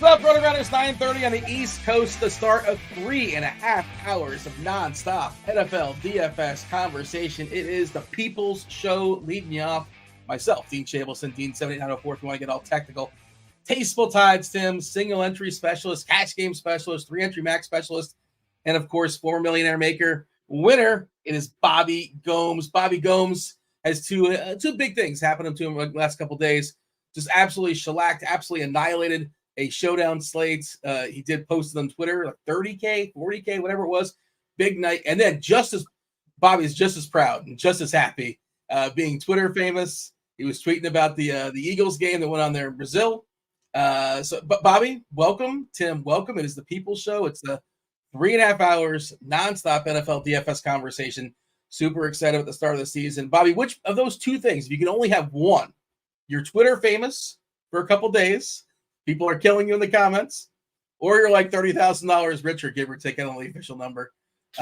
What's up, RotoGrinders? 9:30 on the East Coast, the start of 3.5 hours of nonstop NFL DFS conversation. It is the People's Show, leading you off. Myself, Dean Shavelson, Dean 78904, if you want to get all technical. TastefulTides, Tim, single entry specialist, cash game specialist, 3-entry max specialist, and of course, former millionaire maker winner. It is Bobby Gomes. Bobby Gomes has two big things happening to him in the last couple days. Just absolutely shellacked, absolutely annihilated a showdown slate. He did post it on Twitter, like 30K, 40K, whatever it was. Big night. And then Bobby's just as proud and just as happy being Twitter famous. He was tweeting about the Eagles game that went on there in Brazil. But Bobby, welcome. Tim, welcome. It is the People's Show. It's the 3.5 hours nonstop NFL DFS conversation. Super excited at the start of the season. Bobby, which of those two things, if you can only have one, you're Twitter famous for a couple days, people are killing you in the comments, or you're like $30,000 richer, give or take on the official number.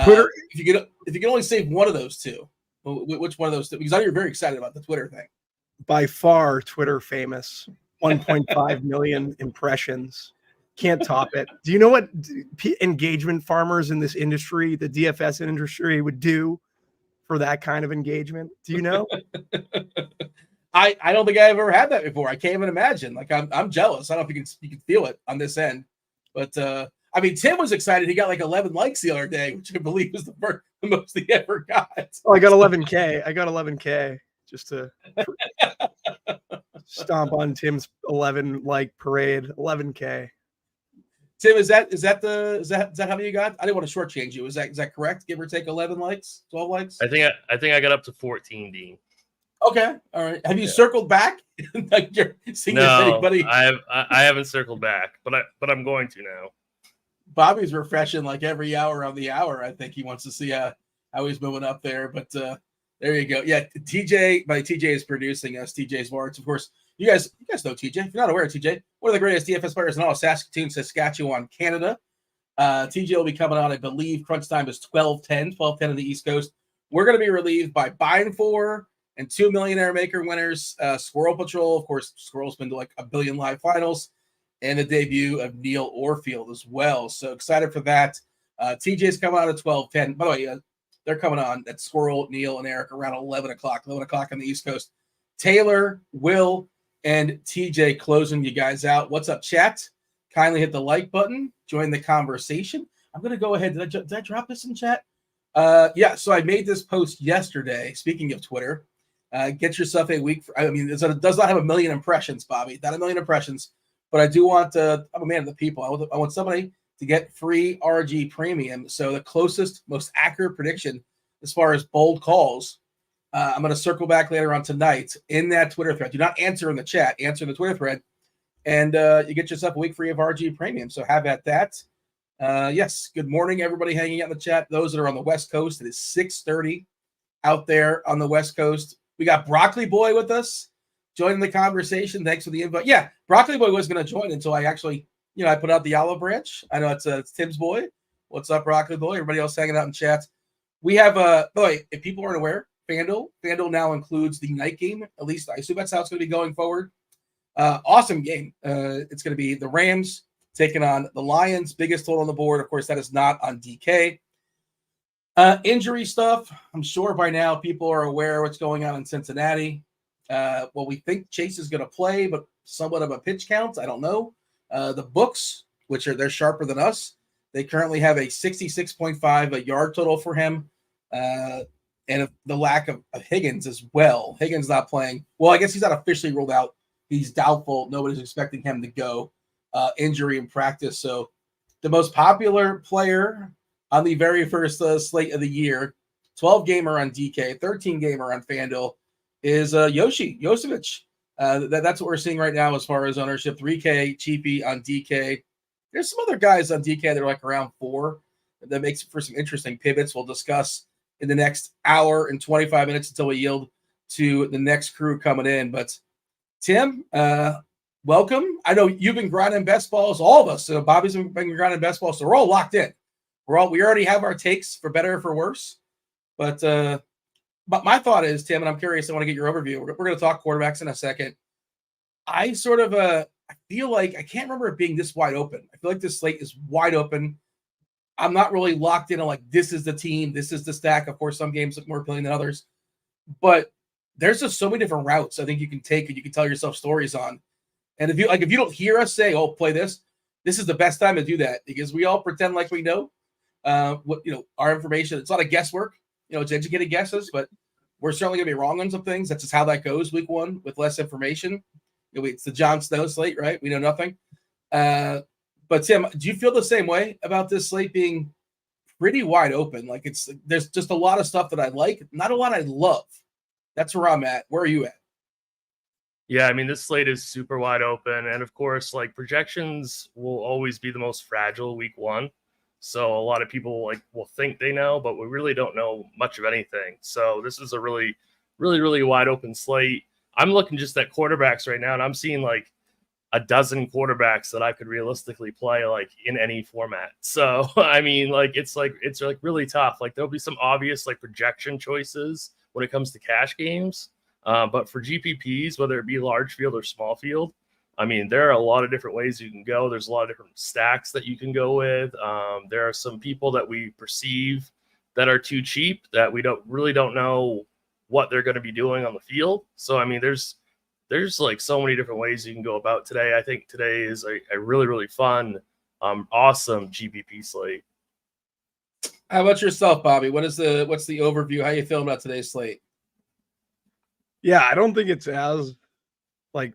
Twitter. If you can only save one of those two, which one of those two? Because I know you're very excited about the Twitter thing. By far, Twitter famous. 1.5 million impressions. Can't top it. Do you know what engagement farmers in this industry, the DFS industry, would do for that kind of engagement? Do you know? I don't think I've ever had that before. I can't even imagine. Like I'm jealous. I don't know if you can feel it on this end, but I mean, Tim was excited. He got like 11 likes the other day, which I believe was the most he ever got. Oh, I got 11K. I got 11K just to stomp on Tim's 11 like parade. 11K. Tim, is that how many you got? I didn't want to shortchange you. Is that correct? Give or take 11 likes, 12 likes? I think I got up to 14, Dean. Okay, all right. Have you circled back? Like you're seeing anybody? I haven't circled back, but I'm going to now. Bobby's refreshing like every hour on the hour. I think he wants to see how he's moving up there. But there you go. Yeah, TJ is producing us. TJ Zwarych, of course. You guys know TJ. If you're not aware of TJ, one of the greatest DFS players in all of Saskatchewan, Canada. TJ will be coming on, I believe. Crunch time is 12:10 on the East Coast. We're going to be relieved by Ebeimfohr and 2 millionaire maker winners, SquirrelPatrol. Of course, Squirrel's been to like a billion live finals, and the debut of Neil Orfield as well. So excited for that. TJ's coming out at 12:10. By the way, they're coming on at Squirrel, Neil, and Erik around 11 o'clock on the East Coast. Taylor, Will, and TJ closing you guys out. What's up, chat? Kindly hit the like button. Join the conversation. I'm going to go ahead. Did I drop this in chat? Yeah, so I made this post yesterday. Speaking of Twitter, get yourself a week. It does not have 1 million impressions, Bobby. Not 1 million impressions, but I do want I'm a man of the people. I want somebody to get free RG premium. So the closest, most accurate prediction as far as bold calls, I'm going to circle back later on tonight in that Twitter thread. Do not answer in the chat. Answer in the Twitter thread, and you get yourself a week free of RG premium. So have at that. Yes, good morning, everybody hanging out in the chat. Those that are on the West Coast, it is 6:30 out there on the West Coast. We got Broccoli Boy with us, joining the conversation. Thanks for the invite. Yeah, Broccoli Boy was going to join until I actually, I put out the olive branch. I know it's Tim's boy. What's up, Broccoli Boy? Everybody else hanging out in chat. We have if people aren't aware, FanDuel now includes the night game. At least I assume that's how it's going to be going forward. Awesome game. It's going to be the Rams taking on the Lions. Biggest total on the board. Of course, that is not on DK. Injury stuff. I'm sure by now people are aware what's going on in Cincinnati. Well, we think Chase is going to play, but somewhat of a pitch count. I don't know. The books, they're sharper than us, they currently have a 66.5 a yard total for him. And the lack of Higgins as well. Higgins not playing. Well, I guess he's not officially ruled out. He's doubtful. Nobody's expecting him to go. Injury in practice. So the most popular player on the very first slate of the year, 12 gamer on DK, 13 gamer on FanDuel, is Josevich. That's what we're seeing right now as far as ownership. 3K cheapy on DK. There's some other guys on DK that are like around 4. That makes for some interesting pivots we'll discuss in the next hour and 25 minutes until we yield to the next crew coming in. But Tim, welcome. I know you've been grinding best balls, all of us. So Bobby's been grinding best balls, so we're all locked in. We already have our takes for better or for worse. But my thought is, Tim, and I'm curious, I want to get your overview. We're going to talk quarterbacks in a second. I sort of I feel like I can't remember it being this wide open. I feel like this slate is wide open. I'm not really locked in on like this is the team, this is the stack. Of course, some games look more appealing than others, but there's just so many different routes I think you can take and you can tell yourself stories on. And if you don't hear us say, "Oh, play this," this is the best time to do that because we all pretend like we know what our information. It's not a guesswork, it's educated guesses, but we're certainly gonna be wrong on some things. That's just how that goes week one with less information. It's the Jon Snow slate, right? We know nothing. But Tim, do you feel the same way about this slate being pretty wide open? Like there's just a lot of stuff that I like, not a lot I love. That's where I'm at. Where are you at? Yeah, I mean, this slate is super wide open. And of course, like projections will always be the most fragile week one. So a lot of people will think they know, but we really don't know much of anything. So this is a really, really, really wide open slate. I'm looking just at quarterbacks right now, and I'm seeing like a dozen quarterbacks that I could realistically play like in any format. So, I mean, it's really tough. Like there'll be some obvious like projection choices when it comes to cash games. But for GPPs, whether it be large field or small field, I mean, there are a lot of different ways you can go. There's a lot of different stacks that you can go with. There are some people that we perceive that are too cheap that we don't know what they're going to be doing on the field. So, I mean, there's like so many different ways you can go about today. I think today is a really, really fun, awesome GPP slate. How about yourself, Bobby? What's the overview? How you feeling about today's slate? Yeah, I don't think it's as like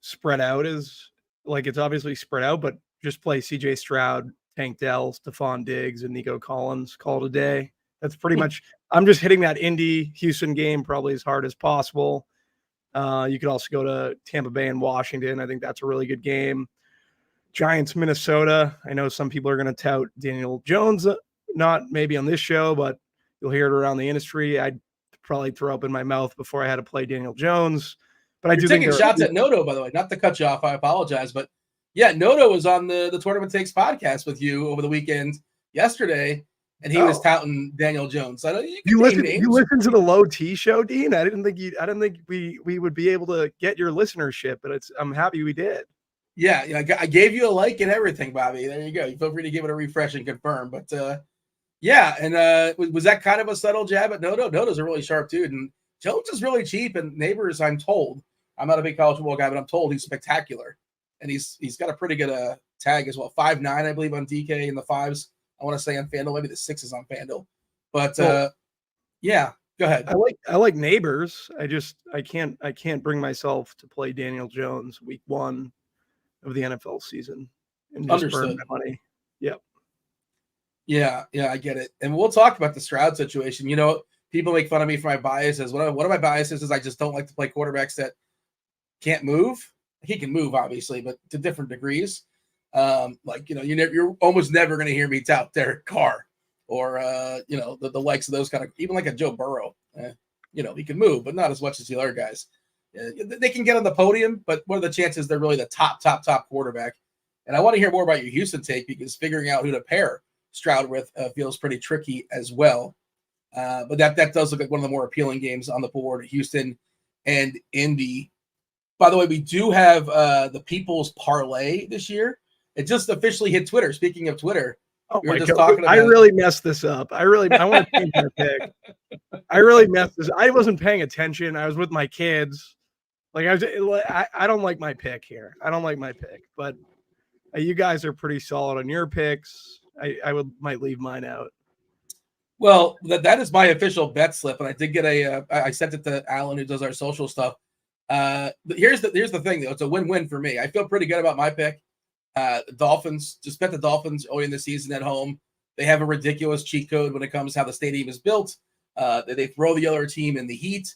spread out as like it's obviously spread out, but just play CJ Stroud, Tank Dell, Stephon Diggs, and Nico Collins. Call it a day. That's pretty much. I'm just hitting that Indy Houston game probably as hard as possible. You could also go to Tampa Bay and Washington. I think that's a really good game. Giants, Minnesota. I know some people are going to tout Daniel Jones, not maybe on this show, but you'll hear it around the industry. I'd probably throw up in my mouth before I had to play Daniel Jones. But You're taking shots at Noto, by the way. Not to cut you off, I apologize, but yeah, Noto was on the Tournament Takes podcast with you over the weekend yesterday, and he was touting Daniel Jones. I know you listen to the Low T show, Dean. I didn't think we would be able to get your listenership, but I'm happy we did. Yeah, I gave you a like and everything, Bobby. There you go. You feel free to give it a refresh and confirm. But yeah, and was that kind of a subtle jab at Noto? Noto's a really sharp dude, and Jones is really cheap. And Neighbors, I'm told, I'm not a big college football guy, but I'm told he's spectacular, and he's got a pretty good tag as well. 5'9", I believe, on DK in the 5s. I want to say on FanDuel, maybe the 6s on FanDuel. But yeah, go ahead. I like Neighbors. I can't bring myself to play Daniel Jones week one of the NFL season and just burn my money. Yep. Yeah, I get it. And we'll talk about the Stroud situation. People make fun of me for my biases. One of my biases is I just don't like to play quarterbacks that can't move. He can move, obviously, but to different degrees. You're almost never going to hear me tout Derek Carr or the likes of those kind of, even like a Joe Burrow. He can move, but not as much as the other guys. They can get on the podium, but what are the chances they're really the top quarterback? And I want to hear more about your Houston take because figuring out who to pair Stroud with feels pretty tricky as well. But that does look like one of the more appealing games on the board, Houston and Indy. By the way, we do have the People's Parlay this year. It just officially hit Twitter. Speaking of Twitter, we were just talking about. I really messed this up. I want to change my pick. I really messed this. I wasn't paying attention. I was with my kids. I don't like my pick here. I don't like my pick, but you guys are pretty solid on your picks. I might leave mine out. Well, that is my official bet slip, and I did get I sent it to Alan, who does our social stuff. Here's the thing, though. It's a win-win for me. I feel pretty good about my pick. The Dolphins, just bet the Dolphins early in the season at home. They have a ridiculous cheat code when it comes to how the stadium is built. They throw the other team in the heat.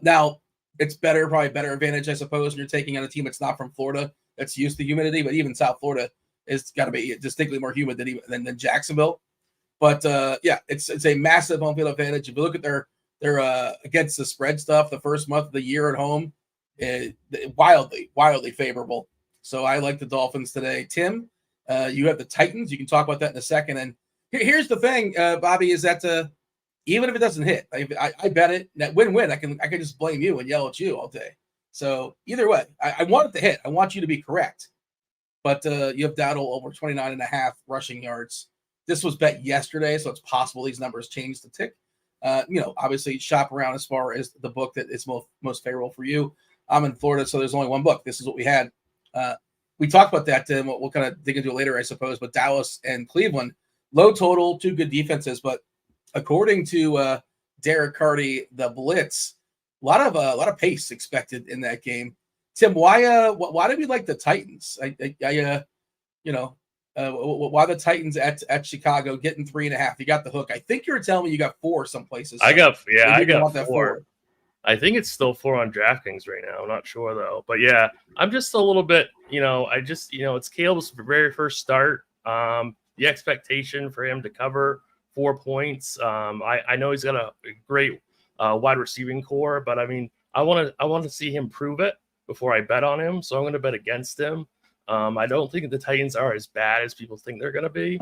Now, it's probably better advantage, I suppose, when you're taking on a team that's not from Florida, that's used to humidity, but even South Florida has got to be distinctly more humid than Jacksonville. But yeah, it's a massive home field advantage. If you look at their against the spread stuff, the first month of the year at home, wildly favorable. So I like the Dolphins today. Tim, you have the Titans. You can talk about that in a second. And here's the thing, Bobby, is that even if it doesn't hit, I bet it. That win-win. I can just blame you and yell at you all day. So either way, I want it to hit. I want you to be correct. But you have Dowdle over 29.5 rushing yards. This was bet yesterday, so it's possible these numbers change the tick. Obviously shop around as far as the book that is most favorable for you. I'm in Florida, so there's only one book. This is what we had. We talked about that, Tim. We'll kind of dig into it later, I suppose. But Dallas and Cleveland, low total, two good defenses. But according to Derek Carty, the blitz, a lot of pace expected in that game. Tim, why did we like the Titans? Why the Titans at Chicago getting 3.5? You got the hook. I think you were telling me you got 4 some places. So I got that 4. I think it's still 4 on DraftKings right now. I'm not sure though, but yeah, I'm just a little bit, it's Caleb's very first start. The expectation for him to cover 4 points. I know he's got a great wide receiving core, but I mean, I want to see him prove it before I bet on him. So I'm going to bet against him. I don't think the Titans are as bad as people think they're going to be.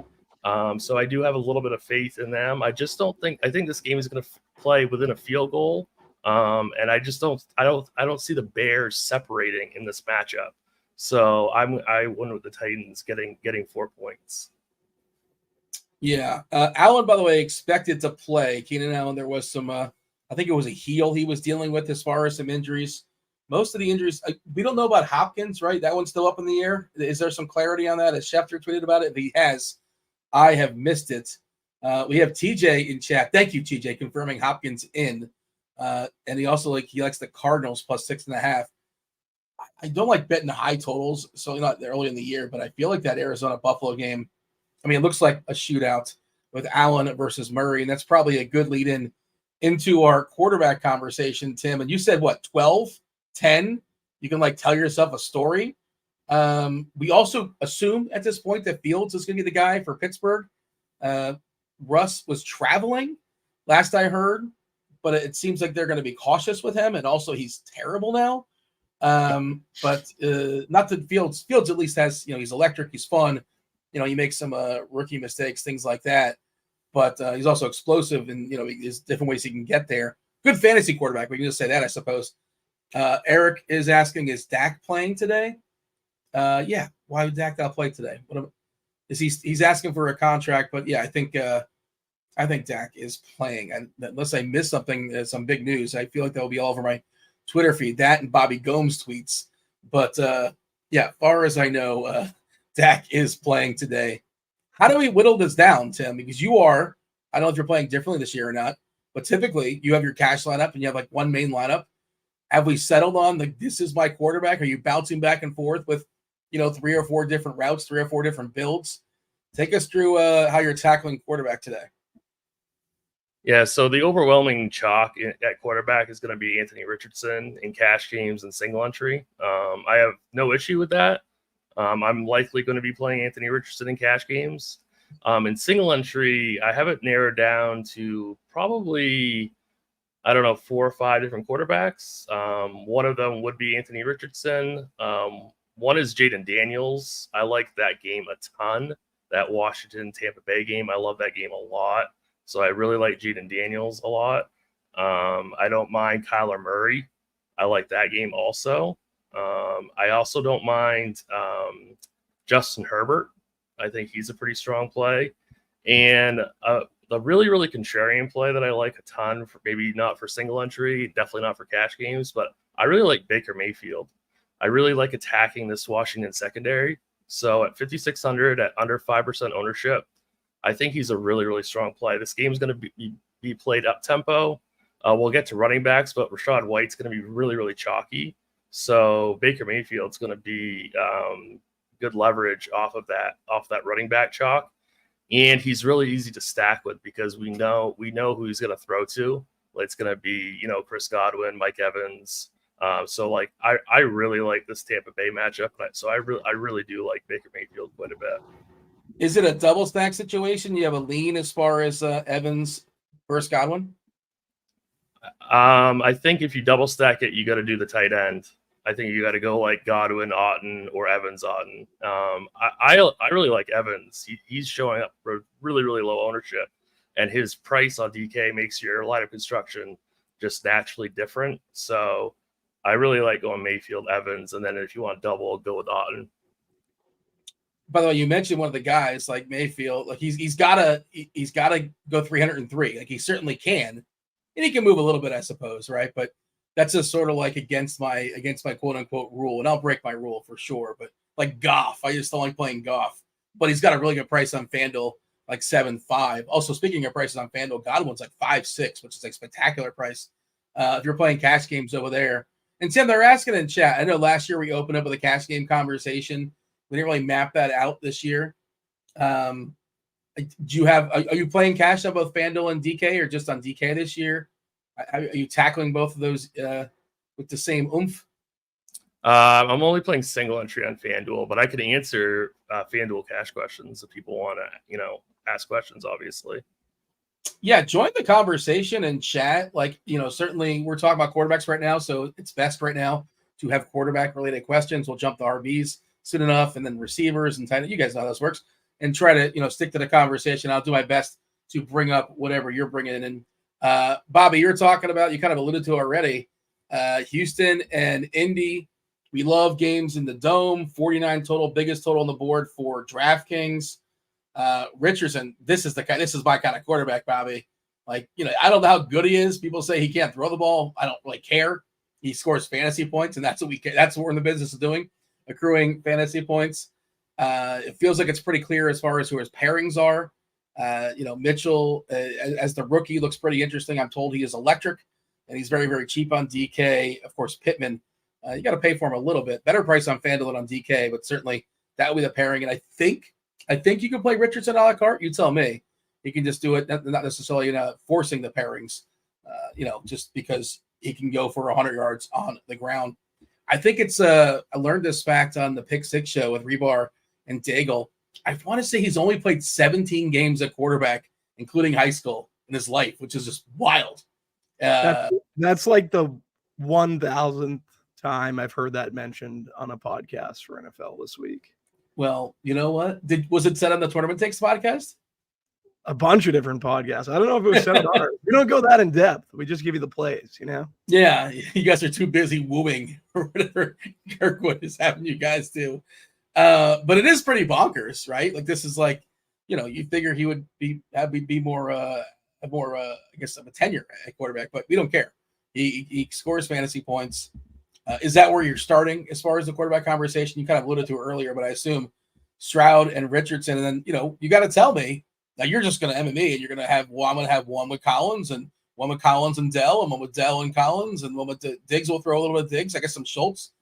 So I do have a little bit of faith in them. I think this game is going to play within a field goal. And I don't see the Bears separating in this matchup. So I went with the Titans getting 4 points. Yeah. Allen, by the way, expected to play. Keenan Allen, there was some, I think it was a heel he was dealing with as far as some injuries. Most of the injuries, we don't know about Hopkins, right? That one's still up in the air. Is there some clarity on that? Has Schefter tweeted about it? If he has, I have missed it. We have TJ in chat. Thank you, TJ, confirming Hopkins in. And he also he likes the Cardinals plus 6.5. I don't like betting high totals, so not early in the year, but I feel like that Arizona Buffalo game, I mean, it looks like a shootout with Allen versus Murray, and that's probably a good lead in into our quarterback conversation, Tim. And you said what, 12, 10? You can tell yourself a story. We also assume at this point that Fields is going to be the guy for Pittsburgh. Russ was traveling last I heard, but it seems like they're going to be cautious with him. And also he's terrible now. But not that Fields at least has, he's electric. He's fun. He makes some rookie mistakes, things like that. But he's also explosive and, there's different ways he can get there. Good fantasy quarterback. We can just say that, I suppose. Eric is asking, is Dak playing today? Yeah. Why would Dak not play today? He's asking for a contract, but yeah, I think Dak is playing. And unless I miss something, some big news, I feel like that will be all over my Twitter feed, that and Bobby Gomes tweets. But yeah, far as I know, Dak is playing today. How do we whittle this down, Tim? Because I don't know if you're playing differently this year or not, but typically you have your cash lineup and you have one main lineup. Have we settled on this is my quarterback? Are you bouncing back and forth with, 3 or 4 different routes, 3 or 4 different builds? Take us through how you're tackling quarterback today. Yeah, so the overwhelming chalk at quarterback is going to be Anthony Richardson in cash games and single entry. I have no issue with that. I'm likely going to be playing Anthony Richardson in cash games. In single entry, I have it narrowed down to probably, 4 or 5 different quarterbacks. One of them would be Anthony Richardson. One is Jaden Daniels. I like that game a ton. That Washington-Tampa Bay game, I love that game a lot. So I really like Jaden Daniels a lot. I don't mind Kyler Murray. I like that game also. I also don't mind Justin Herbert. I think he's a pretty strong play. And the really, really contrarian play that I like a ton, for maybe not for single entry, definitely not for cash games, but I really like Baker Mayfield. I really like attacking this Washington secondary. So at 5,600 at under 5% ownership, I think he's a really, really strong play. This game's going to be played up tempo. We'll get to running backs, but Rachaad White's going to be really, really chalky. So Baker Mayfield's going to be good leverage off that running back chalk, and he's really easy to stack with because we know who he's going to throw to. It's going to be Chris Godwin, Mike Evans. So I really like this Tampa Bay matchup. So I really do like Baker Mayfield quite a bit. Is it a double stack situation? You have a lean as far as Evans versus Godwin? I think if you double stack it, you got to do the tight end. I think you got to go like Godwin, Otten, or Evans, Otten. I really like Evans. He's showing up for really, really low ownership, and his price on DK makes your lineup construction just naturally different. So I really like going Mayfield, Evans, and then if you want double, I'll go with Otten. By the way, you mentioned one of the guys like Mayfield. Like he's gotta go 303. Like he certainly can, and he can move a little bit, I suppose, right? But that's just sort of like against my quote unquote rule, and I'll break my rule for sure. But like Goff, I just don't like playing Goff. But he's got a really good price on FanDuel, like 7.5. Also, speaking of prices on FanDuel, Godwin's like 5.6, which is a spectacular price. If you're playing cash games over there. And Tim, they're asking in chat. I know last year we opened up with a cash game conversation. We didn't really map that out this year. Do you have? Are you playing cash on both FanDuel and DK, or just on DK this year? Are you tackling both of those with the same oomph? I'm only playing single entry on FanDuel, but I can answer FanDuel cash questions if people want to, ask questions. Obviously. Yeah, join the conversation and chat. Like, certainly we're talking about quarterbacks right now, so it's best right now to have quarterback-related questions. We'll jump the RBs soon enough, and then receivers and tight end. You guys know how this works. And try to, stick to the conversation. I'll do my best to bring up whatever you're bringing in. Bobby, you're talking about, you kind of alluded to already, Houston and Indy. We love games in the Dome. 49 total, biggest total on the board for DraftKings. Richardson, this is my kind of quarterback, Bobby. Like, I don't know how good he is. People say he can't throw the ball. I don't really care. He scores fantasy points, and that's what we're in the business of doing, accruing fantasy points. It feels like it's pretty clear as far as who his pairings are. Mitchell, as the rookie, looks pretty interesting. I'm told he is electric, and he's very, very cheap on DK. Of course, Pittman, you got to pay for him a little bit. Better price on FanDuel than on DK, but certainly that would be the pairing. And I think you can play Richardson a la carte. You tell me. You can just do it, not necessarily forcing the pairings, just because he can go for 100 yards on the ground. I think it's I learned this fact on the Pick Six show with Rebar and Daigle. I want to say he's only played 17 games at quarterback, including high school, in his life, which is just wild. That's like the 1,000th time I've heard that mentioned on a podcast for NFL this week. Well, you know what? Was it said on the Tournament Takes podcast? A bunch of different podcasts. I don't know if it was said on ours. We don't go that in depth. We just give you the plays, Yeah, you guys are too busy wooing or whatever Kirkwood is having you guys do. But it is pretty bonkers, right? Like this is like, you figure he would be more I guess of a tenure at quarterback, but we don't care. He scores fantasy points. Is that where you're starting as far as the quarterback conversation? You kind of alluded to earlier, but I assume Stroud and Richardson, and then you got to tell me now you're just going to MME and you're going to have I'm going to have one with Collins and one with Collins and Dell, and one with Dell and Collins, and one with Diggs. We'll throw a little bit of Diggs. I guess some Schultz.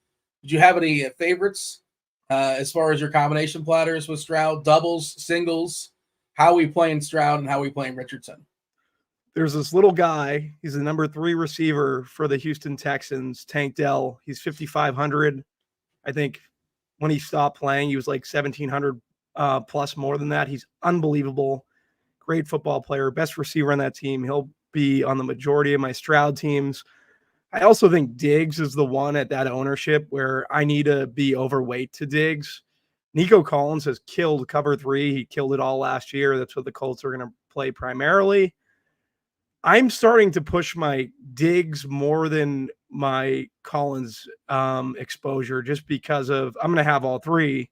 Did you have any favorites as far as your combination platters with Stroud, doubles, singles? How are we playing Stroud and how are we playing Richardson? There's this little guy. He's the number 3 receiver for the Houston Texans, Tank Dell. He's 5,500. I think when he stopped playing, he was like 1,700 plus more than that. He's unbelievable. Great football player. Best receiver on that team. He'll be on the majority of my Stroud teams. I also think Diggs is the one at that ownership where I need to be overweight to Diggs. Nico Collins has killed cover 3. He killed it all last year. That's what the Colts are going to play primarily. I'm starting to push my Diggs more than my Collins exposure just because of I'm going to have all 3,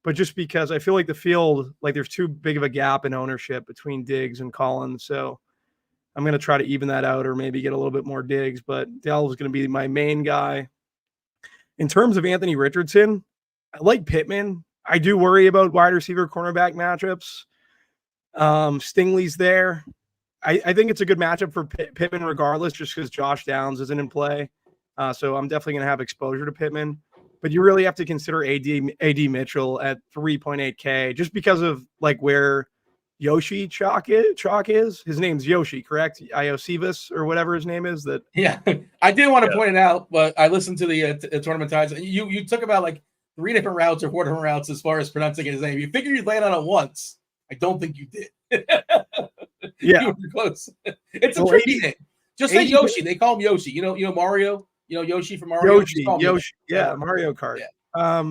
but just because I feel like the field, like there's too big of a gap in ownership between Diggs and Collins. So I'm going to try to even that out or maybe get a little bit more Diggs, but Dell is going to be my main guy. In terms of Anthony Richardson, I like Pittman. I do worry about wide receiver cornerback matchups. Stingley's there. I think it's a good matchup for Pittman regardless, just because Josh Downs isn't in play. So I'm definitely going to have exposure to Pittman. But you really have to consider AD Mitchell at 3.8K just because of like where Yoshi Chalk is. His name's Yoshi, correct? Iosivas or whatever his name is. That Yeah, I did want to point it out, but I listened to the Tournament Tides. You took about like 3 different routes or 4 different routes as far as pronouncing his name. You figured you'd land on it once. I don't think you did. Yeah, you were close. It's a tricky name. Just say Yoshi. They call him Yoshi. You know Mario. Yoshi from Mario. Yoshi. Yeah, Mario Kart. Yeah.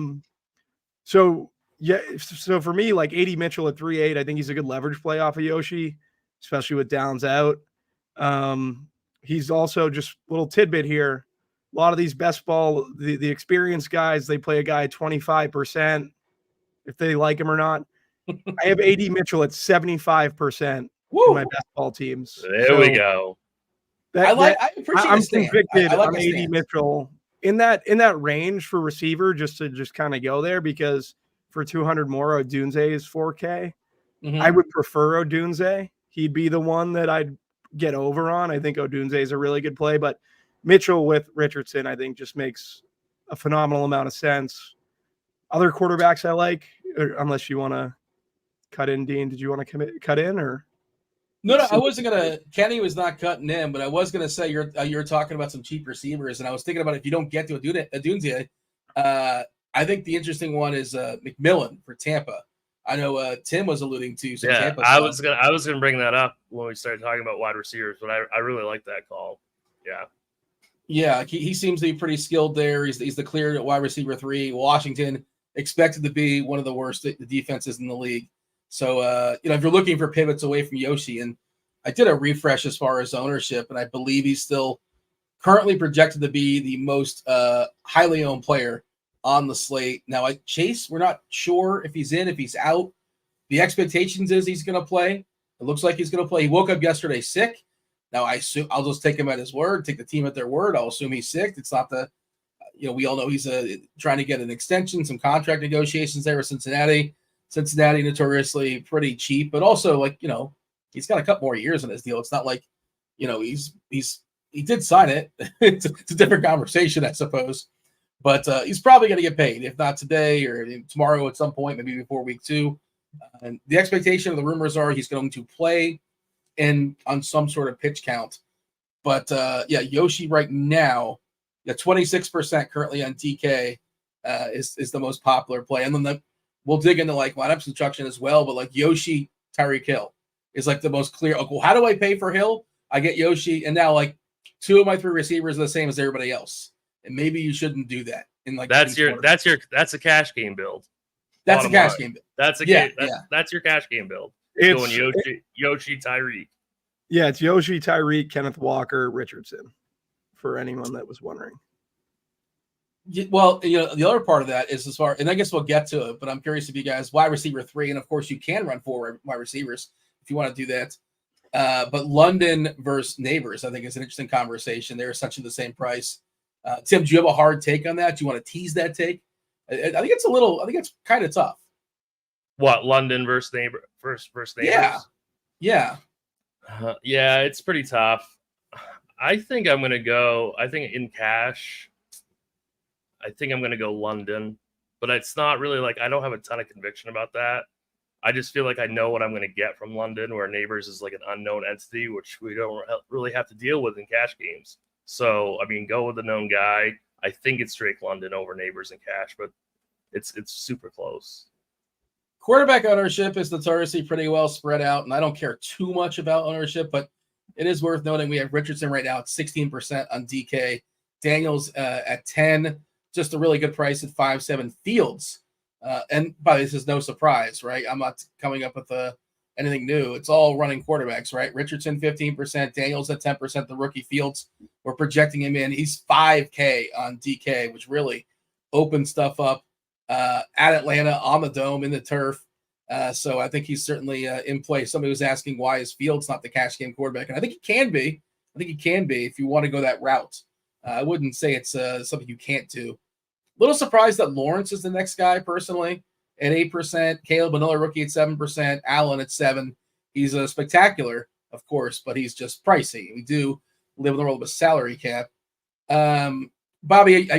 So for me, like AD Mitchell at 3.8, I think he's a good leverage play off of Yoshi, especially with Downs out. He's also just a little tidbit here. A lot of these best ball, the experienced guys, they play a guy 25% if they like him or not. I have AD Mitchell at 75% in my best ball teams. There we go. I appreciate I'm the stand. convicted I like on the AD stance. Mitchell in that range for receiver, just to kind of go there, because for 200 more, Odunze is 4K. Mm-hmm. I would prefer Odunze. He'd be the one that I'd get over on. I think Odunze is a really good play, but Mitchell with Richardson, I think, just makes a phenomenal amount of sense. Other quarterbacks I like, unless you want to cut in, Dean. Did you want to cut in or? No, I wasn't gonna. Kenny was not cutting in, but I was gonna say you're talking about some cheap receivers, and I was thinking about if you don't get to Odunze, I think the interesting one is McMillan for Tampa. I know Tim was alluding to some Tampa I stuff. was gonna bring that up when we started talking about wide receivers, but I really like that call. Yeah, he seems to be pretty skilled there. He's the clear wide receiver 3. Washington expected to be one of the worst defenses in the league. So, if you're looking for pivots away from Yoshi, and I did a refresh as far as ownership, and I believe he's still currently projected to be the most highly owned player on the slate. Now, Chase, we're not sure if he's in, if he's out. The expectations is he's going to play. It looks like he's going to play. He woke up yesterday sick. Now, I assume I'll just take him at his word, take the team at their word. I'll assume he's sick. It's not we all know he's trying to get an extension, some contract negotiations there with Cincinnati. Cincinnati notoriously pretty cheap, but also he's got a couple more years in his deal. It's not like, he did sign it. It's a different conversation, I suppose, but he's probably going to get paid, if not today or tomorrow at some point, maybe before week 2. And the expectation of the rumors are he's going to play on some sort of pitch count. But Yoshi right now, 26% currently on DK is the most popular play. And then we'll dig into lineup construction as well, but Yoshi, Tyreek Hill is the most clear. Okay, well, how do I pay for Hill? I get Yoshi, and now 2 of my 3 receivers are the same as everybody else, and maybe you shouldn't do that. That's a cash game build. That's a cash game build. That's your cash game build. It's going Yoshi, Tyreek. Yeah, it's Yoshi, Tyreek, Kenneth Walker, Richardson, for anyone that was wondering. Well, the other part of that is and I guess we'll get to it, but I'm curious if you guys, wide receiver 3, and of course you can run 4 wide receivers if you want to do that. But London versus Neighbors, I think is an interesting conversation. They're essentially the same price. Tim, do you have a hard take on that? Do you want to tease that take? I think it's kind of tough. What, London versus Neighbors? Yeah. Yeah, it's pretty tough. I think I'm going to go, in cash, I think I'm going to go London, but it's not really I don't have a ton of conviction about that. I just feel like I know what I'm going to get from London, where Neighbors is an unknown entity, which we don't really have to deal with in cash games. So, go with the known guy. I think it's Drake London over Neighbors in cash, but it's super close. Quarterback ownership is notoriously pretty well spread out, and I don't care too much about ownership, but it is worth noting we have Richardson right now at 16% on DK, Daniels at 10, just a really good price at 5.7. Fields, and by this is no surprise, right? I'm not coming up with anything new. It's all running quarterbacks, right? Richardson 15%, Daniels at 10%. The rookie Fields, we're projecting him in. He's 5K on DK, which really opens stuff up. At Atlanta on the dome in the turf. So I think he's certainly in play. Somebody was asking why is Fields not the cash game quarterback, and I think he can be. If you want to go that route. I wouldn't say it's something you can't do. Little surprised that Lawrence is the next guy personally at 8%. Caleb, another rookie at 7%. Allen at 7%. He's a spectacular, of course, but he's just pricey. We do live in the world of a salary cap. Bobby,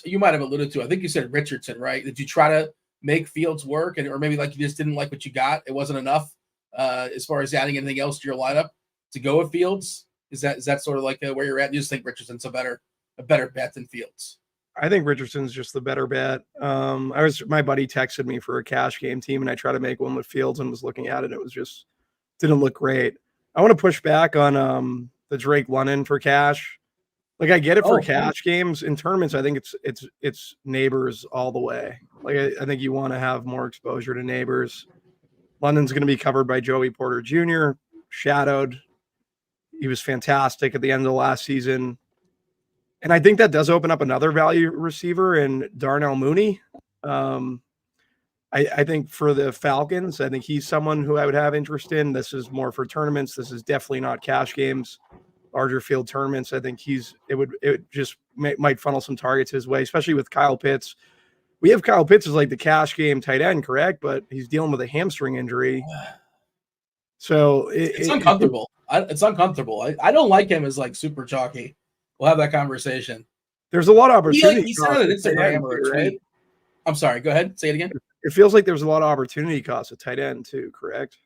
you might have alluded to, I think you said Richardson, right? Did you try to make Fields work, or maybe you just didn't like what you got? It wasn't enough as far as adding anything else to your lineup to go with Fields? Is that sort of where you're at? You just think Richardson's a better bet than Fields? I think Richardson's just the better bet. My buddy texted me for a cash game team, and I tried to make one with Fields and was looking at it. It was just didn't look great. I want to push back on the Drake London for cash. I get it for cash games. In tournaments, I think it's Neighbors all the way. I think you want to have more exposure to Neighbors. London's going to be covered by Joey Porter Jr., shadowed. He was fantastic at the end of the last season. And I think that does open up another value receiver in Darnell Mooney. I think for the Falcons, I think he's someone who I would have interest in. This is more for tournaments. This is definitely not cash games, larger field tournaments. I think it just might funnel some targets his way, especially with Kyle Pitts. We have Kyle Pitts as like the cash game tight end, correct? But he's dealing with a hamstring injury. So it's uncomfortable. It's uncomfortable. I don't like him as like super chalky. We'll have that conversation. There's a lot of opportunity. He said on Instagram or a tweet. Right? I'm sorry. Go ahead. Say it again. It feels like there's a lot of opportunity costs at tight end too, correct?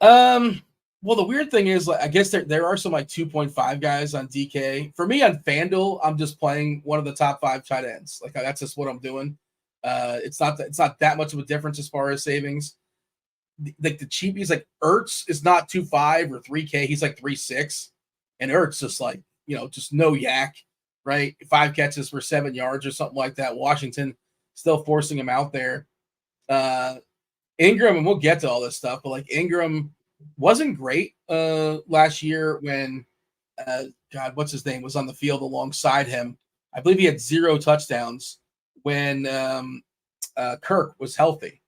Well, the weird thing is, like, I guess there are some like 2.5 guys on DK. For me on FanDuel, I'm just playing one of the top 5 tight ends. Like that's just what I'm doing. It's not that much of a difference as far as savings. Like the cheapies, like Ertz is not 2.5 or 3K. He's like 3.6, and Ertz just like just no yak, right? 5 catches for 7 yards or something like that. Washington still forcing him out there. Ingram, and we'll get to all this stuff, but like Ingram wasn't great last year when what's his name was on the field alongside him. I believe he had 0 touchdowns when Kirk was healthy.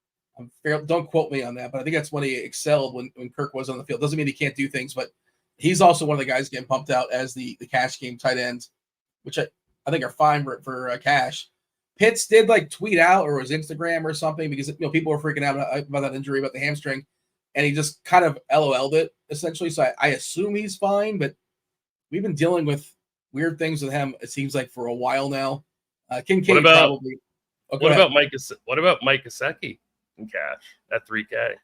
Don't quote me on that, but I think that's when he excelled when Kirk was on the field. Doesn't mean he can't do things, but he's also one of the guys getting pumped out as the cash game tight ends, which I think are fine for cash. Pitts did like tweet out or his Instagram or something because people were freaking out about that injury, about the hamstring, and he just kind of LOL'd it essentially. So I assume he's fine, but we've been dealing with weird things with him. It seems like for a while now. Kincaid probably. What about Mike Gesicki in cash at 3K?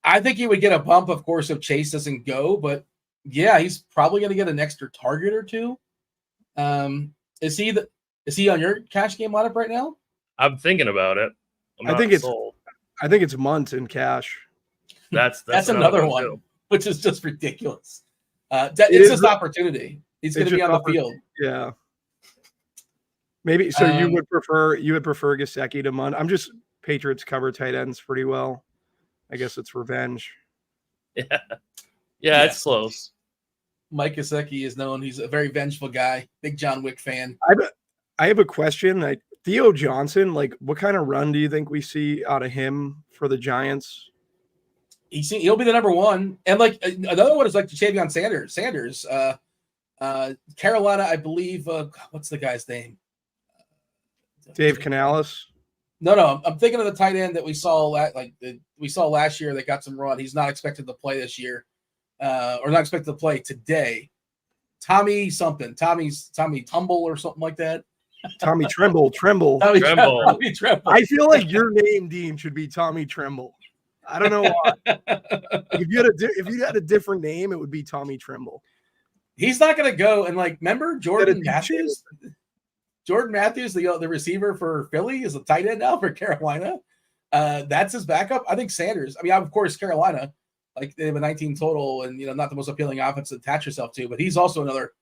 I think he would get a bump, of course, if Chase doesn't go, but yeah, he's probably going to get an extra target or 2. Is he on your cash game lineup right now? I'm thinking about it. I think it's Munt in cash. That's another one too, which is just ridiculous. It's just opportunity. He's going to be on the field. Yeah. Maybe so. You would prefer Gesicki to Munt. I'm just Patriots cover tight ends pretty well. I guess it's revenge. Yeah, it's close. Mike Gesicki is known. He's a very vengeful guy. Big John Wick fan. I have a question. Theo Johnson, like, what kind of run do you think we see out of him for the Giants? He'll be the number 1. And like another one is like Javion Sanders. Carolina, I believe. What's the guy's name? Dave Canales. No. I'm thinking of the tight end that we saw last year that got some run. He's not expected to play this year, or not expected to play today. Tommy Tumble or something like that. Tommy Tremble. Tommy Tremble. I feel like your name, Dean, should be Tommy Tremble. I don't know why. If you had a different name, it would be Tommy Tremble. He's not going to go. And like, remember Jordan Matthews? Jordan Matthews, the receiver for Philly, is a tight end now for Carolina. That's his backup. I think Sanders. I mean, of course, Carolina, like they have a 19 total, and not the most appealing offense to attach yourself to. But he's also another.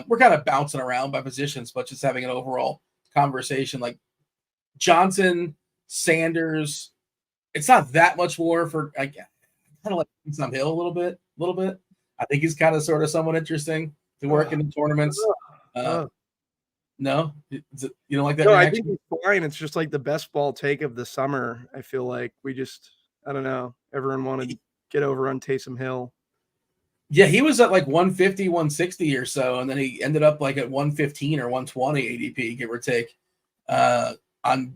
We're kind of bouncing around by positions, but just having an overall conversation. Like Johnson, Sanders, it's not that much more for. I kind of like Sam Hill a little bit. I think he's kind of sort of somewhat interesting to work in the tournaments. No, you don't like that? No, reaction? I think he's fine. It's just like the best ball take of the summer. I feel like I don't know. Everyone wanted to get over on Taysom Hill. Yeah, he was at like 150, 160 or so, and then he ended up like at 115 or 120 ADP, give or take.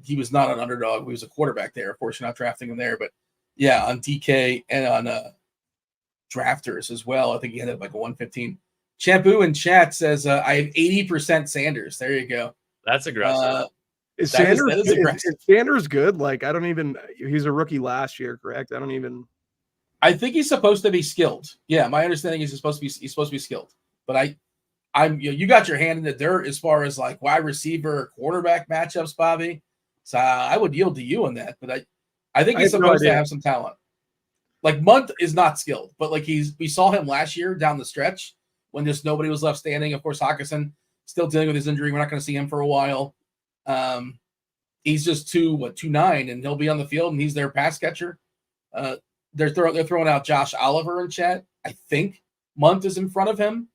He was not an underdog. He was a quarterback there. Of course, you're not drafting him there, but yeah, on DK and on drafters as well. I think he ended up like a 115. Shampoo in chat says, I have 80% Sanders. There you go. That's aggressive. Is Sanders good? Like, he's a rookie last year, correct? I think he's supposed to be skilled. Yeah, my understanding is he's supposed to be skilled. But you got your hand in the dirt as far as like wide receiver, quarterback matchups, Bobby. So I would yield to you on that. But I think he's supposed to have some talent. Like Munt is not skilled, but like we saw him last year down the stretch when just nobody was left standing. Of course, Hawkinson still dealing with his injury. We're not going to see him for a while. He's just 2'9", and he'll be on the field, and he's their pass catcher. They're throwing out Josh Oliver in chat. I think Munt is in front of him.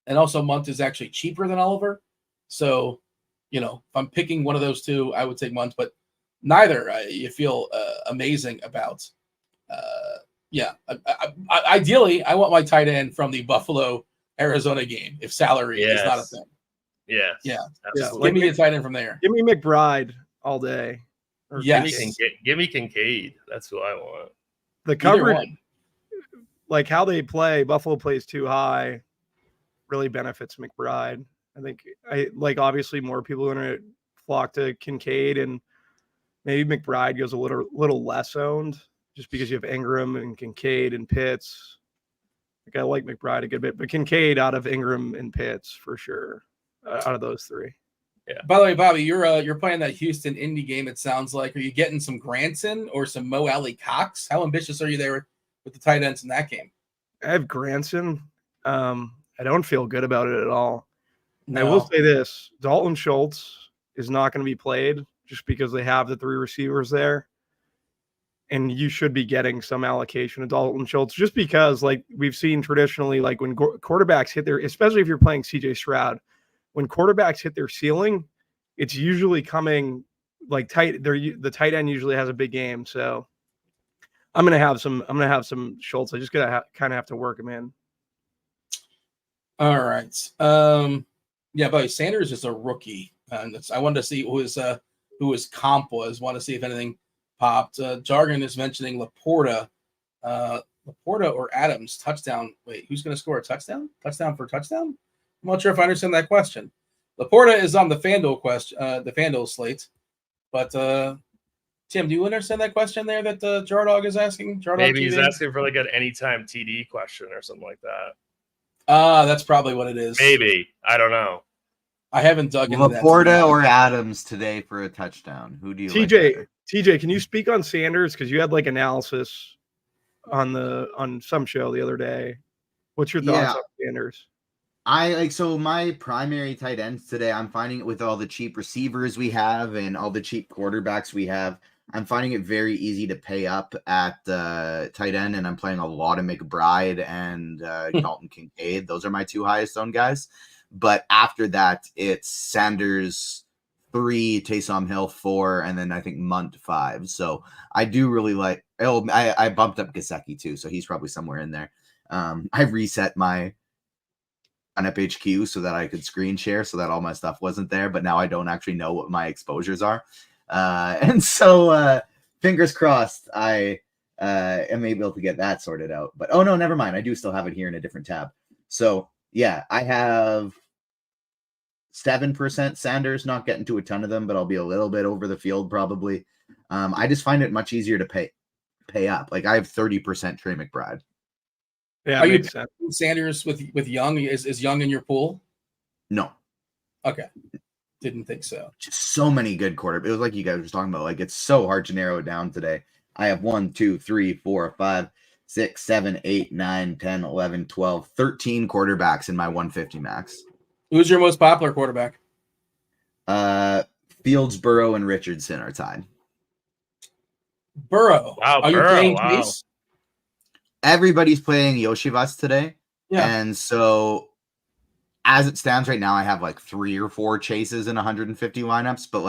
and also Munt is actually cheaper than Oliver. So, if I'm picking one of those two, I would take Munt, but neither you feel amazing about. Ideally, I want my tight end from the Buffalo-Arizona game if salary is not a thing. Yes. Yeah. Absolutely. Give me a tight end from there. Give me McBride all day. Yes. Give me Kincaid. That's who I want. The coverage, like how they play, Buffalo plays too high, really benefits McBride. I think obviously more people are going to flock to Kincaid, and maybe McBride goes a little less owned just because you have Ingram and Kincaid and Pitts. I like McBride a good bit, but Kincaid out of Ingram and Pitts for sure. Out of those three. Yeah. By the way, Bobby, you're playing that Houston Indy game. It sounds like. Are you getting some Granson or some Mo Alley Cox? How ambitious are you there with the tight ends in that game? I have Granson. I don't feel good about it at all. No. I will say this: Dalton Schultz is not going to be played just because they have the three receivers there, and you should be getting some allocation of Dalton Schultz just because, we've seen traditionally, when quarterbacks hit their, especially if you're playing CJ Stroud. When quarterbacks hit their ceiling, it's usually coming tight. The tight end usually has a big game, so I'm gonna have some Schultz. I just gotta kind of have to work him in. All right. But Sanders is a rookie, and I wanted to see who his comp was. Want to see if anything popped. Jargon is mentioning Laporta or Adams touchdown. Wait, who's going to score a touchdown? Touchdown for touchdown? I'm not sure if I understand that question. Laporta is on the FanDuel slate, but Tim, do you understand that question there that Jardog is asking? Maybe he's asking for an anytime TD question or something like that. That's probably what it is. Maybe. I don't know. I haven't dug into that. Laporta or Adams today for a touchdown? Who do you like? TJ, can you speak on Sanders? Because you had analysis on some show the other day. What's your thoughts on Sanders? So my primary tight ends today, I'm finding it with all the cheap receivers we have and all the cheap quarterbacks we have, I'm finding it very easy to pay up at tight end, and I'm playing a lot of McBride and Dalton Kincaid. Those are my two highest owned guys. But after that, it's Sanders 3, Taysom Hill 4, and then I think Munt 5. So I do really like. I bumped up Gesicki too, so he's probably somewhere in there. I reset my HQ so that I could screen share so that all my stuff wasn't there, but now I don't actually know what my exposures are. And so fingers crossed I am able to get that sorted out. But oh no, never mind. I do still have it here in a different tab. So yeah, I have 7% Sanders, not getting to a ton of them, but I'll be a little bit over the field probably. I just find it much easier to pay up. I have 30% Trey McBride. Yeah, are you Sanders with Young? Is Young in your pool? No. Okay. Didn't think so. Just so many good quarterbacks. It was like you guys were talking about. It's so hard to narrow it down today. I have 1, 2, 3, 4, 5, 6, 7, 8, 9, 10, 11, 12, 13 quarterbacks in my 150 max. Who's your most popular quarterback? Fields, Burrow, and Richardson are tied. Burrow. Wow, are you playing Chase? Everybody's playing Yoshivas today. Yeah. And so as it stands right now, I have 3 or 4 chases in 150 lineups, but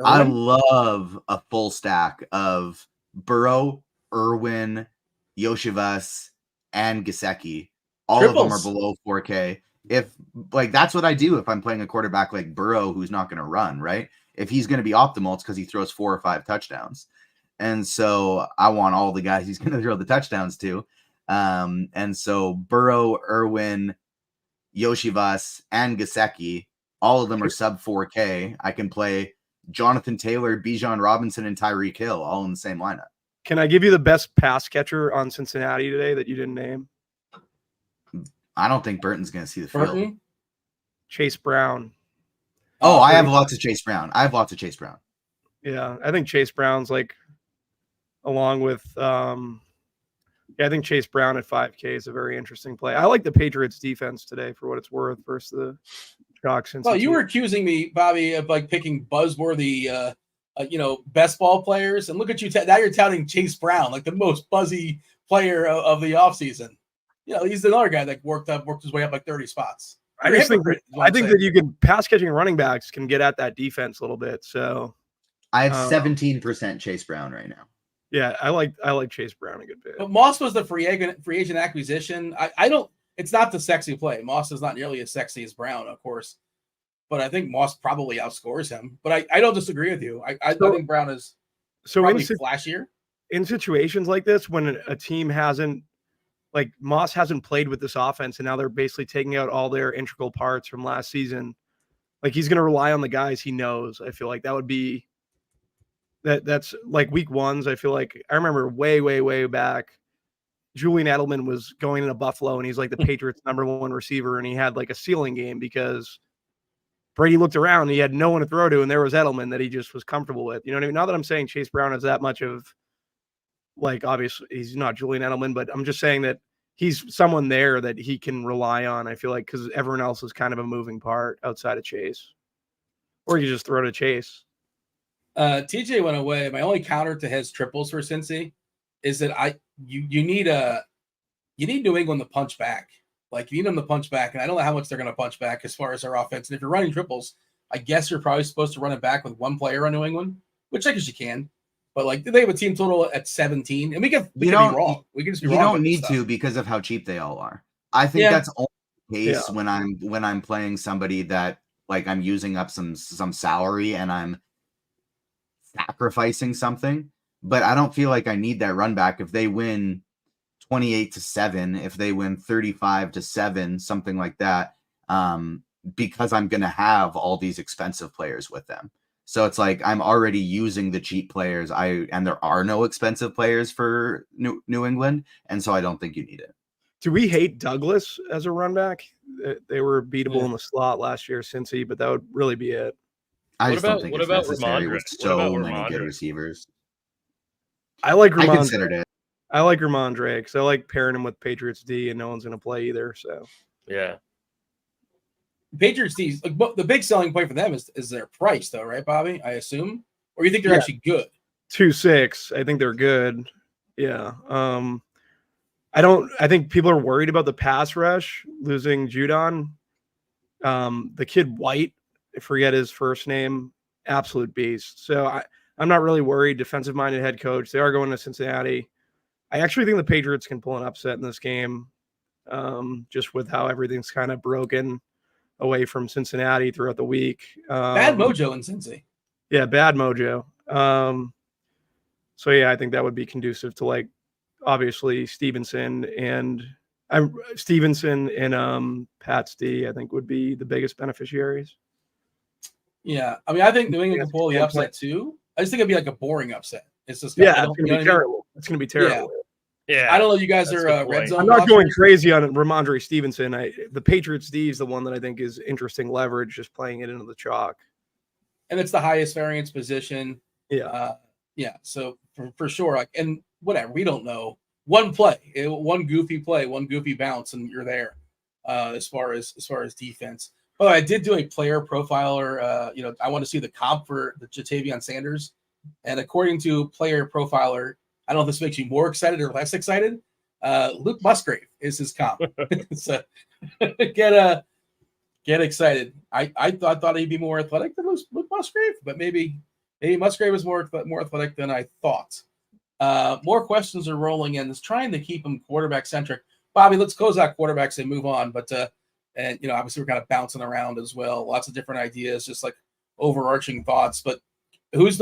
I love a full stack of Burrow, Irwin, Yoshivas, and Gesicki. All of them are below 4K. If that's what I do if I'm playing a quarterback like Burrow who's not going to run, right? If he's going to be optimal, it's because he throws 4 or 5 touchdowns. And so I want all the guys he's going to throw the touchdowns to. And so Burrow, Irwin, Yoshivas, and Gesicki, all of them are sub 4K. I can play Jonathan Taylor, Bijan Robinson, and Tyreek Hill all in the same lineup. Can I give you the best pass catcher on Cincinnati today that you didn't name? I don't think Burton's going to see the field. Chase Brown. Oh, I have lots of Chase Brown. Yeah, I think Chase Brown's along with I think Chase Brown at 5K is a very interesting play. I like the Patriots defense today for what it's worth versus the Sharks. Well, you were accusing me, Bobby, of picking buzzworthy best ball players, and look at you now you're touting Chase Brown, the most buzzy player of the offseason. he's another guy that worked his way up like 30 spots. I think that you can pass catching running backs can get at that defense a little bit. So I have 17% Chase Brown right now. Yeah, I like Chase Brown a good bit. But Moss was the free agent acquisition. I don't. It's not the sexy play. Moss is not nearly as sexy as Brown, of course, but I think Moss probably outscores him. But I don't disagree with you. I think Brown is probably flashier in situations like this when a team hasn't. Like Moss hasn't played with this offense, and now they're basically taking out all their integral parts from last season. Like he's going to rely on the guys he knows. I feel like that would be that's like week ones. I feel like I remember way back, Julian Edelman was going into Buffalo, and he's like the Patriots' #1 receiver, and he had like a ceiling game because Brady looked around, and he had no one to throw to, and there was Edelman that he just was comfortable with. You know what I mean? Not that I'm saying Chase Brown is that much of. Like, obviously, he's not Julian Edelman, but I'm just saying that he's someone there that he can rely on, I feel like, because everyone else is kind of a moving part outside of Chase. Or you just throw to Chase. TJ went away. My only counter to his triples for Cincy is that you need New England to punch back. Like, you need them to punch back, and I don't know how much they're going to punch back as far as their offense. And if you're running triples, I guess you're probably supposed to run it back with one player on New England, which I guess you can. But like, they have a team total at 17, and we can be wrong. We can just be wrong. You don't need to because of how cheap they all are. I think that's only the case when I'm playing somebody that like I'm using up some salary and I'm sacrificing something. But I don't feel like I need that run back if they win 28-7, if they win 35-7, something like that. Because I'm going to have all these expensive players with them. So it's like I'm already using the cheap players. And there are no expensive players for New England, and so I don't think you need it. Do we hate Douglas as a run back? They were beatable in the slot last year, Cincy, but that would really be it. I just don't think it's necessary with so many good receivers. I like Ramondre. I considered it. I like Ramondre because I like pairing him with Patriots D, and no one's going to play either. So yeah. Patriots, the big selling point for them is their price, though, right, Bobby? I assume, or you think they're actually good? 2.6. I think they're good. Yeah. I think people are worried about the pass rush losing Judon. The kid White, I forget his first name, absolute beast. So I'm not really worried. Defensive minded head coach. They are going to Cincinnati. I actually think the Patriots can pull an upset in this game, just with how everything's kind of broken away from Cincinnati throughout the week. Bad mojo in Cincy. Yeah, bad mojo. So yeah, I think that would be conducive to like obviously Stevenson and Pats D, I think would be the biggest beneficiaries. Yeah, I mean, I think New England can pull the upset too. I just think it'd be like a boring upset. It's just it's gonna be terrible. It's gonna be terrible. Yeah, I don't know. You guys are red zone. I'm not going crazy on Ramondre Stevenson. The Patriots D is the one that I think is interesting leverage, just playing it into the chalk. And it's the highest variance position. Yeah. So for sure, like, and whatever, we don't know. One play, one goofy play, one goofy bounce, and you're there. As far as defense. Oh, I did do a player profiler. I want to see the comp for the Jatavion Sanders, and according to Player Profiler, I don't know if this makes you more excited or less excited. Luke Musgrave is his comp. So get excited. I thought he'd be more athletic than Luke Musgrave, but maybe Musgrave is more athletic than I thought. More questions are rolling in. It's trying to keep him quarterback centric. Bobby, let's close out quarterbacks and move on. But obviously we're kind of bouncing around as well. Lots of different ideas, just like overarching thoughts. But who's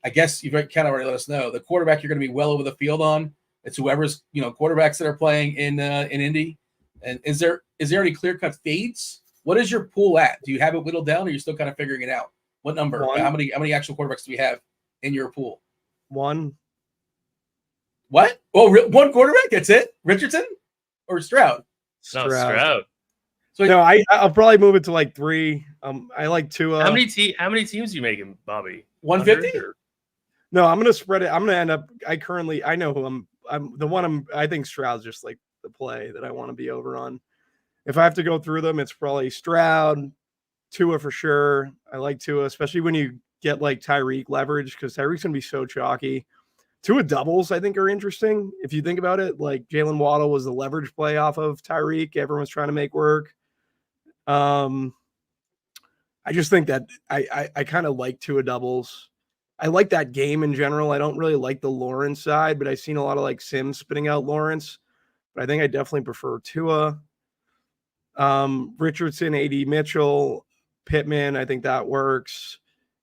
I guess you've kind of already let us know the quarterback you're going to be well over the field on. It's whoever's quarterbacks that are playing in Indy. And is there any clear cut fades? What is your pool at? Do you have it whittled down, or are you still kind of figuring it out? What number? One. How many actual quarterbacks do we have in your pool? One. What? Oh, one quarterback? That's it? Richardson or Stroud? Stroud. So no, I'll probably move it to like 3. I like Tua. How many teams you making, Bobby? 150? No, I'm gonna spread it. I'm gonna end up. I know who I think Stroud's just like the play that I want to be over on. If I have to go through them, it's probably Stroud, Tua for sure. I like Tua, especially when you get like Tyreek leverage, because Tyreek's gonna be so chalky. Tua doubles, I think, are interesting. If you think about it, like Jalen Waddle was the leverage play off of Tyreek. Everyone's trying to make work. I just think that I kind of like Tua doubles. I like that game in general. I don't really like the Lawrence side, but I've seen a lot of like Sims spitting out Lawrence. But I think I definitely prefer Tua. Richardson, AD Mitchell, Pittman, I think that works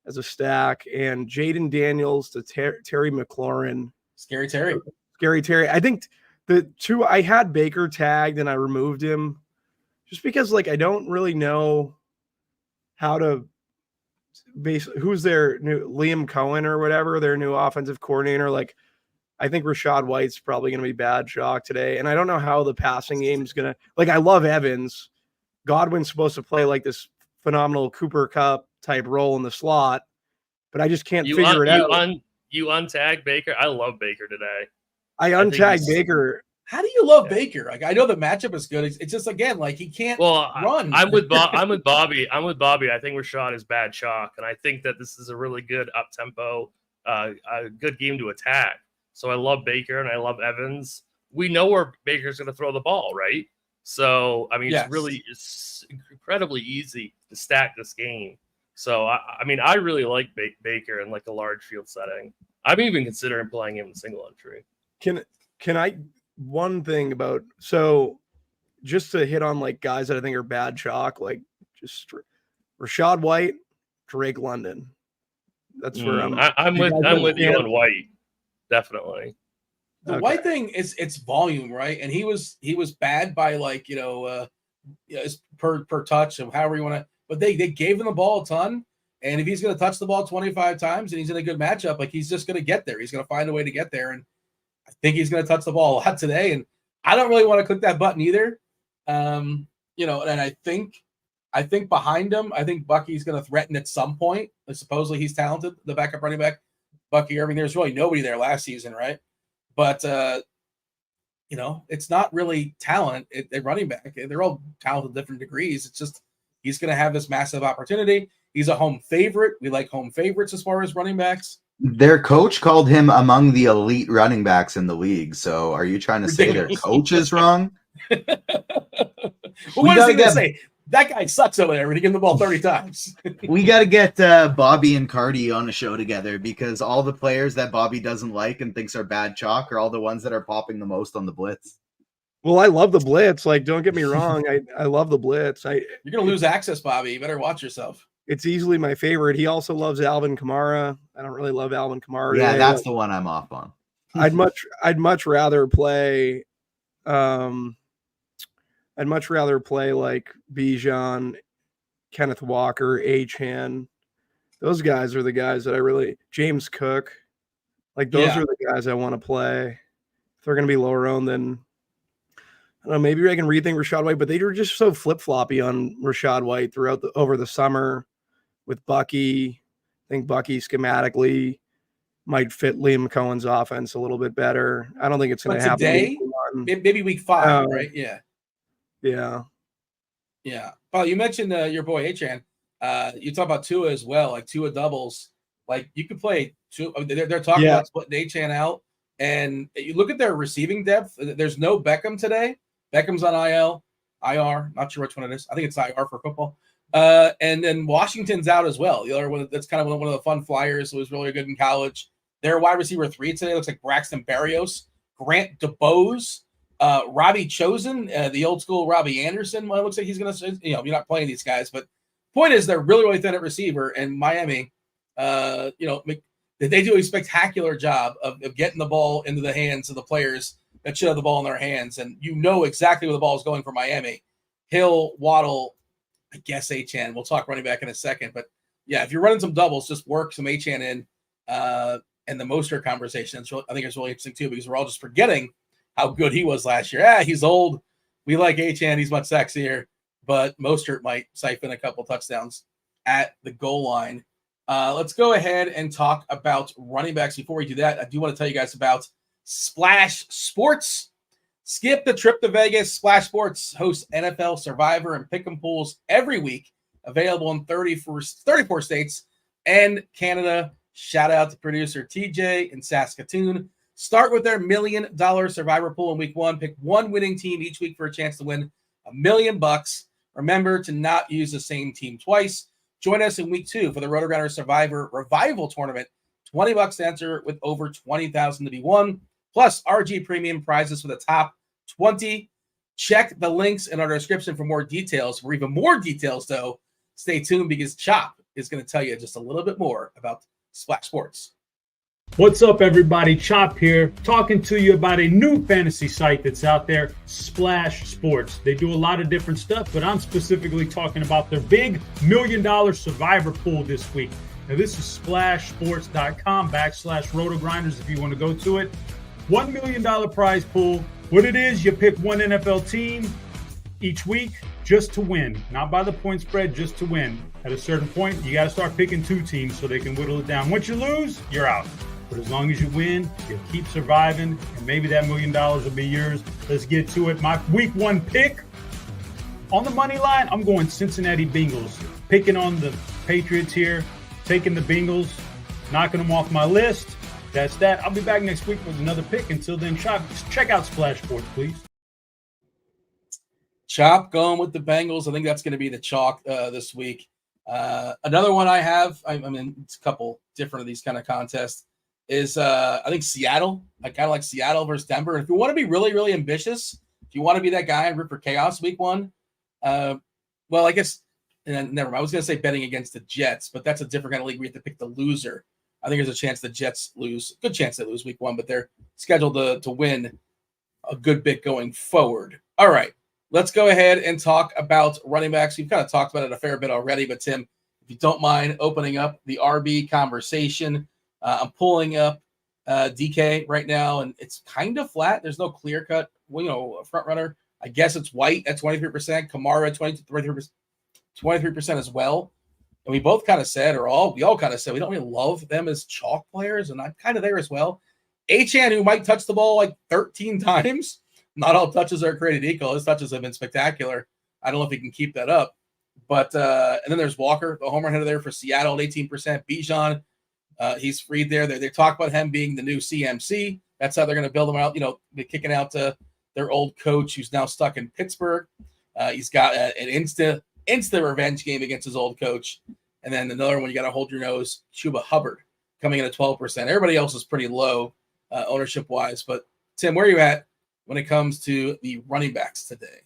as a stack. And Jaden Daniels to Terry McLaurin. Scary Terry. I think the two, I had Baker tagged and I removed him just because like I don't really know how to who's their new Liam Cohen or whatever, their new offensive coordinator. Like I think Rashad White's probably going to be bad chalk today. And I don't know how the passing game is going to, like, I love Evans. Godwin's supposed to play like this phenomenal Cooper Kupp type role in the slot, but I just can't figure it out. You untag Baker. I love Baker today. I untagged Baker. How do you love Baker? Like, I know the matchup is good. It's just, again, like he can't run. I'm with Bobby. I think Rashad is bad chalk, and I think that this is a really good up tempo, a good game to attack. So I love Baker and I love Evans. We know where Baker's going to throw the ball, right? So I mean, it's incredibly easy to stack this game. So I mean, I really like Baker in like a large field setting. I'm even considering playing him in single entry. Can I? One thing about, so just to hit on like guys that I think are bad chalk, like just Rashad White, Drake London. That's where I'm with you on White, definitely. The White thing is it's volume, right? And he was bad by like per touch and however you want to. But they gave him the ball a ton, and if he's going to touch the ball 25 times and he's in a good matchup, like he's just going to get there. He's going to find a way to get there, and I think he's going to touch the ball a lot today, and I don't really want to click that button either. And I think behind him, I think Bucky's going to threaten at some point. Supposedly he's talented, the backup running back, Bucky Irving. There's really nobody there last season, right? But, it's not really talent at running back. They're all talented to different degrees. It's just he's going to have this massive opportunity. He's a home favorite. We like home favorites as far as running backs. Their coach called him among the elite running backs in the league. So are you trying to say their coach is wrong? What is he going to say? That guy sucks over there when he gives the ball 30 times. We got to get Bobby and Cardi on a show together, because all the players that Bobby doesn't like and thinks are bad chalk are all the ones that are popping the most on the blitz. Well, I love the blitz. Like, don't get me wrong. I love the blitz. You're going to lose access, Bobby. You better watch yourself. It's easily my favorite. He also loves Alvin Kamara. I don't really love Alvin Kamara. Yeah, that's the one I'm off on. I'd much rather play like Bijan, Kenneth Walker, Achane. Those guys are the guys that I really, James Cook. Like those are the guys I want to play. If they're going to be lower owned, then I don't know, maybe I can rethink Rashad White, but they were just so flip-floppy on Rashad White over the summer with Bucky. I think Bucky schematically might fit Liam Cohen's offense a little bit better. I don't think it's going to happen. Today, maybe week 5, right? Yeah. Well, you mentioned your boy Achane. You talk about Tua as well, like Tua doubles. Like you could play two. They're talking about splitting Achane out, and you look at their receiving depth. There's no Beckham today. Beckham's on IR. Not sure which one it is. I think it's IR for football. And then Washington's out as well. The other one that's kind of one of the fun flyers who was really good in college. Their wide receiver 3 today looks like Braxton Berrios, Grant DeBose, Robbie Chosen, the old school Robbie Anderson. Well, it looks like he's going to, you're not playing these guys, but point is they're really, really thin at receiver. And Miami, they do a spectacular job of getting the ball into the hands of the players that should have the ball in their hands. And you know exactly where the ball is going for Miami. Hill, Waddle, I guess Achane. We'll talk running back in a second. But, yeah, if you're running some doubles, just work some Achane in. And the Mostert conversation, I think it's really interesting, too, because we're all just forgetting how good he was last year. Yeah, he's old. We like Achane. He's much sexier. But Mostert might siphon a couple touchdowns at the goal line. Let's go ahead and talk about running backs. Before we do that, I do want to tell you guys about Splash Sports. Skip the trip to Vegas. Splash Sports hosts NFL Survivor and Pick'em pools every week, available in 34 states and Canada. Shout out to producer TJ in Saskatoon. Start with their $1 million survivor pool in week 1. Pick one winning team each week for a chance to win $1 million. Remember to not use the same team twice. Join us in week 2 for the RotoGrinders Survivor Revival Tournament. $20 to enter with over $20,000 to be won. Plus RG premium prizes for the top 20. Check the links in our description for more details. For even more details, though, stay tuned because Chop is going to tell you just a little bit more about Splash Sports. What's up, everybody? Chop here, talking to you about a new fantasy site that's out there, Splash Sports. They do a lot of different stuff, but I'm specifically talking about their big $1 million survivor pool this week. Now, this is splashsports.com/RotoGrinders if you want to go to it. $1 million prize pool. What it is, you pick one NFL team each week just to win. Not by the point spread, just to win. At a certain point, you got to start picking 2 teams so they can whittle it down. Once you lose, you're out. But as long as you win, you'll keep surviving, and maybe that $1 million will be yours. Let's get to it. My week 1 pick on the money line, I'm going Cincinnati Bengals. Picking on the Patriots here, taking the Bengals, knocking them off my list. That's that. I'll be back next week with another pick. Until then, check out Splash Sports, please. Chop going with the Bengals. I think that's going to be the chalk this week. Another one I have, I mean, it's a couple different of these kind of contests, is I think Seattle. I kind of like Seattle versus Denver. And if you want to be really, really ambitious, if you want to be that guy and root for chaos week 1, well, I guess, never mind. I was going to say betting against the Jets, but that's a different kind of league where you have to pick the loser. I think there's a chance the Jets lose. Good chance they lose week 1, but they're scheduled to win a good bit going forward. All right, let's go ahead and talk about running backs. We've kind of talked about it a fair bit already, but Tim, if you don't mind opening up the RB conversation, I'm pulling up DK right now, and it's kind of flat. There's no clear cut, front runner. I guess it's White at 23%, Kamara at 23% as well. And we both kind of said, we all kind of said we don't really love them as chalk players, and I'm kind of there as well. Achane, who might touch the ball like 13 times. Not all touches are created equal. His touches have been spectacular. I don't know if he can keep that up. But and then there's Walker, the home run hitter there for Seattle at 18%. Bijan, he's freed there. They talk about him being the new CMC. That's how they're going to build him out. They're kicking out their old coach who's now stuck in Pittsburgh. He's got an instant revenge game against his old coach. And then another one, you got to hold your nose, Chuba Hubbard coming in at 12%. Everybody else is pretty low ownership-wise. But, Tim, where are you at when it comes to the running backs today?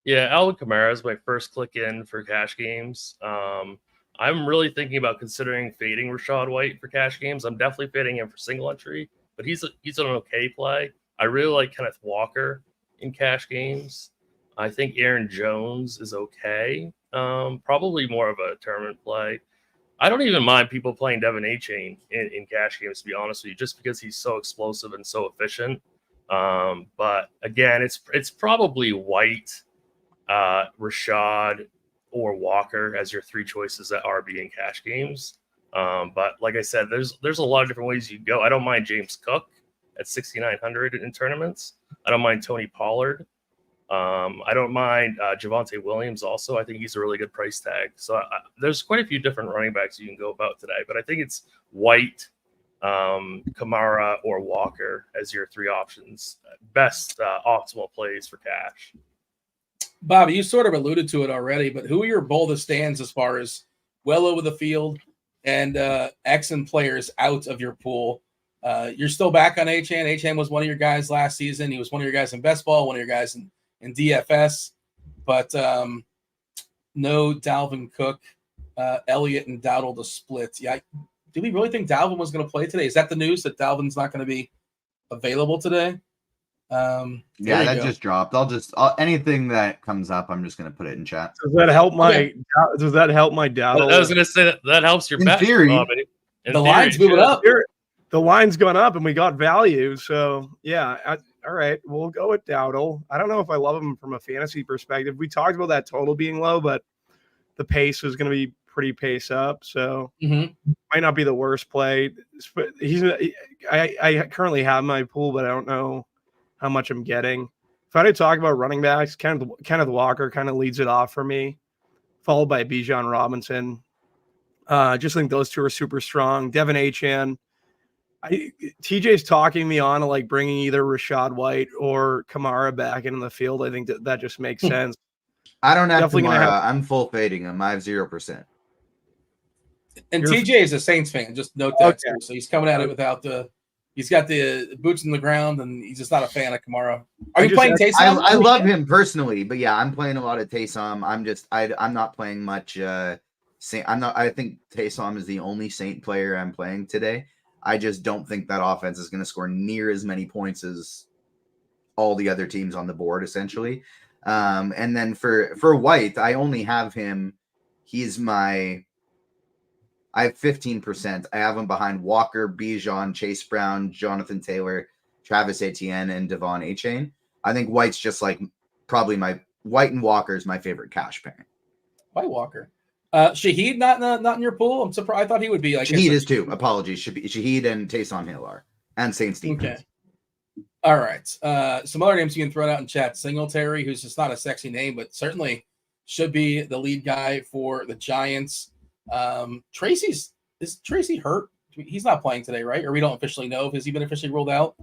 Yeah, Alvin Kamara is my first click in for cash games. I'm really thinking about considering fading Rachaad White for cash games. I'm definitely fading him for single entry, but he's an okay play. I really like Kenneth Walker in cash games. I think Aaron Jones is okay. Probably more of a tournament play. I don't even mind people playing Devin Achane in cash games, to be honest with you, just because he's so explosive and so efficient. But again, it's probably White, Rachaad, or Walker as your 3 choices at RB in cash games. But like I said, there's a lot of different ways you go. I don't mind James Cook at 6,900 in tournaments. I don't mind Tony Pollard. I don't mind Javonte Williams also. I think he's a really good price tag. So there's quite a few different running backs you can go about today, but I think it's White, Kamara, or Walker as your 3 options. Best optimal plays for cash. Bobby, you sort of alluded to it already, but who are your boldest stands as far as well over the field and Xing players out of your pool? You're still back on Achane. Achane was one of your guys last season. He was one of your guys in best ball, one of your guys in DFS, but no Dalvin Cook, Elliott, and Dowdle to split. Yeah, do we really think Dalvin was going to play today? Is that the news that Dalvin's not going to be available today? Yeah, that just dropped. Anything that comes up, I'm just going to put it in chat. Does that help my Dowdle? I was going to say that helps your bet. Theory, the line's moving up. The line's gone up, and we got value. So yeah. All right, we'll go with Dowdle. I don't know if I love him from a fantasy perspective. We talked about that total being low, but the pace is going to be pretty pace up, so might not be the worst play. I currently have my pool, but I don't know how much I'm getting. If I had to talk about running backs, Kenneth Walker kind of leads it off for me, followed by Bijan Robinson. Just think those two are super strong. Devin Achane. TJ's talking me on to like bringing either Rashad White or Kamara back into the field. I think that just makes sense. I don't have Definitely Kamara. I'm full fading him. I have 0%. And TJ is a Saints fan. Just note that Okay. too. So he's coming at it without he's got the boots in the ground, and he's just not a fan of Kamara. Are you playing Taysom? I love him personally, but yeah, I'm playing a lot of Taysom. I'm not playing much. I think Taysom is the only Saint player I'm playing today. I just don't think that offense is going to score near as many points as all the other teams on the board, essentially. And then for White, I only have him. I have 15%. I have him behind Walker, Bijan, Chase Brown, Jonathan Taylor, Travis Etienne, and Devon Achane. I think White's just like probably White and Walker is my favorite cash pairing. White Walker. Shaheed not in your pool? I'm surprised. I thought he would be. Shaheed is too. Apologies. Shaheed and Taysom Hill are. And Saints defense. Okay. All right. Some other names you can throw out in chat. Singletary, who's just not a sexy name, but certainly should be the lead guy for the Giants. Is Tracy hurt? He's not playing today, right? Or we don't officially know. Has he been officially ruled out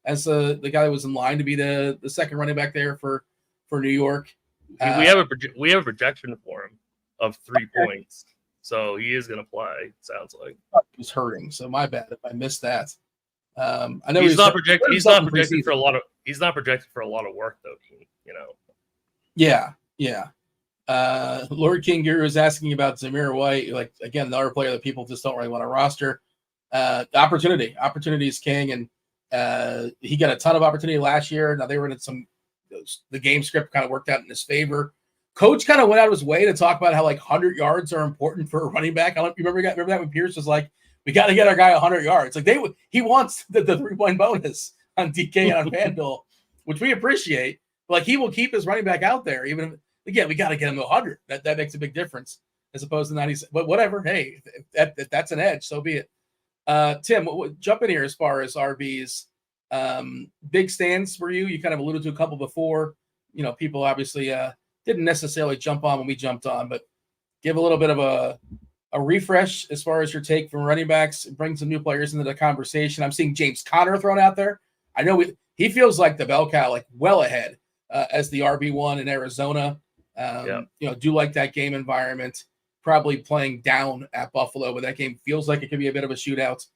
as the guy that was in line to be the second running back there for New York? We have a projection for him of 3 points, so he is going to play. It sounds like He was hurting, so my bad if I missed that. I know he's not projected. He's not projected for a lot of. He's not projected for a lot of work, though. You know. Yeah. Lord King Guru is asking about Zamir White. Like, again, another player that people just don't really want to roster. Opportunity is king, and he got a ton of opportunity last year. Now they were in the game script kind of worked out in his favor. Coach kind of went out of his way to talk about how like 100 yards are important for a running back. I don't remember that when Pierce was like, we got to get our guy 100 yards. Like he wants the 3-point bonus on DK and on FanDuel, which we appreciate. But like he will keep his running back out there, even if, again, we got to get him to 100. That makes a big difference as opposed to 90. But whatever. Hey, if that's an edge, so be it. Tim, jump in here as far as RBs. Big stands for you. You kind of alluded to a couple before. You know, people obviously didn't necessarily jump on when we jumped on, but give a little bit of a refresh as far as your take from running backs. Bring some new players into the conversation. I'm seeing James Conner thrown out there. I know he feels like the bell cow, like well ahead as the RB1 in Arizona. You know, do like that game environment. Probably playing down at Buffalo, but that game feels like it could be a bit of a shootout.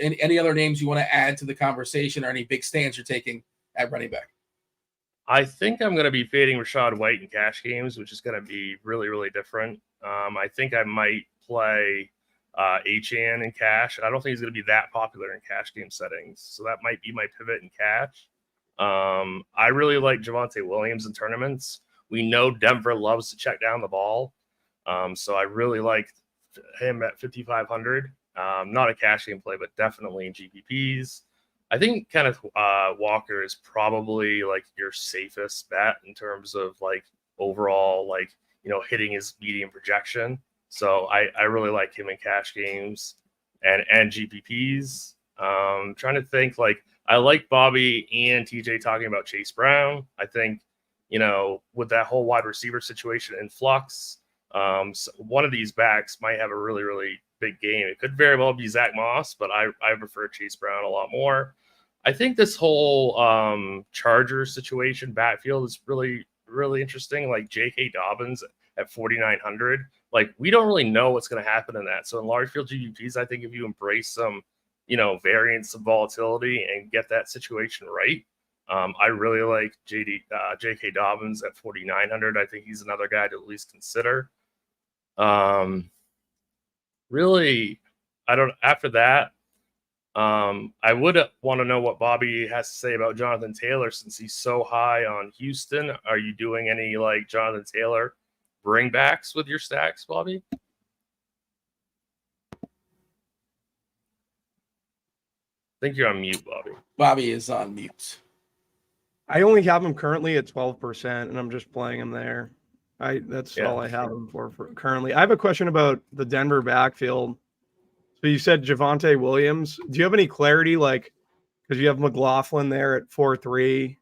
Any other names you want to add to the conversation, or any big stands you're taking at running back? I think I'm going to be fading Rashad White in cash games, which is going to be really, really different. I think I might play Achane in cash. I don't think he's going to be that popular in cash game settings, so that might be my pivot in cash. I really like Javonte Williams in tournaments. We know Denver loves to check down the ball, so I really like him at 5,500. Not a cash game play, but definitely in GPPs. I think Kenneth Walker is probably like your safest bet in terms of like overall, like, you know, hitting his median projection. So I really like him in cash games and GPPs. Trying to think, like, I like Bobby and TJ talking about Chase Brown. I think, you know, with that whole wide receiver situation in flux, so one of these backs might have a really, really big game. It could very well be Zach Moss, but I prefer Chase Brown a lot more. I think this whole Chargers situation backfield is really, really interesting. Like J.K. Dobbins at 4,900. Like, we don't really know what's going to happen in that. So in large field GPPs, I think if you embrace some, you know, variance of volatility and get that situation right, I really like J.K. Dobbins at 4,900. I think he's another guy to at least consider. Really, after that, I would want to know what Bobby has to say about Jonathan Taylor since he's so high on Houston. Are you doing any like Jonathan Taylor bringbacks with your stacks, Bobby? I think you're on mute, Bobby. Bobby is on mute. I only have him currently at 12%, and I'm just playing him there. That's all I have him for currently. I have a question about the Denver backfield. So you said Javonte Williams. Do you have any clarity, like, because you have McLaughlin there at 4.3?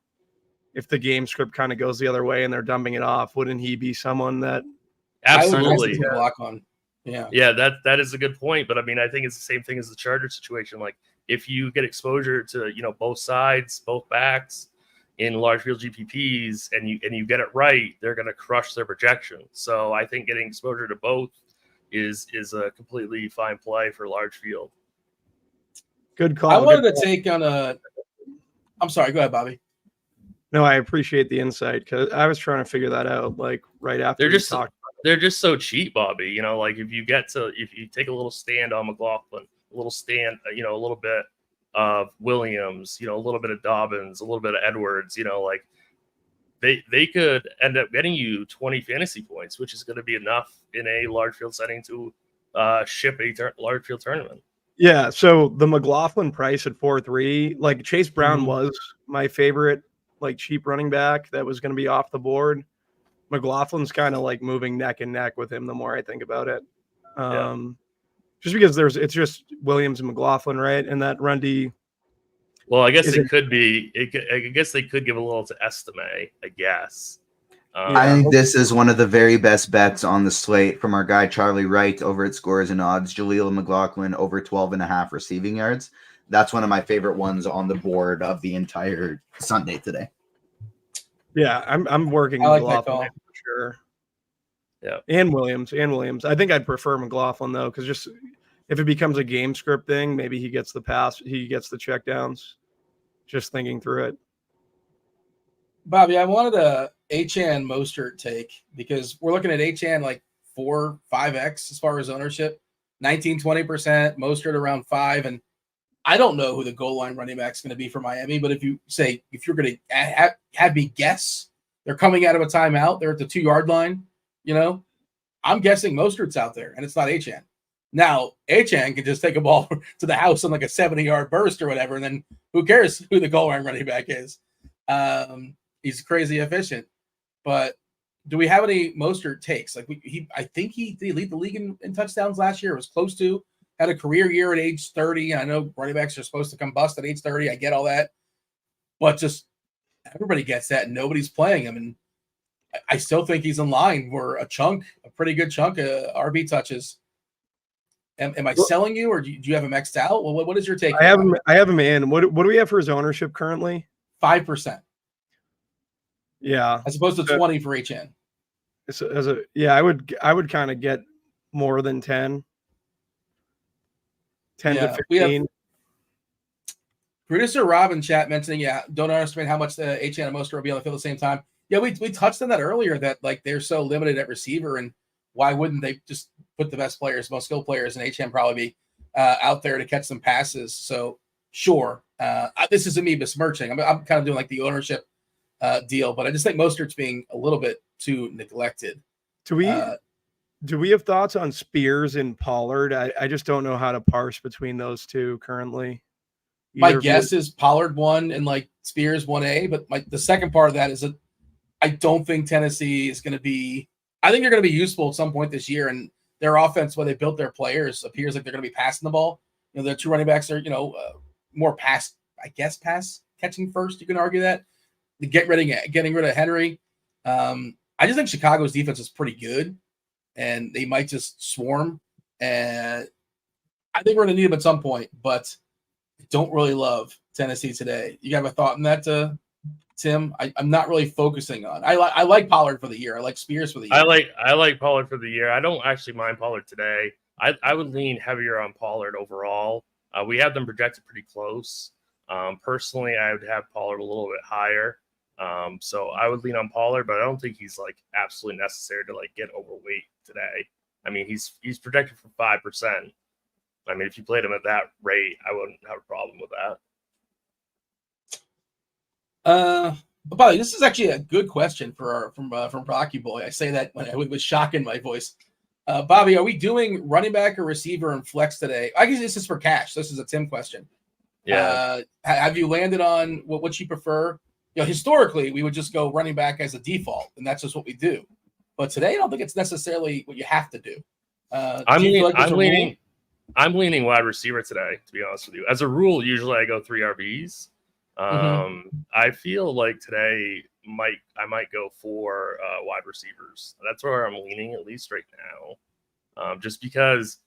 If the game script kind of goes the other way and they're dumping it off, wouldn't he be someone that absolutely block on? Yeah, that is a good point. But I mean, I think it's the same thing as the Chargers situation. Like, if you get exposure to both sides, both backs in large field GPPs, and you get it right, they're going to crush their projection. So I think getting exposure to both is a completely fine play for large field. Good call. I wanted to take on a. I'm sorry. Go ahead, Bobby. No, I appreciate the insight because I was trying to figure that out like right after they're just so cheap, Bobby. Like if you take a little stand on McLaughlin, a little stand, a little bit of Williams, a little bit of Dobbins, a little bit of Edwards, like they could end up getting you 20 fantasy points, which is going to be enough in a large field setting to ship a large field tournament. Yeah. So the McLaughlin price at 4.3, like Chase Brown was my favorite, like cheap running back that was going to be off the board. McLaughlin's kind of like moving neck and neck with him the more I think about it. Just because it's just Williams and McLaughlin, right? And that run D. Well, I guess I guess they could give a little to Estime, I guess. I think this is one of the very best bets on the slate from our guy Charlie Wright over at Scores and Odds. Jaleel McLaughlin over 12.5 receiving yards. That's one of my favorite ones on the board of the entire Sunday today. Yeah, I'm working McLaughlin for sure. Yeah, and Williams. I think I'd prefer McLaughlin though, because just if it becomes a game script thing, maybe he gets the pass, he gets the checkdowns. Just thinking through it. Bobby, I wanted a Achane Mostert take because we're looking at Achane like 4-5x as far as ownership, 19-20%, Mostert around 5, and I don't know who the goal line running back is going to be for Miami, but if you're going to have me guess, they're coming out of a timeout, they're at the 2-yard line, I'm guessing Mostert's out there, and it's not Achane. Now, Achane can just take a ball to the house on like a 70-yard burst or whatever, and then who cares who the goal line running back is? He's crazy efficient. But do we have any Mostert takes? Like I think he lead the league in touchdowns last year. It was close to. Had a career year at age 30. I know running backs are supposed to combust at age 30. I get all that. But just everybody gets that, and nobody's playing him. And I still think he's in line for a pretty good chunk of RB touches. Am I selling you, or do you have him X'd out? Well, what is your take? I have him in. What do we have for his ownership currently? 5%. Yeah, as opposed to 20 for Achane. I would kind of get more than 10 to 15. We have producer Rob in chat mentioning, don't underestimate how much the Achane and Mostert will be on the field at the same time. Yeah, we touched on that earlier, that like they're so limited at receiver, and why wouldn't they just put the best players, most skilled players, and Achane probably be out there to catch some passes? So sure, this isn't me besmirching. I'm kind of doing like the ownership deal, but I just think Mostert's being a little bit too neglected. Do we have thoughts on Spears and Pollard? I just don't know how to parse between those two currently. My guess is Pollard 1 and like Spears 1A, but the second part of that is that I don't think Tennessee is going to be. I think they're going to be useful at some point this year, and their offense, where they built their players, appears like they're going to be passing the ball. Their two running backs are more pass catching first. You can argue that. Getting rid of Henry. I just think Chicago's defense is pretty good, and they might just swarm. And I think we're going to need them at some point, but I don't really love Tennessee today. You have a thought on that, Tim? I'm not really focusing on. I like Pollard for the year. I like Spears for the year. I like Pollard for the year. I don't actually mind Pollard today. I would lean heavier on Pollard overall. We have them projected pretty close. Personally, I would have Pollard a little bit higher. So I would lean on Pollard, but I don't think he's like absolutely necessary to like get overweight today. I mean, he's projected for 5%. I mean, if you played him at that rate, I wouldn't have a problem with that. Bobby, this is actually a good question from Rocky Boy. I say that when I was shock in my voice. Bobby, are we doing running back or receiver and flex today? I guess this is for cash. This is a Tim question. Yeah. Have you landed on what you prefer? Historically, we would just go running back as a default, and that's just what we do. But today, I don't think it's necessarily what you have to do. I'm leaning wide receiver today, to be honest with you. As a rule, usually I go 3 RBs. I feel like today I might go 4 wide receivers. That's where I'm leaning, at least right just because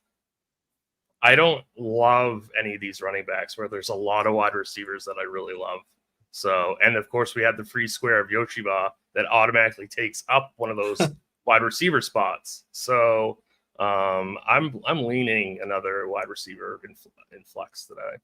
I don't love any of these running backs where there's a lot of wide receivers that I really love. So, and of course, we have the free square of Yoshiba that automatically takes up one of those wide receiver spots. So, I'm leaning another wide receiver in flex today.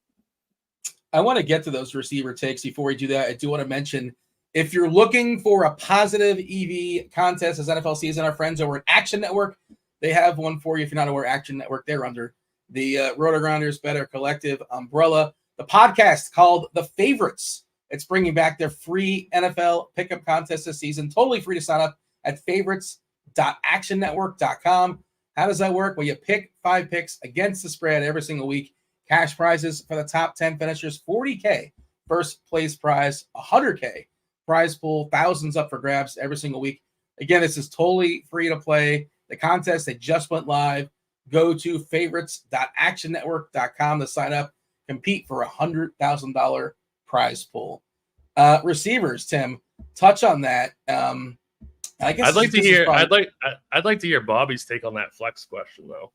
I want to get to those receiver takes. Before we do that, I do want to mention, if you're looking for a positive EV contest as NFL season, our friends over at Action Network, they have one for you. If you're not aware, Action Network, they're under the RotoGrinders Better Collective umbrella. The podcast called The Favorites. It's bringing back their free NFL pickup contest this season. Totally free to sign up at favorites.actionnetwork.com. How does that work? Well, you pick 5 picks against the spread every single week. Cash prizes for the top 10 finishers, $40K. First place prize, $100K. Prize pool, thousands up for grabs every single week. Again, this is totally free to play. The contest, they just went live. Go to favorites.actionnetwork.com to sign up. Compete for $100,000 prize pool. Receivers, Tim, touch on that. I guess I'd like to hear Bobby's take on that flex question though.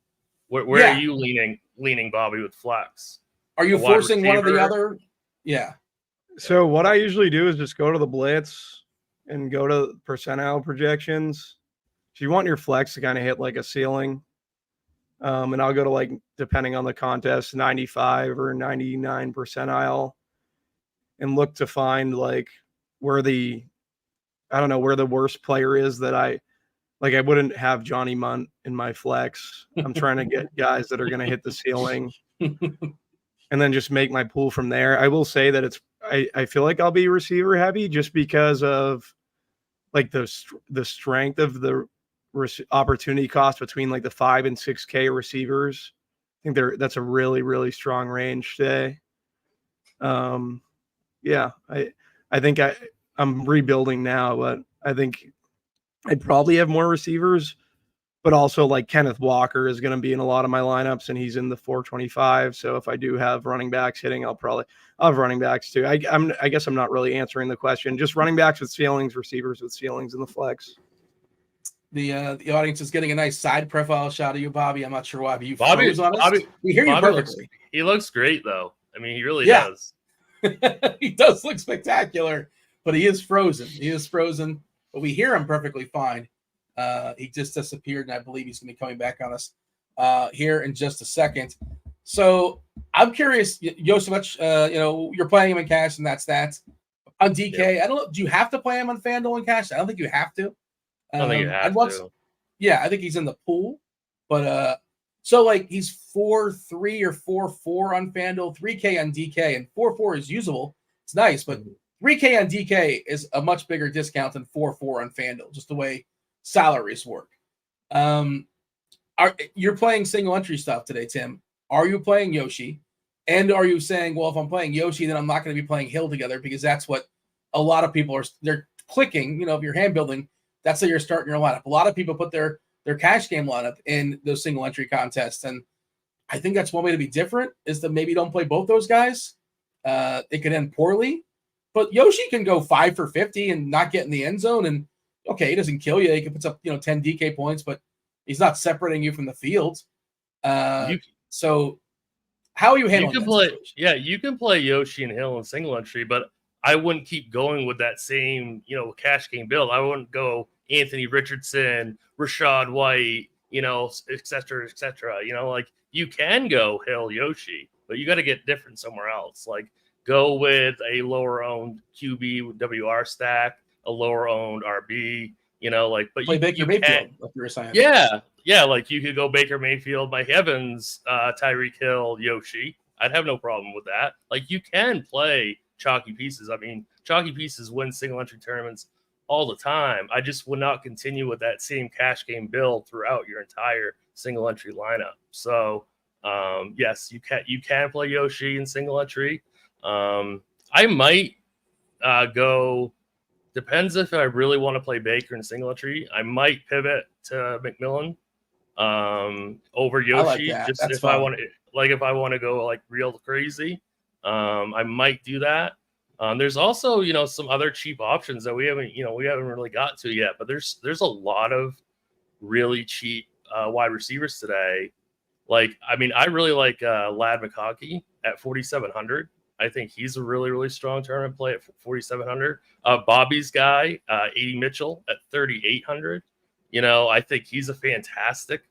Where are you leaning Bobby with flex? Are you forcing one or the other? Yeah. So what I usually do is just go to the blitz and go to percentile projections. If you want your flex to kind of hit like a ceiling, and I'll go to, like, depending on the contest, 95 or 99 percentile, and look to find like where the worst player is that I wouldn't have Johnny Munt in my flex. I'm trying to get guys that are going to hit the ceiling and then just make my pool from there. I will say that I feel like I'll be receiver heavy just because of like the strength of the opportunity cost between like the 5 and 6K receivers. I think that's a really, really strong range today. Yeah, I think I'm rebuilding now, but I think I'd probably have more receivers, but also like Kenneth Walker is going to be in a lot of my lineups and he's in the 425. So if I do have running backs hitting, I'll have running backs too. I guess I'm not really answering the question. Just running backs with ceilings, receivers with ceilings in the flex. The audience is getting a nice side profile shot of you, Bobby. I'm not sure why, but you froze on us. We hear you perfectly. He looks great though. I mean, he really does. He does look spectacular, but he is frozen. But we hear him perfectly fine. He just disappeared, and I believe he's going to be coming back on us here in just a second. So I'm curious, Josevich, you're playing him in cash, and that's that. On DK, yeah. I don't know. Do you have to play him on FanDuel and cash? I don't think you have to. I don't think you have to. Yeah, I think he's in the pool. But so like he's 4.3 or 4.4 on FanDuel, 3K on DK, and 4.4 is usable. It's nice, but 3K on DK is a much bigger discount than 4.4 on FanDuel, just the way salaries work. You're playing single entry stuff today, Tim. Are you playing Yoshi? And are you saying, well, if I'm playing Yoshi, then I'm not going to be playing Hill together, because that's what a lot of people they're clicking. If you're hand building, that's how you're starting your lineup. A lot of people put their cash game lineup in those single entry contests. And I think that's one way to be different, is to maybe don't play both those guys. It could end poorly, but Yoshi can go 5 for 50 and not get in the end zone. And okay, he doesn't kill you. He can put up, 10 DK points, but he's not separating you from the field. So how are you handling that? You can play Yoshi and Hill in single entry, but I wouldn't keep going with that same, cash game build. I wouldn't go Anthony Richardson, Rashad White, et cetera, et cetera. Like you can go Hill Yoshi, but you got to get different somewhere else. Like go with a lower owned QB WR stack, a lower owned RB, but play Baker Mayfield. Yeah. Like you could go Baker Mayfield, Mike Evans, Tyreek Hill, Yoshi. I'd have no problem with that. Like you can play chalky pieces. I mean, chalky pieces win single entry tournaments all the time. I just would not continue with that same cash game build throughout your entire single entry lineup. So yes, you can play Yoshi in single entry. I might go, depends if I really want to play Baker in single entry. I might pivot to McMillan over Yoshi. Like just That's if fun. I want to go like real crazy. I might do that. There's also, some other cheap options that we haven't really got to yet, but there's a lot of really cheap wide receivers today. Like, I mean, I really like Lad McConkey at 4,700. I think he's a really, really strong tournament play at 4,700. Bobby's guy, 80 Mitchell at 3,800. You know, I think he's a fantastic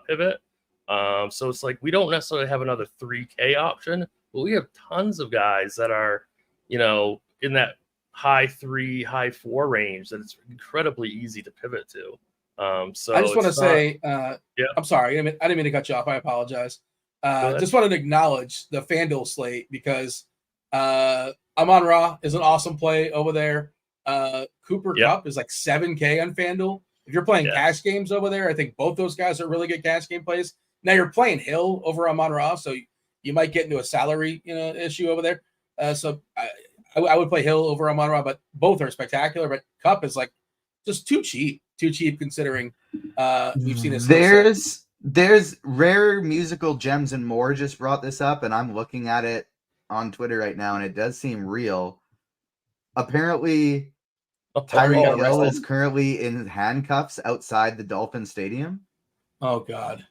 pivot. So it's like we don't necessarily have another 3K option, but we have tons of guys that are, you know, in that high 3, high 4 range that it's incredibly easy to pivot to. So I just want to say, yeah. I'm sorry, I didn't mean to cut you off. I apologize. Just wanted to acknowledge the FanDuel slate because Amon-Ra is an awesome play over there. Cooper Kupp is like 7K on FanDuel. If you're playing cash games over there, I think both those guys are really good cash game plays. Now you're playing Hill over Amon-Ra, so you might get into a salary issue over there. So I would play Hill over Amon-Ra, but both are spectacular. But Kupp is like just too cheap considering we've seen this. There's Rare Musical Gems and More just brought this up, and I'm looking at it on Twitter right now, and it does seem real. Apparently, Tyreek Hill is currently in handcuffs outside the Dolphin Stadium. Oh God.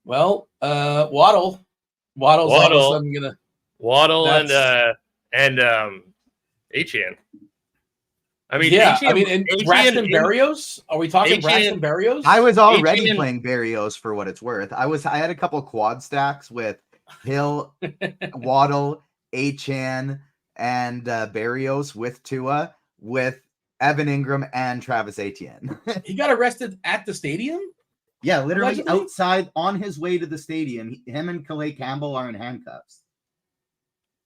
Well, Waddle's all of a sudden gonna Waddle and Achane. I mean, yeah. Achane, I mean, and Braxton Berrios. Are we talking Braxton Berrios? I was already playing Berrios for what it's worth. I had a couple quad stacks with Hill, Waddle, Achane, and Berrios with Tua, with Evan Ingram and Travis Etienne. He got arrested at the stadium? Yeah, literally outside on his way to the stadium. Him and Calais Campbell are in handcuffs.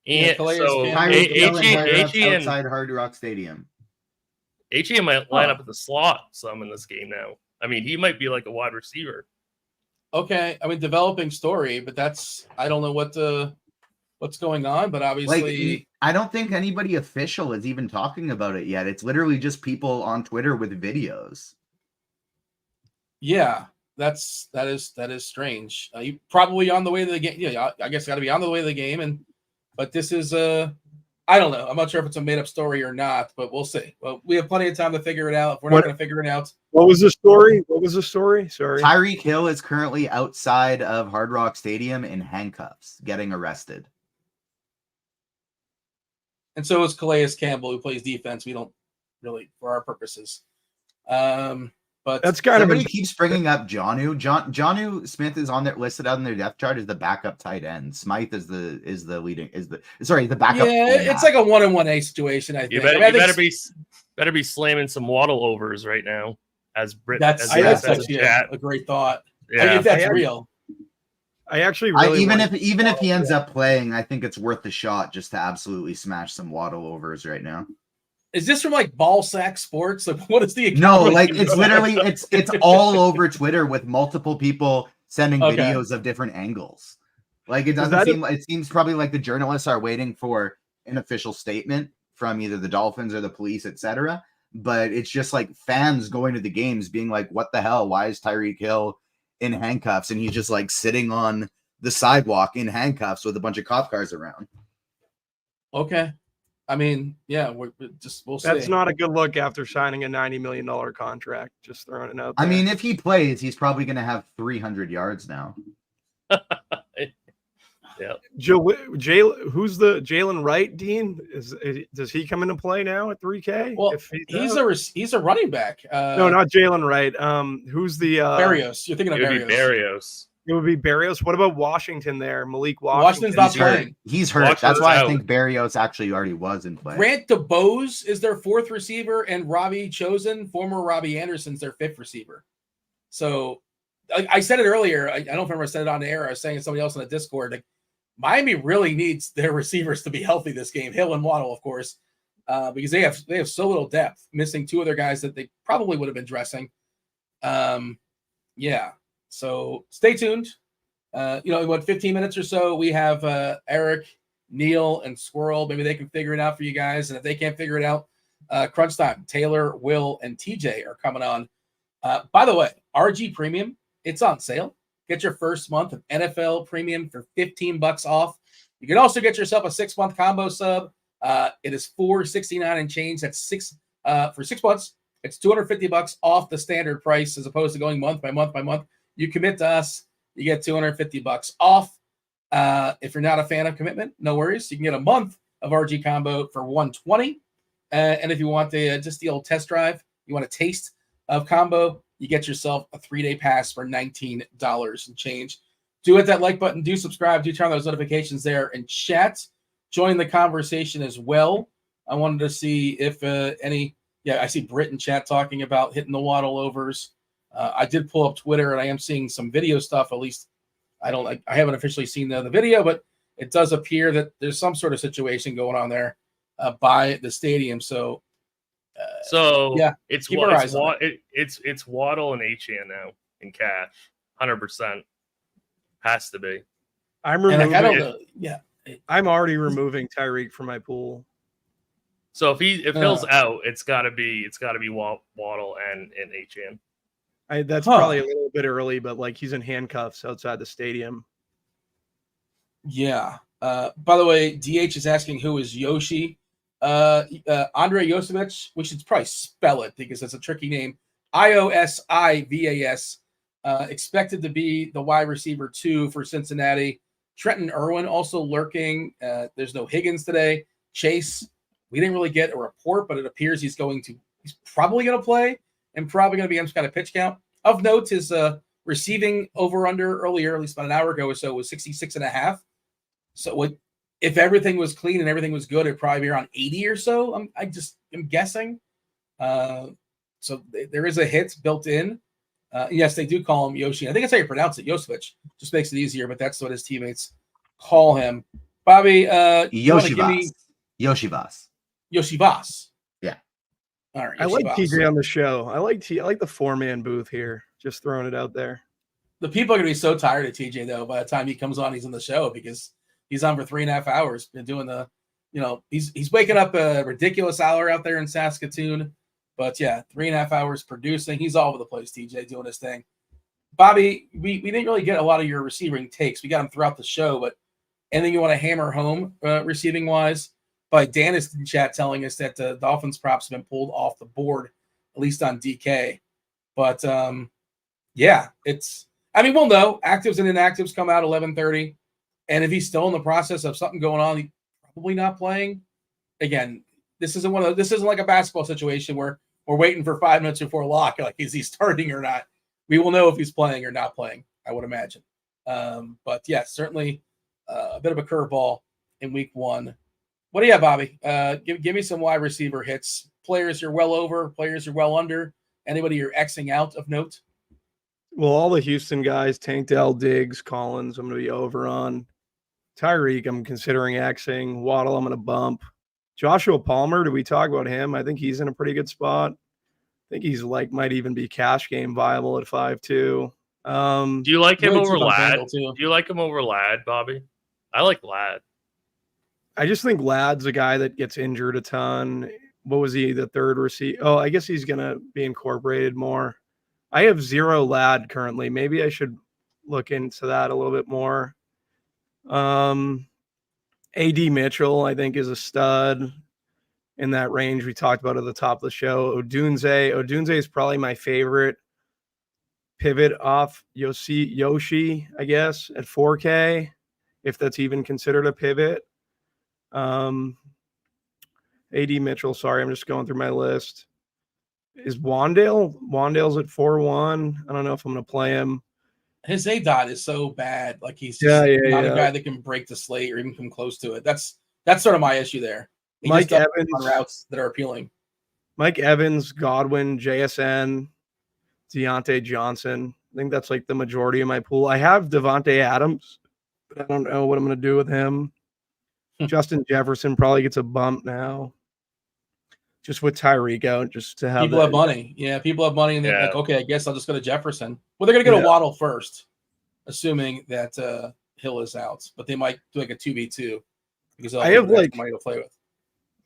And so Etienne outside Hard Rock Stadium. Etienne might line up at the slot some in this game now. I mean, he might be like a wide receiver. Okay, I mean, developing story, but I don't know what's going on, but obviously, I don't think anybody official is even talking about it yet. It's literally just people on Twitter with videos. Yeah, that is strange. You probably on the way to the game. Yeah, I guess got to be on the way to the game, but this is I don't know. I'm not sure if it's a made up story or not, but we'll see. Well, we have plenty of time to figure it out. If we're not going to figure it out, what was the story? Sorry. Tyreek Hill is currently outside of Hard Rock Stadium in handcuffs, getting arrested. And so is Calais Campbell, who plays defense. We don't really, for our purposes. But that's kind of keeps bringing up Jonnu. Jonnu Smith is on there listed on their depth chart as the backup tight end. Smythe is the backup. Yeah, it's like a 1-1A situation. I think you better be slamming some Waddle overs right now. That's actually a great thought. Yeah. I mean, if that's real. I actually really even if he ends up playing, I think it's worth the shot just to absolutely smash some Waddle overs right now. Is this from like Ball Sack Sports? Like, what is the account? No, like it's literally it's all over Twitter with multiple people sending videos of different angles. Like it seems probably like the journalists are waiting for an official statement from either the Dolphins or the police, etc. But it's just like fans going to the games being like, "What the hell? Why is Tyreek Hill in handcuffs?" And he's just like sitting on the sidewalk in handcuffs with a bunch of cop cars around. Okay. I mean, yeah, we'll see. That's not a good look after signing a $90 million contract. Just throwing it out there. I mean, if he plays, he's probably going to have 300 yards now. Yeah. Who's the Jalen Wright, Dean? Does he come into play now at 3K? Well, he's a running back. No, not Jalen Wright. Who's the Berrios? You're thinking of Berrios. It would be Berrios. What about Washington there? Malik Washington's not playing. He's hurt. That's why I think Berrios actually already was in play. Grant DeBose is their 4th receiver, and Robbie Chosen, former Robbie Anderson's their 5th receiver. So I said it earlier. I don't know if I said it on the air. I was saying to somebody else in the Discord. Like, Miami really needs their receivers to be healthy this game. Hill and Waddle, of course, because they have so little depth, missing 2 other guys that they probably would have been dressing. Yeah. So stay tuned. In what 15 minutes or so, we have Erik, Neil, and Squirrel. Maybe they can figure it out for you guys. And if they can't figure it out, crunch time. Taylor, Will, and TJ are coming on. By the way, RG Premium, it's on sale. Get your first month of NFL Premium for $15 off. You can also get yourself a 6-month combo sub. It is $4.69 and change. That's for 6 months. It's $250 off the standard price as opposed to going month by month by month. You commit to us, you get $250 off. If you're not a fan of commitment, no worries. You can get a month of RG Combo for $120. And if you want just the old test drive, you want a taste of Combo, you get yourself a 3-day pass for $19 and change. Do hit that like button, do subscribe, do turn on those notifications there, and chat. Join the conversation as well. I wanted to see if I see Britt in chat talking about hitting the waddle overs. I did pull up Twitter, and I am seeing some video stuff. At least I haven't officially seen the video, but it does appear that there's some sort of situation going on there by the stadium. So yeah, it's keep our eyes on it's Waddle and HN now in cash, 100%. Has to be. I'm removing. I don't know. Yeah, I'm already removing Tyreek from my pool. So if Hill's out, it's gotta be Waddle and HN. That's probably a little bit early, but like he's in handcuffs outside the stadium. Yeah. By the way, DH is asking who is Yoshi. Andre Josevich, we should probably spell it because it's a tricky name. Iosivas. Expected to be the wide receiver 2 for Cincinnati. Trenton Irwin also lurking. There's no Higgins today. Chase, we didn't really get a report, but it appears he's probably going to play and probably going to be on some kind of pitch count. Of note, his receiving over-under earlier, at least about an hour ago or so, was 66.5. So if everything was clean and everything was good, it'd probably be around 80 or so. I'm guessing. So there is a hit built in. Yes, they do call him Yoshi. I think that's how you pronounce it, Josevich. Just makes it easier, but that's what his teammates call him. Bobby, Yoshivas. Yoshivas. Yeah. All right. I like TJ on the show. I like the 4-man booth here. Just throwing it out there. The people are going to be so tired of TJ, though, by the time he comes on, he's in the show because he's on for 3.5 hours. Been doing he's waking up a ridiculous hour out there in Saskatoon. But yeah, 3.5 hours producing. He's all over the place, TJ, doing his thing. Bobby, we didn't really get a lot of your receiving takes. We got them throughout the show, but anything you want to hammer home receiving wise? But Dan is in chat telling us that the Dolphins props have been pulled off the board, at least on DK. But yeah, we'll know. Actives and inactives come out 11:30. And if he's still in the process of something going on, he's probably not playing. Again, this isn't like a basketball situation where we're waiting for 5 minutes before lock. Like, is he starting or not? We will know if he's playing or not playing, I would imagine. But yeah, certainly a bit of a curveball in week 1. What do you have, Bobby? Give me some wide receiver hits. Players you're well over, players you're well under. Anybody you're Xing out of note? Well, all the Houston guys, Tank Dell, Diggs, Collins, I'm going to be over on. Tyreek, I'm considering Xing. Waddle, I'm going to bump. Joshua Palmer, do we talk about him? I think he's in a pretty good spot. I think he's might even be cash game viable at 5.2. Do you like him over Ladd? Do you like him over Ladd, Bobby? I like Ladd. I just think Ladd's a guy that gets injured a ton. What was he, the third receiver? Oh, I guess he's going to be incorporated more. I have 0 Ladd currently. Maybe I should look into that a little bit more. AD Mitchell, I think, is a stud in that range we talked about at the top of the show. Odunze is probably my favorite pivot off Yoshi, I guess, at 4K, if that's even considered a pivot. AD Mitchell, sorry, I'm just going through my list. Is Wandale's at 4.1. I don't know if I'm going to play him. His ADOT is so bad. Like, he's just not a guy that can break the slate or even come close to it. That's sort of my issue there. He Mike Evans on routes that are appealing. Mike Evans, Godwin, JSN, Deontay Johnson. I think that's the majority of my pool. I have Devontae Adams, but I don't know what I'm going to do with him. Justin Jefferson probably gets a bump now. Just with Tyreek out, just to have people have money. Yeah, people have money, and they're like, okay, I guess I'll just go to Jefferson. Well, they're going to go to Waddle first, assuming that Hill is out. But they might do a 2v2 because I have money to play with.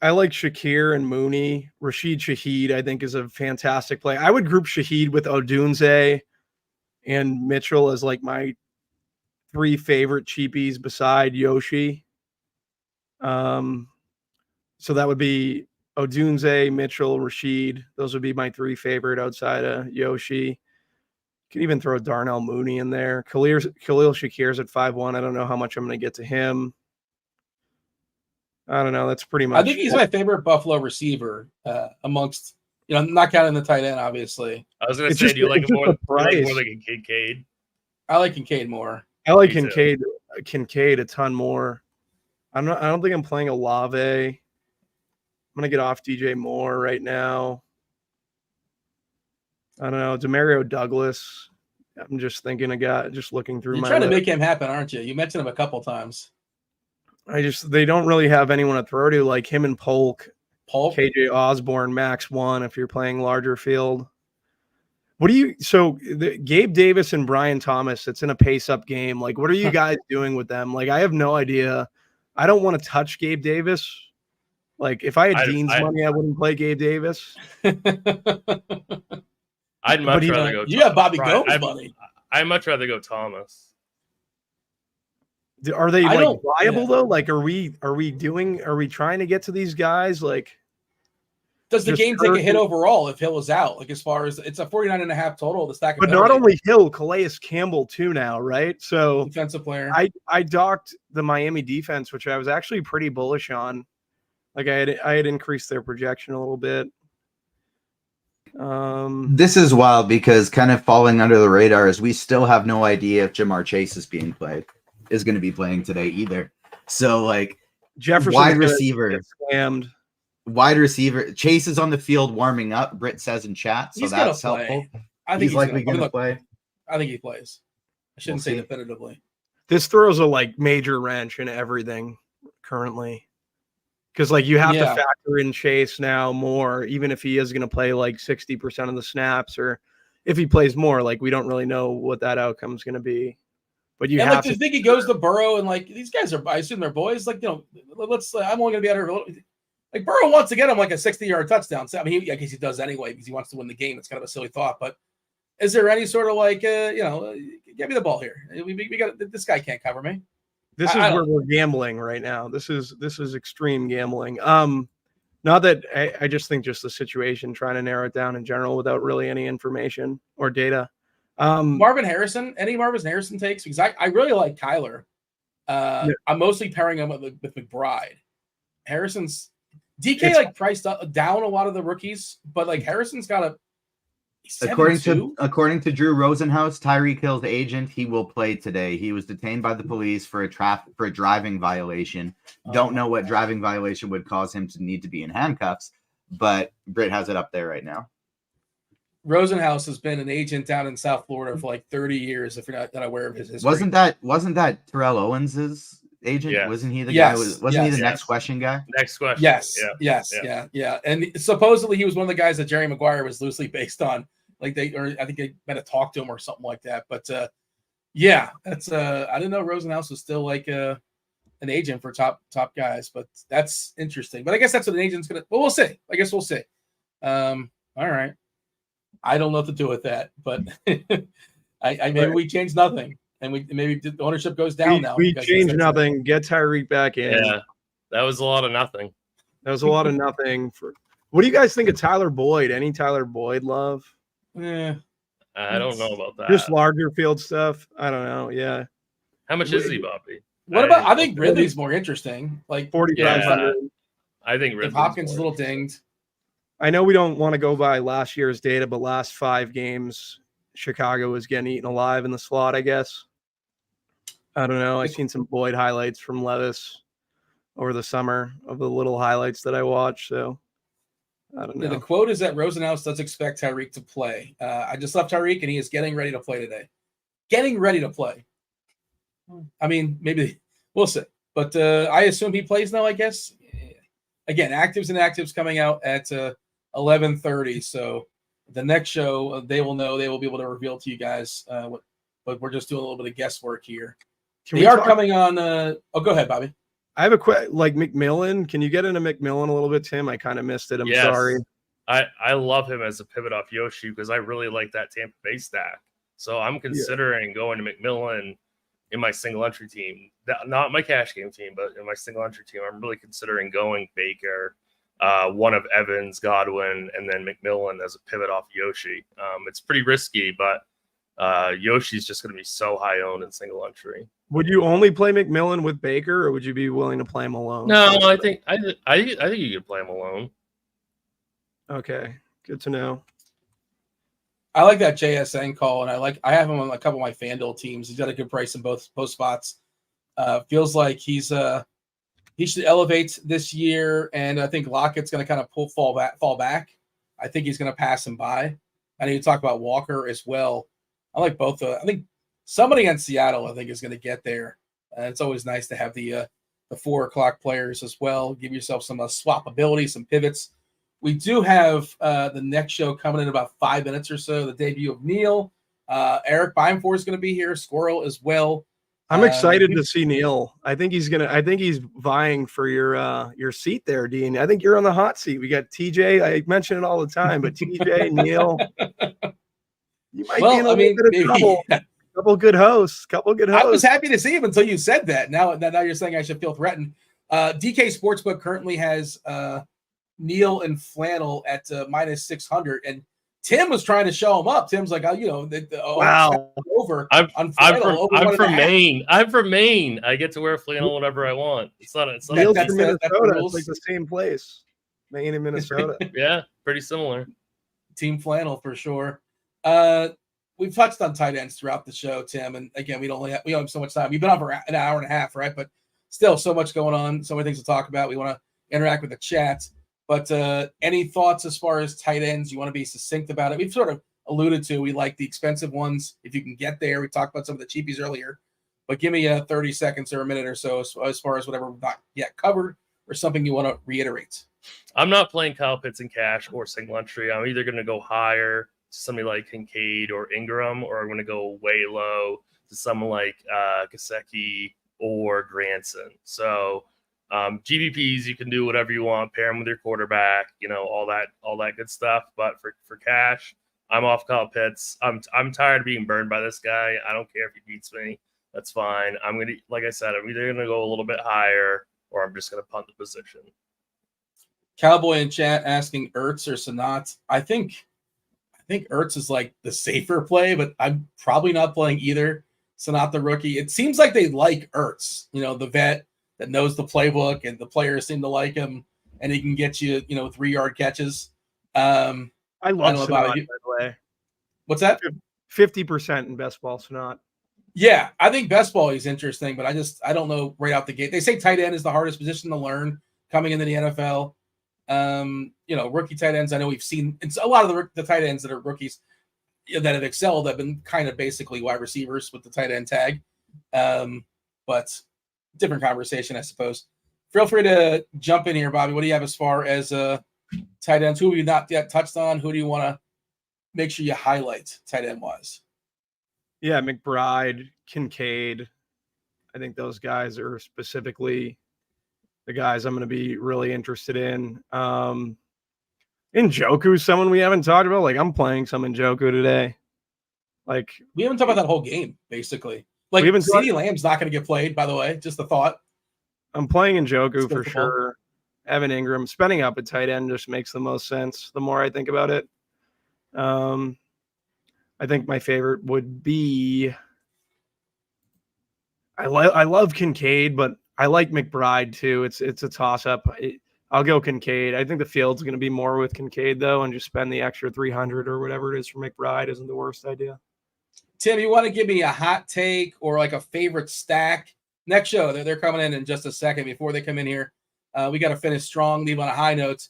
I like Shakir and Mooney. Rashid Shaheed, I think, is a fantastic play. I would group Shaheed with Odunze and Mitchell as my 3 favorite cheapies beside Yoshi. So that would be Odunze, Mitchell, Rashid. Those would be my 3 favorite outside of Yoshi. Can even throw Darnell Mooney in there. Khalil Shakir's at 5-1. I don't know how much I'm going to get to him. I don't know. That's pretty much. I think he's my favorite Buffalo receiver amongst, not counting the tight end, obviously. I was going to say, do you like more like a Kincaid? I like Kincaid more. I like Kincaid a ton more. I don't think I'm playing Olave. I'm going to get off DJ Moore right now. I don't know. Demario Douglas. I'm just thinking just looking through You're my trying list. to make him happen, aren't you? You mentioned him a couple times. They don't really have anyone to throw to, like him and Polk, KJ Osborne, max 1 if you're playing larger field. Gabe Davis and Brian Thomas, it's in a pace-up game. Like, what are you guys doing with them? Like, I have no idea. I don't want to touch Gabe Davis. Like, if I had Dean's money, I wouldn't play Gabe Davis. I'd much rather go. You got Bobby Gomes money. I'd much rather go Thomas. Are they viable though? Like, are we trying to get to these guys? Like, does the game take a hit overall if Hill is out? Like, as far as it's a 49.5 total, the stack. But not only Hill, Calais Campbell too now, right? So defensive player. I docked the Miami defense, which I was actually pretty bullish on. Like, I had increased their projection a little bit. This is wild because kind of falling under the radar is we still have no idea if Jamar Chase is going to be playing today either. So, like, Jefferson wide receiver slammed. Wide receiver Chase is on the field warming up. Britt says in chat, so that's helpful. I think he's likely going to play. I think he plays. I shouldn't say definitively. This throws a major wrench in everything currently. Because you have to factor in Chase now more, even if he is going to play 60% of the snaps, or if he plays more, we don't really know what that outcome is going to be. But you have to think he goes to Burrow and these guys are, I assume they're boys. I'm only going to be out here. Burrow wants to get him a 60-yard touchdown. So, I mean, I guess he does anyway because he wants to win the game. It's kind of a silly thought, but is there any sort of get me the ball here? We got this guy can't cover me. This is where we're gambling right now. This is extreme gambling. Not that I just think just the situation, trying to narrow it down in general without really any information or data. Marvin Harrison, any Marvin Harrison takes? Because I really like Kyler. I'm mostly pairing him with McBride. Harrison's DK priced down a lot of the rookies, but Harrison's got a. According to Drew Rosenhaus, Tyreek Hill's agent, he will play today. He was detained by the police for a driving violation. Don't know what driving violation would cause him to need to be in handcuffs, but Britt has it up there right now. Rosenhaus has been an agent down in South Florida for 30 years. If you're not aware of his history, wasn't that Terrell Owens's agent? Yeah. Wasn't he the guy? Wasn't he the next question guy? Next question. Yes. And supposedly he was one of the guys that Jerry Maguire was loosely based on. I think they might have talked to him or something like that. But that's I didn't know Rosenhaus was still an agent for top guys, but that's interesting. But I guess that's what an agent's gonna. Well, we'll see. I guess we'll see. All right. I don't know what to do with that, but maybe we change nothing, and maybe the ownership goes down now. We change nothing. Get Tyreek back in. Yeah, that was a lot of nothing. That was a lot of nothing. What do you guys think of Tyler Boyd? Any Tyler Boyd love? I don't know about that. Just larger field stuff. I don't know. Yeah. How much is he, Bobby? What about? I think Ridley's more interesting. 4,500. I think Ridley's Hopkins is a little dinged. I know we don't want to go by last year's data, but last 5 games, Chicago was getting eaten alive in the slot, I guess. I don't know. I've seen some Boyd highlights from Levis over the summer of the little highlights that I watched. So I don't know. The quote is that Rosenhaus does expect Tyreek to play. I just left Tyreek, and he is getting ready to play today. Getting ready to play. I mean, maybe we'll see. But I assume he plays now, I guess. Again, actives and actives coming out at 11:30. So the next show, they will know. They will be able to reveal to you guys but we're just doing a little bit of guesswork here. They are coming on. Go ahead, Bobby. I have a question. McMillan, can you get into McMillan a little bit, Tim? I kind of missed it. I'm sorry. I love him as a pivot off Yoshi because I really like that Tampa Bay stack. So I'm considering going to McMillan in my single entry team. Not my cash game team, but in my single entry team. I'm really considering going Baker, one of Evans, Godwin, and then McMillan as a pivot off Yoshi. It's pretty risky, but Yoshi's just going to be so high owned in single entry. Would you only play McMillan with Baker, or would you be willing to play him alone? No, I think you could play him alone. Okay, good to know. I like that JSN call, and I have him on a couple of my FanDuel teams. He's got a good price in both spots. Feels like he should elevate this year, and I think Lockett's going to kind of fall back. I think he's going to pass him by. I need to talk about Walker as well. I like both. I think somebody in Seattle, I think, is going to get there. It's always nice to have the 4 o'clock players as well. Give yourself some swappability, some pivots. We do have the next show coming in about 5 minutes or so. The debut of Neil. Erik Beimfohr is going to be here. Squirrel as well. I'm excited to see Neil. I think he's vying for your seat there, Dean. I think you're on the hot seat. We got TJ. I mention it all the time, but TJ, Neil, you might be in a little bit of trouble. Couple good hosts. I was happy to see him until you said that. Now you're saying I should feel threatened. DK Sportsbook currently has Neil and Flannel at minus 600, and Tim was trying to show him up. Tim's like, wow. Over. I'm from Maine. I'm from Maine. I get to wear flannel whenever I want. It's not Neil's from Minnesota. It's like the same place. Maine and Minnesota. Yeah, pretty similar. Team Flannel for sure. We've touched on tight ends throughout the show, Tim, and again, we don't have so much time. We've been on for an hour and a half, right? But still, so much going on, so many things to talk about. We want to interact with the chat. But any thoughts as far as tight ends? You want to be succinct about it? We've sort of alluded to we like the expensive ones if you can get there. We talked about some of the cheapies earlier, but give me 30 seconds or a minute or so as far as whatever we've not yet covered or something you want to reiterate. I'm not playing Kyle Pitts in cash or single entry. I'm either going to go higher to somebody like Kincaid or Ingram, or I'm going to go way low to someone like Gesicki or Granson. So GPPs, you can do whatever you want, pair them with your quarterback, all that good stuff. But for cash, I'm off Kyle Pitts. I'm tired of being burned by this guy. I don't care if he beats me. That's fine. Like I said, I'm either gonna go a little bit higher or I'm just gonna punt the position. Cowboy in chat asking Ertz or Sanat. I think Ertz is like the safer play, but I'm probably not playing either. Sanat the rookie. It seems like they like Ertz, the vet that knows the playbook, and the players seem to like him, and he can get you, 3-yard catches. I love Sanat, by the way. What's that? 50% in best ball Sanat. Yeah, I think best ball is interesting, but I don't know right out the gate. They say tight end is the hardest position to learn coming into the NFL. Rookie tight ends, I know we've seen it's a lot of the tight ends that are rookies that have excelled have been kind of basically wide receivers with the tight end tag. But different conversation, I suppose. Feel free to jump in here, Bobby. What do you have as far as tight ends? Who have you not yet touched on? Who do you want to make sure you highlight tight end wise? Yeah, McBride, Kincaid. I think those guys are specifically the guys I'm going to be really interested in. Njoku's someone we haven't talked about. Like, I'm playing some Njoku today. Like, we haven't talked about that whole game, basically. Like, CeeDee Lamb's not going to get played, by the way. Just a thought. I'm playing Njoku for sure. Evan Ingram. Spending up at tight end just makes the most sense the more I think about it. I think my favorite would be I love Kincaid, but I like McBride too. It's a toss-up. I'll go Kincaid. I think the field's going to be more with Kincaid, though, and just spend the extra 300 or whatever it is for McBride isn't the worst idea. Tim, you want to give me a hot take or like a favorite stack? Next show, they're coming in just a second. Before they come in here, we got to finish strong, leave on a high note.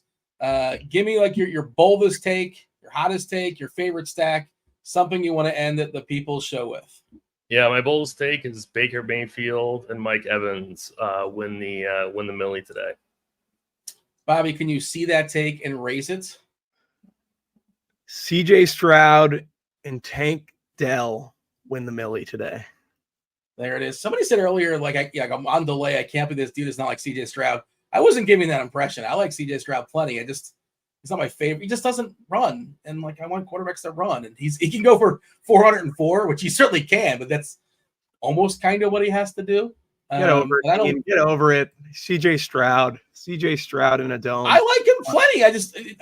Give me like your boldest take, your hottest take, your favorite stack, something you want to end the people's show with. Yeah, my boldest take is Baker Mayfield and Mike Evans win the Millie today. Bobby, can you see that take and raise it? CJ Stroud and Tank Dell win the Millie today. There it is. Somebody said earlier, I'm on delay. I can't believe this dude is not like CJ Stroud. I wasn't giving that impression. I like CJ Stroud plenty. He's not my favorite. He just doesn't run. And I want quarterbacks that run. And he can go for 404, which he certainly can, but that's almost kind of what he has to do. Get over I don't. it. Get over it. CJ Stroud in a dome. I like him plenty.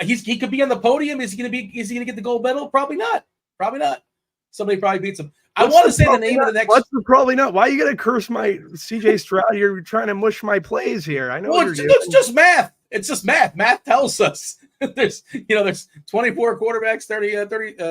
He could be on the podium. Is he gonna get the gold medal? Probably not. Somebody probably beats him. I want to say the name of the next. Probably not. Why are you gonna curse my CJ Stroud? You're trying to mush my plays here. I know. Well, it's just math. It's just math. Math tells us there's 24 quarterbacks,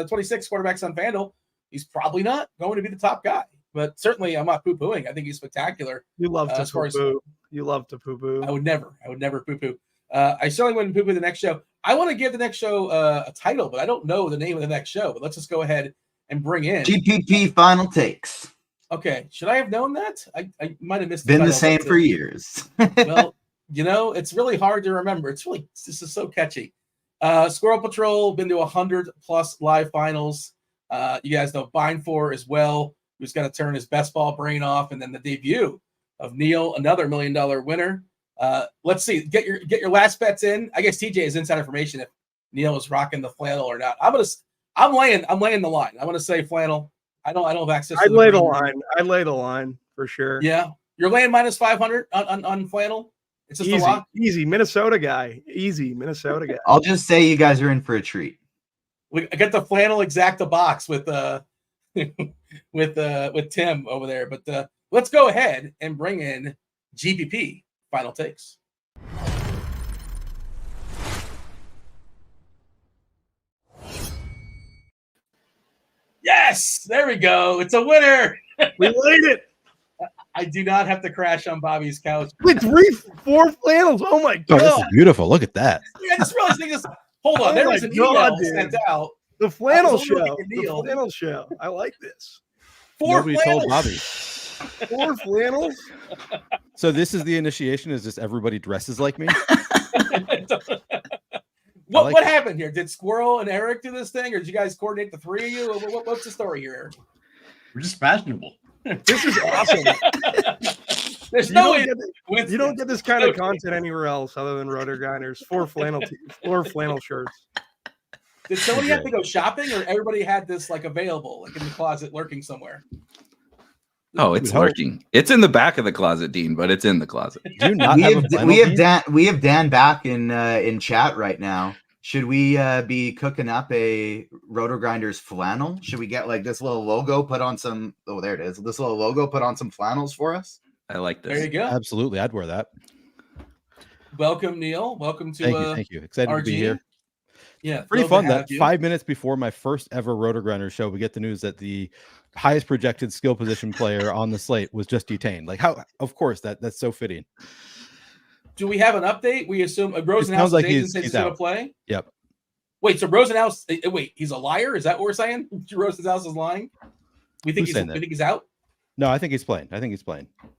26 quarterbacks on FanDuel. He's probably not going to be the top guy. But certainly, I'm not poo-pooing. I think he's spectacular. You love to poo-poo. You love to poo-poo. I would never poo-poo. I certainly wouldn't poo-poo the next show. I want to give the next show a title, but I don't know the name of the next show. But let's just go ahead and bring in GPP Final Takes. Okay. Should I have known that? I might have missed Been the same for years. Well, it's really hard to remember. This is so catchy. Squirrel Patrol, been to 100+ live finals. You guys know Ebeimfohr as well, who's going to turn his best ball brain off, and then the debut of Neil, another $1 million winner. Let's see. Get your last bets in. I guess TJ is inside information if Neil is rocking the flannel or not. I'm laying the line. I want to say flannel. I don't have access. I'd lay the line. I'd lay the line for sure. Yeah, you're laying minus 500 on flannel. It's just easy, a lot. Easy Minnesota guy. Easy Minnesota guy. I'll just say you guys are in for a treat. I got the flannel exacta box with with Tim over there. But let's go ahead and bring in GPP Final Takes. Yes, there we go. It's a winner. We laid it. I do not have to crash on Bobby's couch. With 4 flannels. Oh my god. Oh, this is beautiful. Look at that. I just realized this. Hold on, there was an email sent out. The flannel show. The flannel show. I like this. 4 Nobody flannels. told Bobby. 4 flannels. So this is the initiation. Is just everybody dresses like me? What happened here? Did Squirrel and Erik do this thing, or did you guys coordinate the 3 of you? What's the story here, Erik? We're just fashionable. This is awesome. There's no way you don't get this kind of content anywhere else other than RotoGrinders. 4 flannel shirts. Did somebody have to go shopping, or everybody had this like available, like in the closet, lurking somewhere? Oh, it's lurking. It's in the back of the closet, Dean, but it's in the closet. Do you not we have Dan back in chat right now. Should we be cooking up a RotoGrinders flannel? Should we get like this little logo put on some? Oh, there it is. This little logo put on some flannels for us. I like this. There you go. Absolutely, I'd wear that. Welcome, Neil. Welcome to thank you. Excited to be here. Yeah, pretty fun that 5 minutes before my first ever RotoGrinders show, we get the news that the highest projected skill position player on the slate was just detained. Like, how? Of course, that's so fitting. Do we have an update? We assume Rosenhaus like he's going to play. Yep. Wait, so Rosenhaus? Wait, he's a liar? Is that what we're saying? Rosenhaus is lying. We think he's out. No, I think he's playing.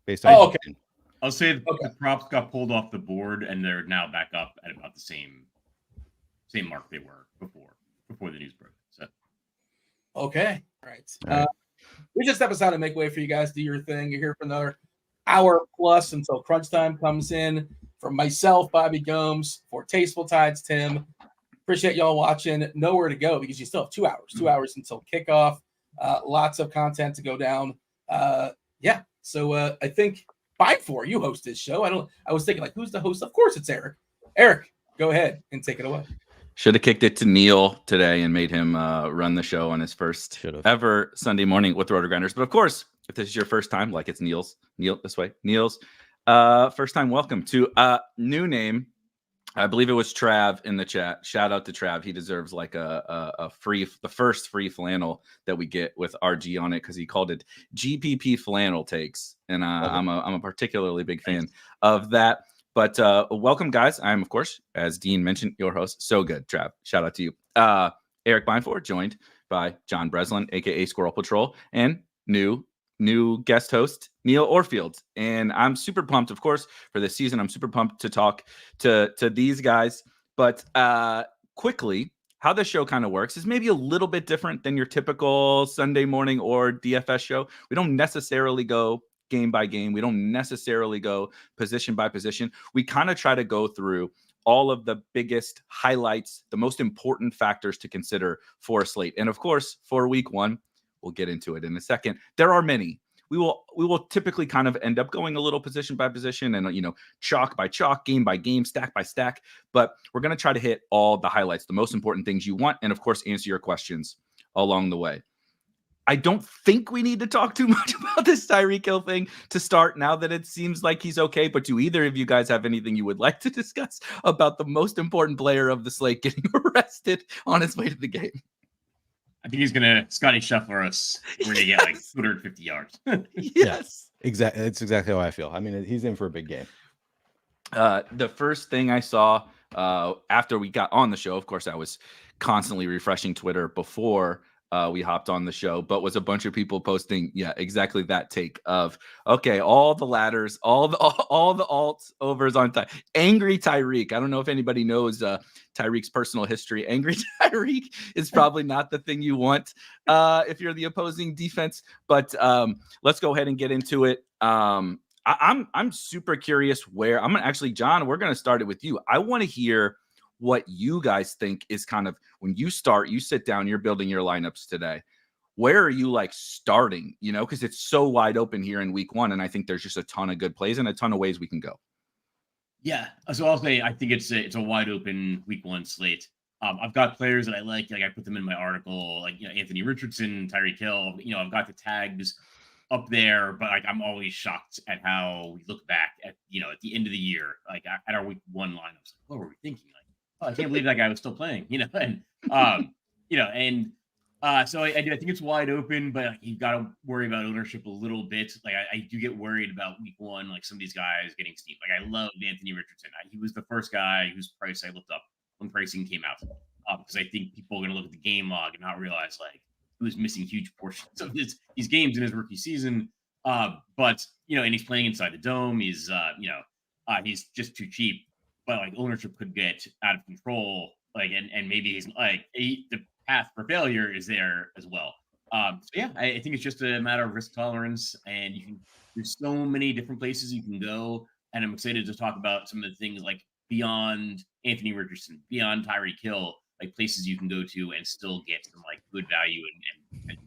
Based on. Oh, okay. I'll say the props got pulled off the board, and they're now back up at about the same mark they were before the news broke. So, okay, all right. We just step aside and make way for you guys. Do your thing. You're here for another hour plus until crunch time comes in. From myself, Bobby Gomes, for TastefulTides, Tim. Appreciate y'all watching. Nowhere to go because you still have 2 hours. 2 hours until kickoff. Lots of content to go down. So I think Beimfohr, you host this show. I was thinking, like, who's the host? Of course it's Erik. Erik, go ahead and take it away. Should have kicked it to Neil today and made him run the show on his first ever Sunday morning with RotoGrinders. But of course, if this is your first time, like it's Neil's first time, welcome to a new name. I believe it was Trav in the chat. Shout out to Trav. He deserves like the first free flannel that we get with RG on it because he called it GPP Final Takes, and I'm a particularly big fan of that. But welcome, guys. I'm, of course, as Dean mentioned, your host. So good, Trav. Shout out to you. Erik Beimfohr, joined by John Breslin, a.k.a. Squirrel Patrol, and new guest host, Neil Orfield. And I'm super pumped, of course, for this season. I'm super pumped to talk to these guys. But quickly, how the show kind of works is maybe a little bit different than your typical Sunday morning or DFS show. We don't necessarily go game by game. We don't necessarily go position by position. We kind of try to go through all of the biggest highlights, the most important factors to consider for a slate. And of course, for week one, we'll get into it in a second. There are many. we will typically kind of end up going a little position by position and, you know, chalk by chalk, game by game, stack by stack. But we're going to try to hit all the highlights, the most important things you want, and of course, answer your questions along the way. I don't think we need to talk too much about this Tyreek Hill thing to start now that it seems like he's okay. But do either of you guys have anything you would like to discuss about the most important player of the slate getting arrested on his way to the game? I think he's going to Scotty Scheffler us. We're going to get like 250 yards. Yes. Exactly. It's exactly how I feel. I mean, he's in for a big game. The first thing I saw after we got on the show, of course, I was constantly refreshing Twitter before we hopped on the show, but was a bunch of people posting, exactly that take of, okay, all the ladders, all the alts overs on angry Tyreek. I don't know if anybody knows Tyreek's personal history. Angry Tyreek is probably not the thing you want if you're the opposing defense, but let's go ahead and get into it. I'm super curious where I'm gonna actually, John, we're gonna start it with you. I want to hear what you guys think is kind of when you sit down, you're building your lineups today. Where are you like starting? You know, because it's so wide open here in week 1, and I think there's just a ton of good plays and a ton of ways we can go. Yeah, so I'll say I think it's a wide open week 1 slate. I've got players that I like I put them in my article, like, you know, Anthony Richardson, Tyreek Hill. You know, I've got the tags up there, but like I'm always shocked at how we look back at, you know, at the end of the year, like at our week 1 lineups. Like, what were we thinking? Like, oh, I can't believe that guy was still playing, you know, and you know, and so I think it's wide open, but like, you've got to worry about ownership a little bit. Like I do get worried about week 1, like some of these guys getting steep. Like I loved Anthony Richardson. He was the first guy whose price I looked up when pricing came out, because I think people are going to look at the game log and not realize like he was missing huge portions of these games in his rookie season. But you know, and he's playing inside the dome. He's he's just too cheap. But like ownership could get out of control, like and maybe he's like the path for failure is there as well. So yeah, I think it's just a matter of risk tolerance, and there's so many different places you can go, and I'm excited to talk about some of the things like beyond Anthony Richardson, beyond Tyreek Hill, like places you can go to and still get some like good value and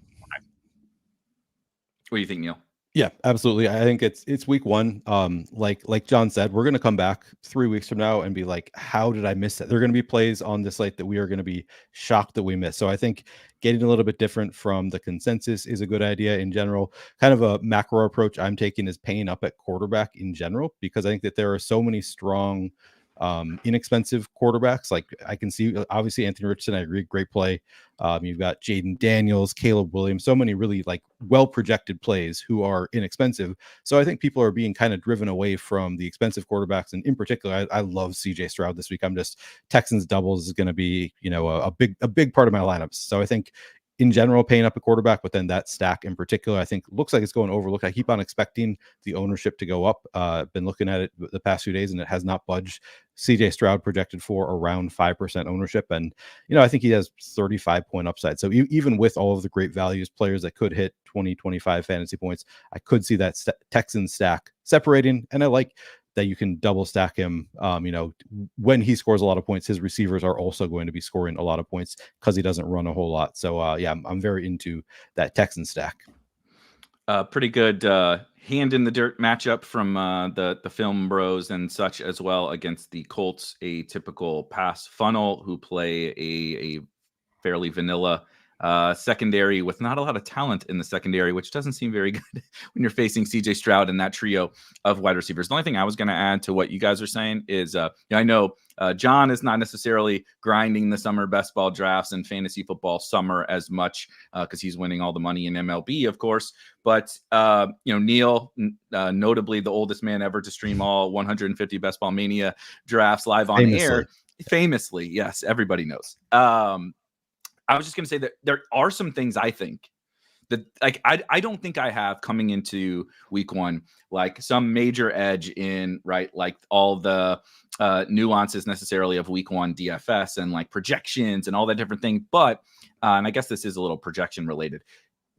What do you think, Neil? Yeah, absolutely. I think it's week 1. Like John said, we're going to come back 3 weeks from now and be like, how did I miss that? There are going to be plays on this slate that we are going to be shocked that we missed. So I think getting a little bit different from the consensus is a good idea in general. Kind of a macro approach I'm taking is paying up at quarterback in general, because I think that there are so many strong, inexpensive quarterbacks. Like I can see, obviously Anthony Richardson, I agree, great play. You've got Jaden Daniels, Caleb Williams, so many really like well projected plays who are inexpensive. So I think people are being kind of driven away from the expensive quarterbacks, and in particular, I love CJ Stroud this week. Texans doubles is going to be, you know, a big part of my lineups. So I think in general, paying up a quarterback, but then that stack in particular, I think looks like it's going overlooked. I keep on expecting the ownership to go up. Been looking at it the past few days, and it has not budged. CJ Stroud projected for around 5% ownership, and you know, I think he has 35-point upside. So even with all of the great values, players that could hit 20-25 fantasy points, I could see that Texan stack separating, and I like that you can double stack him. You know, when he scores a lot of points, his receivers are also going to be scoring a lot of points because he doesn't run a whole lot. So yeah, I'm very into that Texan stack. Pretty good hand in the dirt matchup from the film bros and such as well against the Colts, a typical pass funnel who play a fairly vanilla secondary with not a lot of talent in the secondary, which doesn't seem very good when you're facing CJ Stroud and that trio of wide receivers. The only thing I was going to add to what you guys are saying is, I know John is not necessarily grinding the summer best ball drafts and fantasy football summer as much because he's winning all the money in MLB, of course. But, you know, Neil, notably the oldest man ever to stream all 150 Best Ball Mania drafts live on air. Famously, yes, everybody knows. I was just going to say that there are some things I think that like I don't think I have coming into week 1 like some major edge in like all the nuances necessarily of week 1 DFS and like projections and all that different thing. But and I guess this is a little projection related.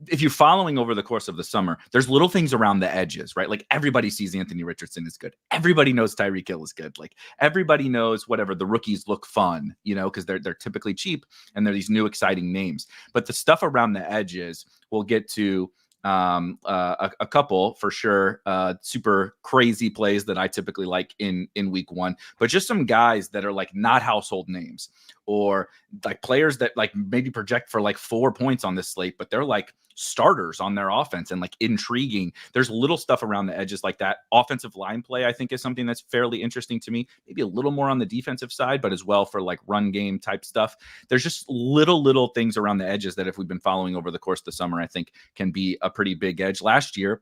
If you're following over the course of the summer, there's little things around the edges, right? Like everybody sees Anthony Richardson is good. Everybody knows Tyreek Hill is good. Like everybody knows whatever the rookies look fun, you know, because they're typically cheap and they're these new exciting names. But the stuff around the edges we'll get to a couple for sure, super crazy plays that I typically like in week one, but just some guys that are like not household names, or like players that like maybe project for like 4 points on this slate, but they're like starters on their offense and like intriguing. There's little stuff around the edges like that. Offensive line play, I think, is something that's fairly interesting to me. Maybe a little more on the defensive side, but as well for like run game type stuff. There's just little things around the edges that if we've been following over the course of the summer, I think can be a pretty big edge. Last year,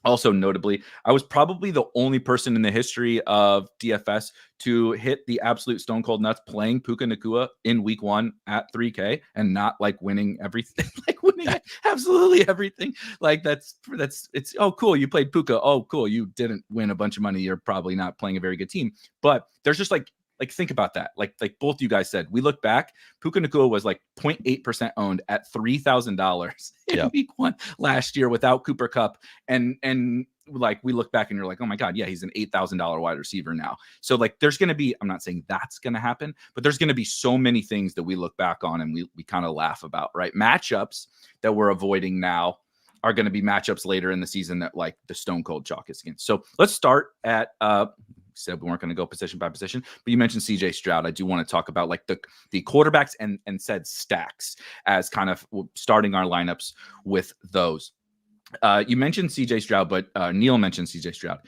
also notably, I was probably the only person in the history of DFS to hit the absolute stone cold nuts playing Puka Nacua in week one at 3K and not like winning everything, like winning absolutely everything. Like it's, oh, cool. You played Puka. Oh, cool. You didn't win a bunch of money. You're probably not playing a very good team, but there's just like think about that. Like both you guys said, we look back, Puka Nacua was like 0.8% owned at $3,000 in week one last year without Cooper Kupp. And like, we look back and you're like, oh my God, yeah, he's an $8,000 wide receiver now. So like, there's going to be, I'm not saying that's going to happen, but there's going to be so many things that we look back on and we kind of laugh about, right? Matchups that we're avoiding now are going to be matchups later in the season that like the stone cold chalk is against. So let's start at, said we weren't going to go position by position, but you mentioned CJ Stroud. I do want to talk about like the quarterbacks and said stacks as kind of starting our lineups with those. You mentioned CJ Stroud, but Neil mentioned CJ Stroud,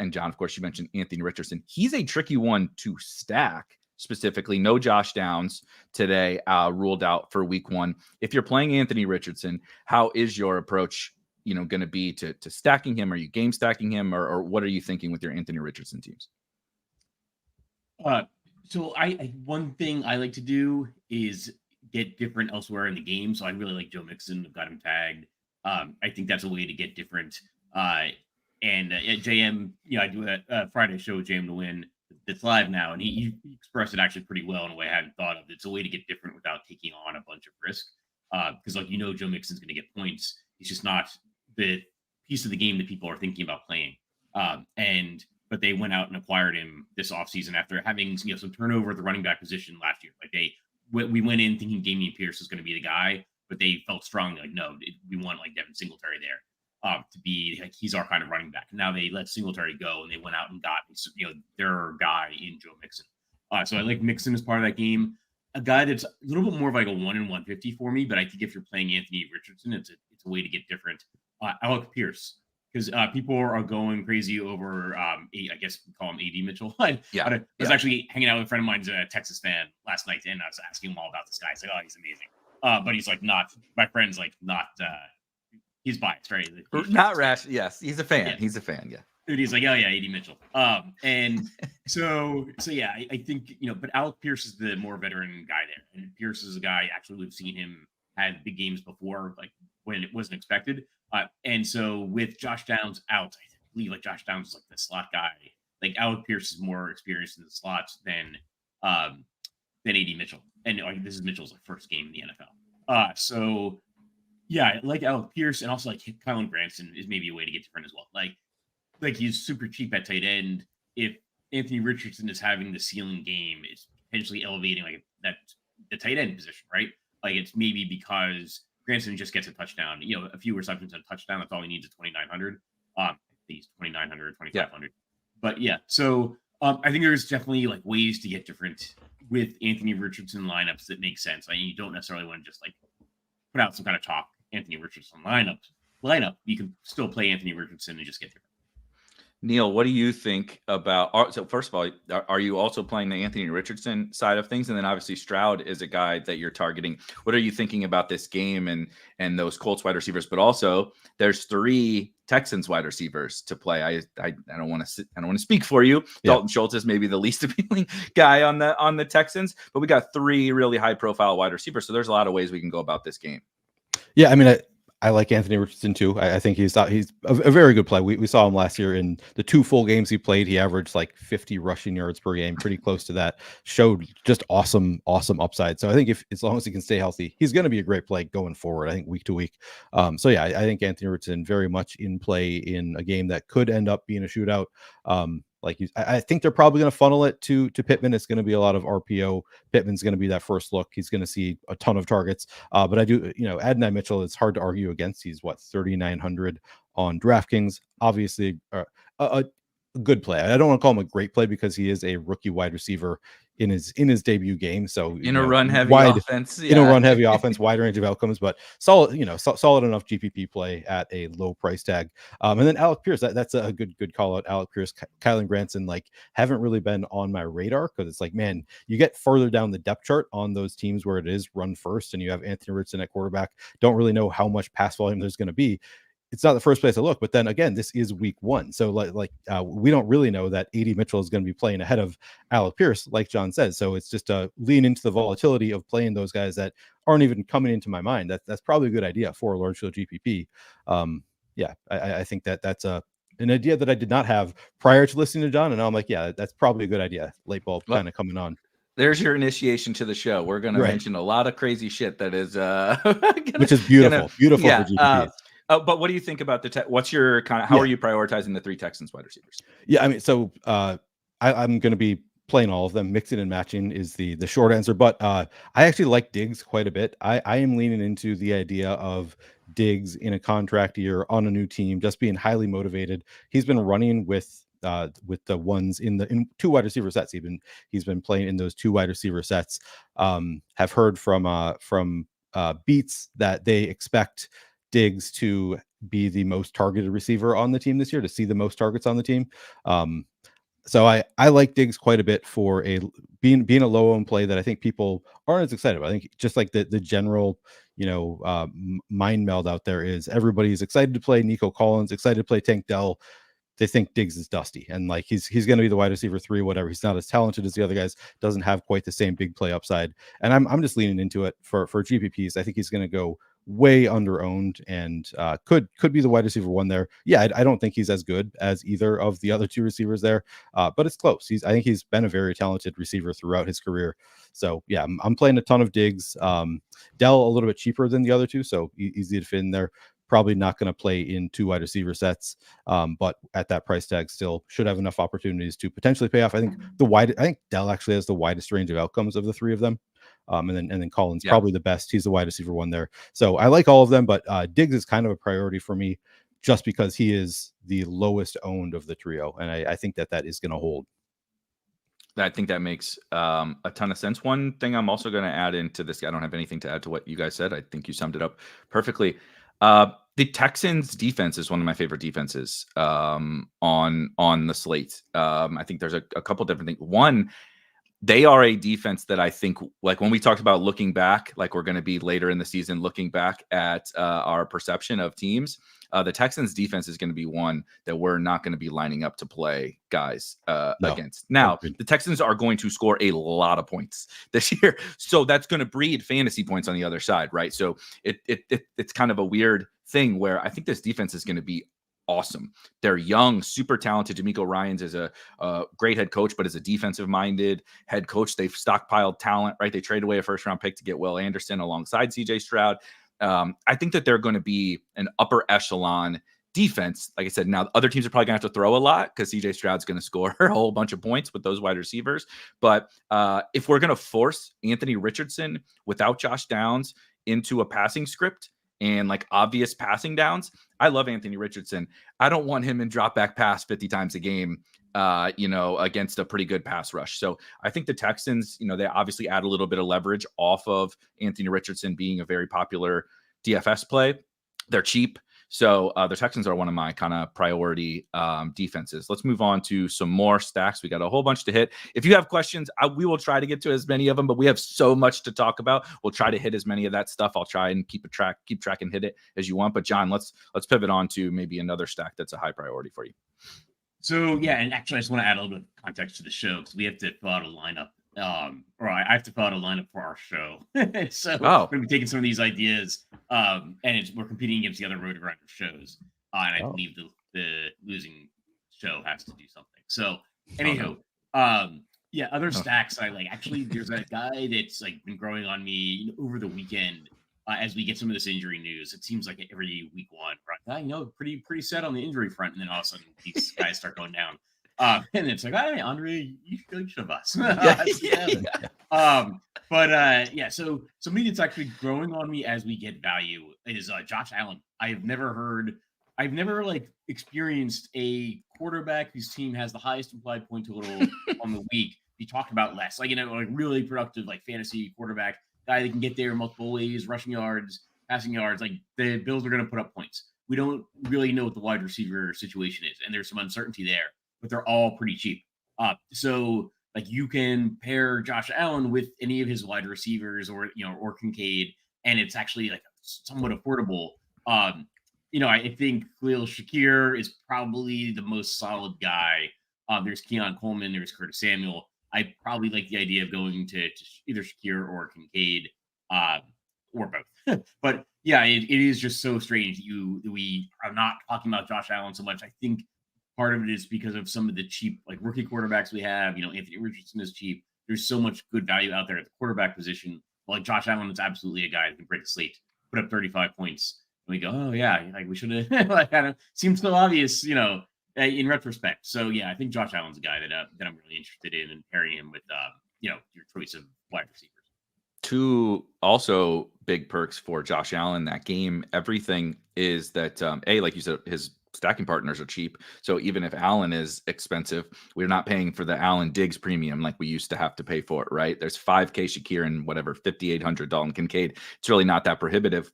and John, of course, you mentioned Anthony Richardson. He's a tricky one to stack. Specifically, no Josh Downs today, ruled out for week one. If you're playing Anthony Richardson, how is your approach going to be to stacking him? Are you game stacking him, or what are you thinking with your Anthony Richardson teams? So I one thing I like to do is get different elsewhere in the game. So I really like Joe Mixon. I've got him tagged. I think that's a way to get different. And at JM, I do a Friday show with JM to Win that's live now, and he expressed it actually pretty well in a way I hadn't thought of. It's a way to get different without taking on a bunch of risk. Because Joe Mixon's going to get points. He's just not the piece of the game that people are thinking about playing. But they went out and acquired him this offseason after having some turnover at the running back position last year. Like we went in thinking Dameon Pierce was going to be the guy, but they felt strongly like, no, we want like Devin Singletary there to be like, he's our kind of running back. Now they let Singletary go and they went out and got their guy in Joe Mixon. So I like Mixon as part of that game. A guy that's a little bit more of like a 1 in 150 for me, but I think if you're playing Anthony Richardson, it's a way to get different. Alec Pierce, because people are going crazy over, I guess we call him AD Mitchell. I was actually hanging out with a friend of mine who's a Texas fan last night, and I was asking him all about this guy. He's like, oh, he's amazing. But he's like not, my friend's like not, he's biased, right? Not rash. Yes, he's a fan. Yeah. He's a fan, yeah. Dude, he's like, oh yeah, AD Mitchell. And so yeah, I think, but Alec Pierce is the more veteran guy there. And Pierce is a guy, actually, we've seen him had big games before, like when it wasn't expected. And so with Josh Downs out, I believe like Josh Downs is like the slot guy. Like Alec Pierce is more experienced in the slots than AD Mitchell. And this is Mitchell's like first game in the NFL. So yeah, I like Alec Pierce, and also like Kylan Granson is maybe a way to get different as well. Like he's super cheap at tight end. If Anthony Richardson is having the ceiling game, it's potentially elevating like that the tight end position, right? Like it's maybe because Granson just gets a touchdown, a few receptions and a touchdown. That's all he needs at 2,900. He's 2,900, 2,500. But yeah, so I think there's definitely like ways to get different with Anthony Richardson lineups that make sense. I mean, you don't necessarily want to just like put out some kind of top Anthony Richardson lineup. You can still play Anthony Richardson and just get different. Neil, what do you think about? So first of all, are you also playing the Anthony Richardson side of things? And then obviously Stroud is a guy that you're targeting. What are you thinking about this game and those Colts wide receivers? But also, there's 3 Texans wide receivers to play. I don't want to speak for you. Yeah. Dalton Schultz is maybe the least appealing guy on the Texans, but we got 3 really high profile wide receivers. So there's a lot of ways we can go about this game. Yeah, I mean, I like Anthony Richardson too. I think he's a very good play. We saw him last year in the 2 full games he played. He averaged like 50 rushing yards per game, pretty close to that. Showed just awesome upside. So I think as long as he can stay healthy, he's going to be a great play going forward. I think week to week. So yeah, I think Anthony Richardson very much in play in a game that could end up being a shootout. I think they're probably going to funnel it to Pittman. It's going to be a lot of RPO. Pittman's going to be that first look. He's going to see a ton of targets. But I do, Adonai Mitchell, it's hard to argue against. He's 3,900 on DraftKings. Obviously, a good play. I don't want to call him a great play because he is a rookie wide receiver in his debut game. So in a run heavy offense, in a run heavy offense, wide range of outcomes, but solid, solid enough GPP play at a low price tag. And then Alec Pierce, that's a good call out. Alec Pierce, Kylan Granson, haven't really been on my radar because it's man, you get further down the depth chart on those teams where it is run first, and you have Anthony Richardson at quarterback. Don't really know how much pass volume there's going to be. It's not the first place I look, but then again, this is week 1. So we don't really know that AD Mitchell is going to be playing ahead of Alec Pierce, like John says. So it's just lean into the volatility of playing those guys that aren't even coming into my mind. That's probably a good idea for a large field GPP. I think that's an idea that I did not have prior to listening to John. And now I'm that's probably a good idea. Light bulb kind of coming on. There's your initiation to the show. We're going to mention a lot of crazy shit that is, which is beautiful for GPPs. But what do you think about what's your how are you prioritizing the 3 Texans wide receivers? Yeah, I mean, so I'm going to be playing all of them. Mixing and matching is the short answer, but I actually like Diggs quite a bit. I am leaning into the idea of Diggs in a contract year on a new team, just being highly motivated. He's been running with the ones in 2 wide receiver sets. He's been playing in those 2 wide receiver sets. Have heard from Beats that they expect Diggs to be the most targeted receiver on the team this year, to see the most targets on the team. So I like Diggs quite a bit for being a low owned play that I think people aren't as excited about. I think just like the general, mind meld out there is everybody's excited to play Nico Collins, excited to play Tank Dell. They think Diggs is dusty and he's going to be the wide receiver 3, whatever. He's not as talented as the other guys, doesn't have quite the same big play upside. And I'm just leaning into it for GPPs. I think he's going to go way under owned and could be the wide receiver 1 there. Yeah, I don't think he's as good as either of the other 2 receivers there, but it's close. I think he's been a very talented receiver throughout his career. So yeah, I'm playing a ton of Diggs. Dell a little bit cheaper than the other 2, so easy to fit in there. Probably not going to play in 2 wide receiver sets, but at that price tag still should have enough opportunities to potentially pay off. I think Dell actually has the widest range of outcomes of the 3 of them. And then Collins probably the best. He's the wide receiver 1 there. So I like all of them, but Diggs is kind of a priority for me just because he is the lowest owned of the trio. And I think that is going to hold. I think that makes a ton of sense. One thing I'm also going to add into this, I don't have anything to add to what you guys said. I think you summed it up perfectly. The Texans defense is one of my favorite defenses on the slate. I think there's a couple different things. One, they are a defense that I think, when we talked about looking back, we're going to be later in the season looking back at our perception of teams. The Texans defense is going to be one that we're not going to be lining up to play guys against. Now, the Texans are going to score a lot of points this year. So that's going to breed fantasy points on the other side, right? So it's kind of a weird thing where I think this defense is going to be awesome. They're young, super talented. D'Amico Ryans is a great head coach, but is a defensive-minded head coach. They've stockpiled talent, right? They traded away a first-round pick to get Will Anderson alongside CJ Stroud. I think that they're going to be an upper echelon defense. Like I said, now other teams are probably going to have to throw a lot because CJ Stroud's going to score a whole bunch of points with those wide receivers. But if we're going to force Anthony Richardson without Josh Downs into a passing script and obvious passing downs, I love Anthony Richardson. I don't want him in drop back pass 50 times a game, against a pretty good pass rush. So I think the Texans, they obviously add a little bit of leverage off of Anthony Richardson being a very popular DFS play. They're cheap. So the Texans are one of my kind of priority defenses. Let's move on to some more stacks. We got a whole bunch to hit. If you have questions, we will try to get to as many of them, but we have so much to talk about. We'll try to hit as many of that stuff. I'll try and keep track and hit it as you want. But John, let's pivot on to maybe another stack that's a high priority for you. So yeah, and actually I just want to add a little bit of context to the show because we have to fill out a lineup. Or I have to fill out a lineup for our show. So we're going to be taking some of these ideas, and we're competing against the other RotoGrinders shows. And I believe the losing show has to do something. So anyhow, other stacks I like. Actually, there's a guy that's been growing on me over the weekend. As we get some of this injury news, it seems like every week 1, right? Pretty set on the injury front, and then all of a sudden these guys start going down. And it's like, hey, Andre, you should have us. So something that's actually growing on me as we get value is Josh Allen. I've never like experienced a quarterback whose team has the highest implied point total on the week be talked about less. Like, like really productive, like fantasy quarterback guy that can get there multiple ways, rushing yards, passing yards. Like the Bills are going to put up points. We don't really know what the wide receiver situation is, and there's some uncertainty there, but they're all pretty cheap. So like you can pair Josh Allen with any of his wide receivers or Kincaid, and it's actually like somewhat affordable. I think Khalil Shakir is probably the most solid guy. There's Keon Coleman, there's Curtis Samuel. I probably like the idea of going to either Shakir or Kincaid, or both. But yeah, it is just so strange that we are not talking about Josh Allen so much. I think part of it is because of some of the cheap like rookie quarterbacks we have. Anthony Richardson is cheap. There's so much good value out there at the quarterback position. Like Josh Allen is absolutely a guy that can break the slate, put up 35 points. And we go, oh yeah, like we should have. Like kind of seems so obvious, in retrospect. So yeah, I think Josh Allen's a guy that I'm really interested in and pairing him with your choice of wide receivers. Two also big perks for Josh Allen that game. Everything is that like you said, his stacking partners are cheap. So even if Allen is expensive, we're not paying for the Allen Diggs premium like we used to have to pay for it, right? There's $5K Shakir and whatever, $5,800 Dalton Kincaid. It's really not that prohibitive,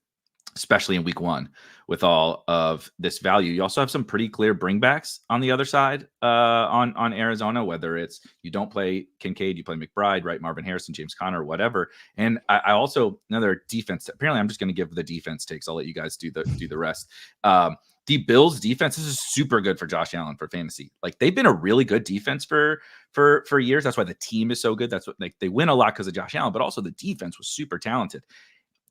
especially in week one with all of this value. You also have some pretty clear bringbacks on the other side on Arizona, whether it's you don't play Kincaid, you play McBride, right? Marvin Harrison, James Conner, whatever. And I also, another defense, apparently I'm just going to give the defense takes. I'll let you guys do the rest. The Bills defense, this is super good for Josh Allen for fantasy. Like they've been a really good defense for years. That's why the team is so good. That's what they win a lot because of Josh Allen, but also the defense was super talented.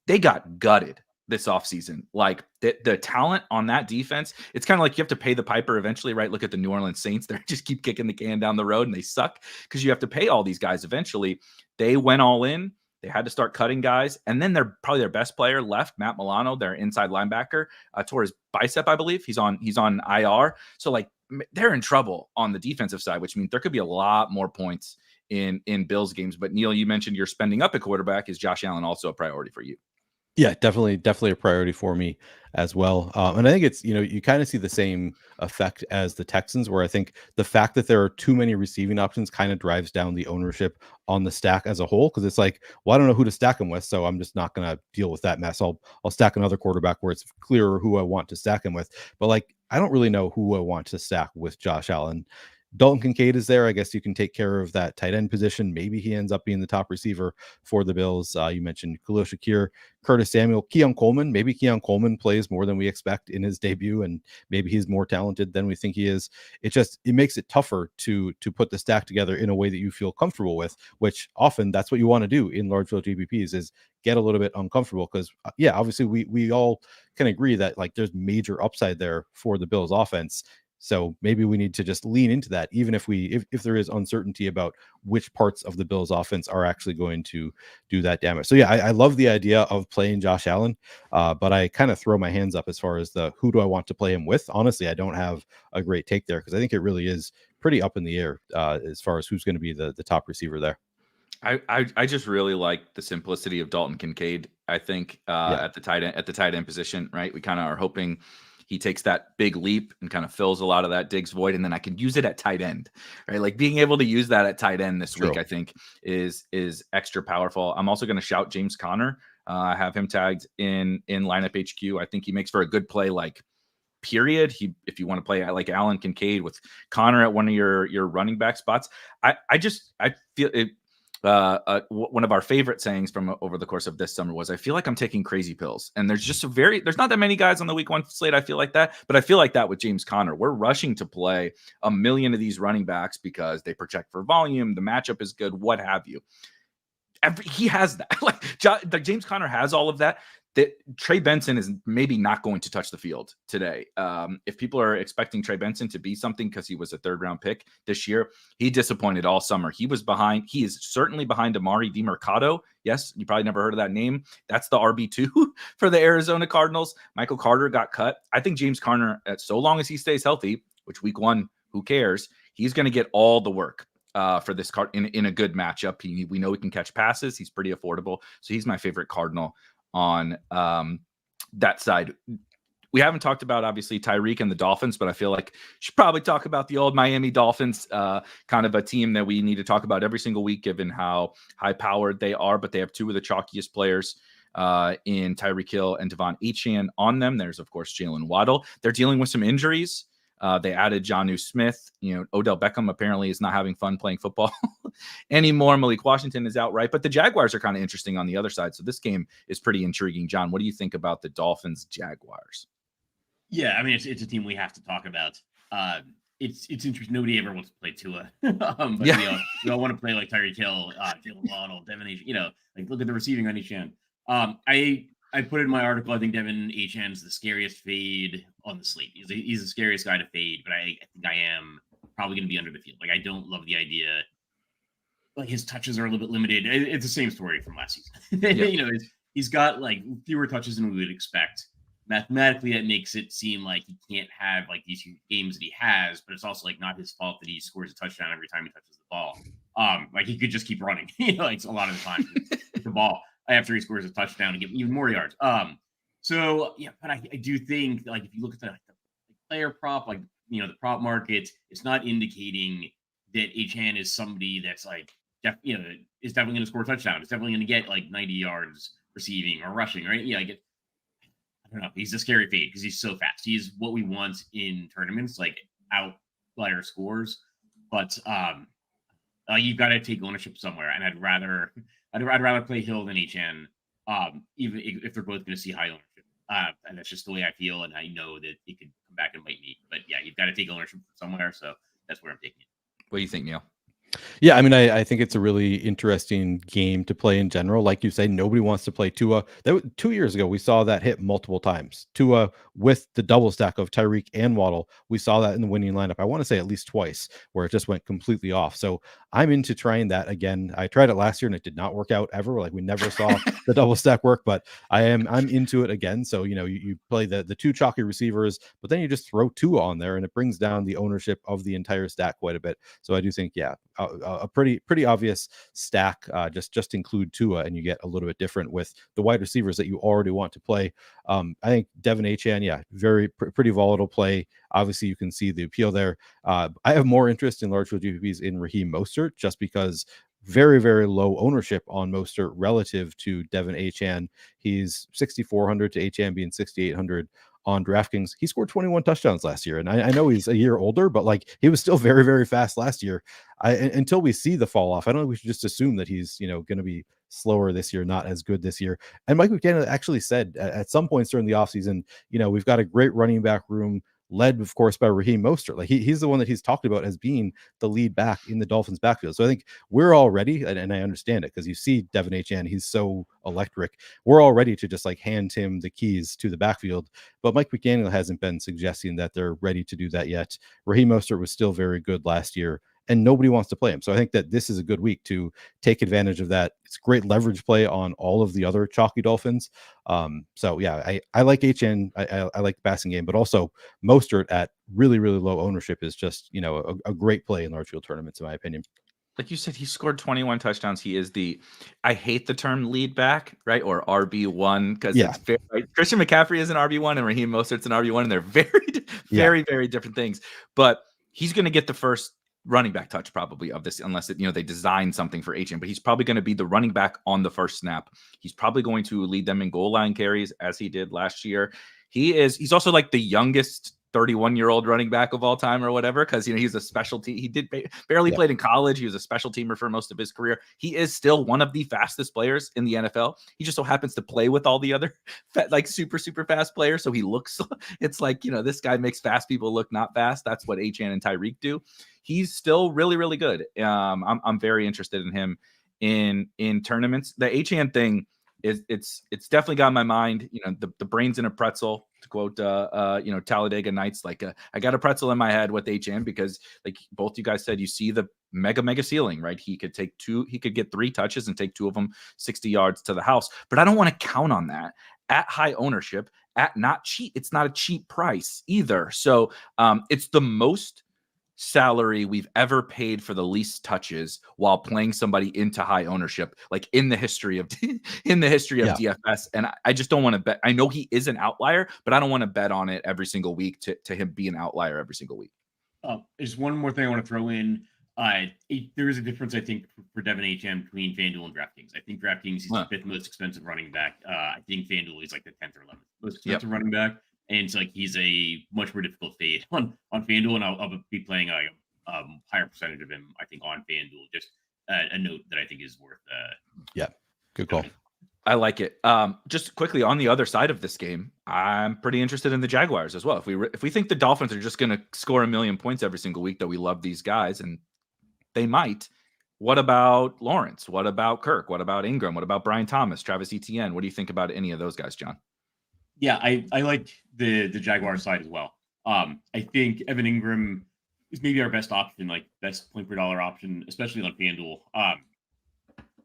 They got gutted this offseason. Like the talent on that defense, it's kind of like you have to pay the piper eventually, right? Look at the New Orleans Saints. They just keep kicking the can down the road and they suck because you have to pay all these guys eventually. They went all in. They had to start cutting guys. And then they're probably their best player left, Matt Milano, their inside linebacker, tore his bicep, I believe. He's on IR. So like they're in trouble on the defensive side, which means there could be a lot more points in Bills games. But Neil, you mentioned you're spending up at quarterback. Is Josh Allen also a priority for you? Yeah, definitely a priority for me as well. And I think it's, you kind of see the same effect as the Texans, where I think the fact that there are too many receiving options kind of drives down the ownership on the stack as a whole. Because it's like, well, I don't know who to stack him with, so I'm just not going to deal with that mess. I'll stack another quarterback where it's clearer who I want to stack him with. But like, I don't really know who I want to stack with Josh Allen. Dalton Kincaid is there. I guess you can take care of that tight end position. Maybe he ends up being the top receiver for the Bills. You mentioned Khalil Shakir, Curtis Samuel, Keon Coleman. Maybe Keon Coleman plays more than we expect in his debut, and maybe he's more talented than we think he is. It makes it tougher to put the stack together in a way that you feel comfortable with, which often that's what you want to do in large field GPPs is get a little bit uncomfortable because obviously we all can agree that like there's major upside there for the Bills offense. So maybe we need to just lean into that, even if there is uncertainty about which parts of the Bills offense are actually going to do that damage. So yeah, I love the idea of playing Josh Allen, but I kind of throw my hands up as far as who do I want to play him with. Honestly, I don't have a great take there because I think it really is pretty up in the air as far as who's going to be the top receiver there. I just really like the simplicity of Dalton Kincaid. I think at the tight end position, right? We kind of are hoping he takes that big leap and kind of fills a lot of that Diggs void, and then I can use it at tight end, right? Like being able to use that at tight end this week, I think is extra powerful. I'm also going to shout James Conner. I have him tagged in lineup HQ. I think he makes for a good play, like period. If you want to play like Allen Kincaid with Conner at one of your running back spots, I feel it. One of our favorite sayings from over the course of this summer was, I feel like I'm taking crazy pills. And there's not that many guys on the week one slate I feel like that, but I feel like that with James Conner. We're rushing to play a million of these running backs because they project for volume, the matchup is good, what have you. He has that. Like James Conner has all of that. That Trey Benson is maybe not going to touch the field today. If people are expecting Trey Benson to be something because he was a third-round pick this year, he disappointed all summer. He is certainly behind Amari DiMercado. Yes, you probably never heard of that name. That's the RB2 for the Arizona Cardinals. Michael Carter got cut. I think James Conner, so long as he stays healthy, which week one, who cares? he's going to get all the work for this card in a good matchup. We know he can catch passes. He's pretty affordable. So he's my favorite Cardinal on that side. We haven't talked about, obviously, Tyreek and the Dolphins, but I feel like we should probably talk about the old Miami Dolphins, kind of a team that we need to talk about every single week, given how high-powered they are. But they have two of the chalkiest players in Tyreek Hill and Devon Achane on them. There's, of course, Jalen Waddle. They're dealing with some injuries. They added Jonnu Smith. Odell Beckham apparently is not having fun playing football anymore. Malik Washington is out, right? But the Jaguars are kind of interesting on the other side. So this game is pretty intriguing. John, what do you think about the Dolphins-Jaguars? Yeah, I mean, it's a team we have to talk about. It's interesting. Nobody ever wants to play Tua, but we all want to play like Tyreek Hill, Jalen Waddle, Devin Achane. Like look at the receiving on Achane. I put in my article. I think Devin Achane's the scariest fade on the slate. He's the scariest guy to fade, but I think I am probably going to be under the field. Like I don't love the idea. Like his touches are a little bit limited. It's the same story from last season. Yeah. He's got like fewer touches than we would expect. Mathematically, that makes it seem like he can't have like these games that he has, but it's also like not his fault that he scores a touchdown every time he touches the ball. Like he could just keep running, like a lot of the time with the ball after he scores a touchdown and get even more yards. So yeah, but I do think like if you look at the player prop, like the prop market, it's not indicating that Achane is somebody that's like is definitely going to score a touchdown. It's definitely going to get like 90 yards receiving or rushing, right? Yeah, I don't know. He's a scary fade because he's so fast. He's what we want in tournaments, like outlier scores. But you've got to take ownership somewhere, and I'd rather play Hill than Achane, even if they're both going to see high ownership. And that's just the way I feel, and I know that it could come back and bite me. But yeah, you've got to take ownership somewhere, so that's where I'm taking it. What do you think, Neil? Yeah, I mean, I think it's a really interesting game to play in general. Like you say, nobody wants to play Tua. 2 years ago, we saw that hit multiple times. Tua with the double stack of Tyreek and Waddle. We saw that in the winning lineup. I want to say at least twice where it just went completely off. So I'm into trying that again. I tried it last year and it did not work out ever. Like we never saw the double stack work, but I'm into it again. So, you play the two chalky receivers, but then you just throw Tua on there and it brings down the ownership of the entire stack quite a bit. So I do think, yeah, a pretty obvious stack. Just include Tua and you get a little bit different with the wide receivers that you already want to play. I think Devin Achane, yeah, pretty volatile play. Obviously, you can see the appeal there. I have more interest in large field GPPs in Raheem Mostert just because very, very low ownership on Mostert relative to Devin Achane. He's 6,400 to Achane being 6,800 on DraftKings. He scored 21 touchdowns last year. And I know he's a year older, but like he was still very, very fast last year. Until we see the fall off, I don't think we should just assume that he's, going to be slower this year, not as good this year. And Mike McDaniel actually said at some points during the offseason, we've got a great running back room led, of course, by Raheem Mostert. Like he's the one that he's talked about as being the lead back in the Dolphins backfield. So I think we're all ready, and I understand it because you see Devin Achane, he's so electric. We're all ready to just like hand him the keys to the backfield. But Mike McDaniel hasn't been suggesting that they're ready to do that yet. Raheem Mostert was still very good last year, and nobody wants to play him. So I think that this is a good week to take advantage of that. It's great leverage play on all of the other chalky Dolphins. So yeah, I like Achane. I like the passing game, but also Mostert at really, really low ownership is just, a great play in large field tournaments, in my opinion. Like you said, he scored 21 touchdowns. He is I hate the term lead back, right? Or RB1, because it's very, right? Christian McCaffrey is an RB1 and Raheem Mostert's an RB1, and they're very, very different things. But he's going to get the first running back touch probably of this, unless they design something for Achane, but he's probably going to be the running back on the first snap. He's probably going to lead them in goal line carries as he did last year. He's also like the youngest 31-year-old running back of all time or whatever, because he's a specialty. He did barely played in college. He was a special teamer for most of his career. He is still one of the fastest players in the NFL. He just so happens to play with all the other like super fast players, so he looks, it's like, this guy makes fast people look not fast. That's what Achane and Tyreek do. He's still really, really good. I'm very interested in him in tournaments. The Achane thing is it's definitely got my mind. The brain's in a pretzel, to quote Talladega Nights. Like I got a pretzel in my head with Achane because, like both you guys said, you see the mega ceiling, right? He could get 3 touches and take 2 of them 60 yards to the house. But I don't want to count on that at high ownership, at not cheap. It's not a cheap price either. So it's the most salary we've ever paid for the least touches while playing somebody into high ownership, like in the history of DFS. And I just don't want to bet. I know he is an outlier, but I don't want to bet on it every single week to him be an outlier every single week. There's one more thing I want to throw in. There is a difference, I think, for Devin HM between FanDuel and DraftKings. I think DraftKings is the fifth most expensive running back. I think FanDuel is like the 10th or 11th most expensive running back. And it's like he's a much more difficult fade on FanDuel, and I'll be playing a higher percentage of him, I think, on FanDuel. Just a note that I think is worth. Good call. I like it. Just quickly on the other side of this game, I'm pretty interested in the Jaguars as well. If we think the Dolphins are just going to score 1 million points every single week, that we love these guys, and they might. What about Lawrence? What about Kirk? What about Ingram? What about Brian Thomas, Travis Etienne? What do you think about any of those guys, John? Yeah, I like the Jaguar side as well. I think Evan Ingram is maybe our best option, like best point per dollar option, especially on FanDuel. I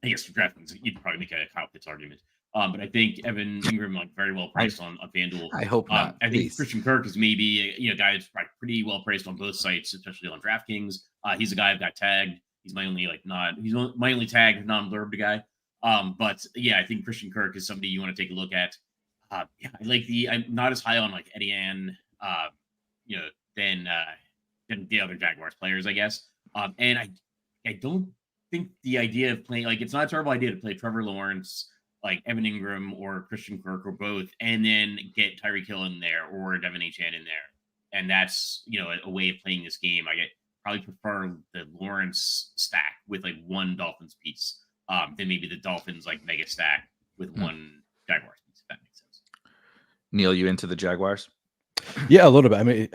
guess for DraftKings, you'd probably make a Kyle Pitts argument. But I think Evan Ingram, like, very well priced on FanDuel. I hope not. I think Christian Kirk is maybe a guy that's pretty well priced on both sites, especially on DraftKings. He's a guy I've got tagged. He's my only tagged non-blurbed guy. But yeah, I think Christian Kirk is somebody you want to take a look at. I like I'm not as high on like Etienne, than the other Jaguars players, I guess. And I don't think the idea of playing, like, it's not a terrible idea to play Trevor Lawrence, like Evan Ingram or Christian Kirk or both, and then get Tyreek Hill in there or Devin Achane in there. And that's, a way of playing this game. I probably prefer the Lawrence stack with like one Dolphins piece than maybe the Dolphins like mega stack with one Jaguars piece, if that makes sense. Neil, you into the Jaguars? Yeah, a little bit. I mean,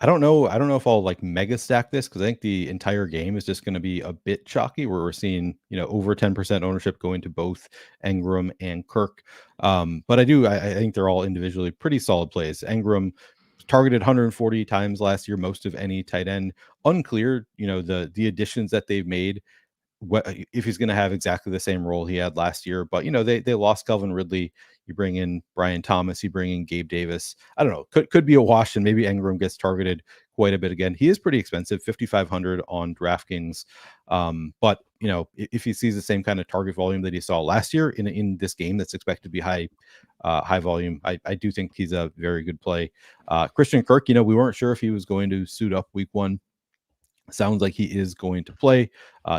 I don't know if I'll like mega stack this, because I think the entire game is just going to be a bit chalky, where we're seeing, over 10% ownership going to both Ingram and Kirk. But I think they're all individually pretty solid plays. Ingram targeted 140 times last year, most of any tight end. Unclear, the additions that they've made, if he's going to have exactly the same role he had last year. But they lost Calvin Ridley. You bring in Brian Thomas, you bring in Gabe Davis. I don't know, could be a wash, and maybe Ingram gets targeted quite a bit again. He is pretty expensive, 5,500 on DraftKings. But if he sees the same kind of target volume that he saw last year in this game that's expected to be high volume, I do think he's a very good play. Christian Kirk, we weren't sure if he was going to suit up week 1. Sounds like he is going to play.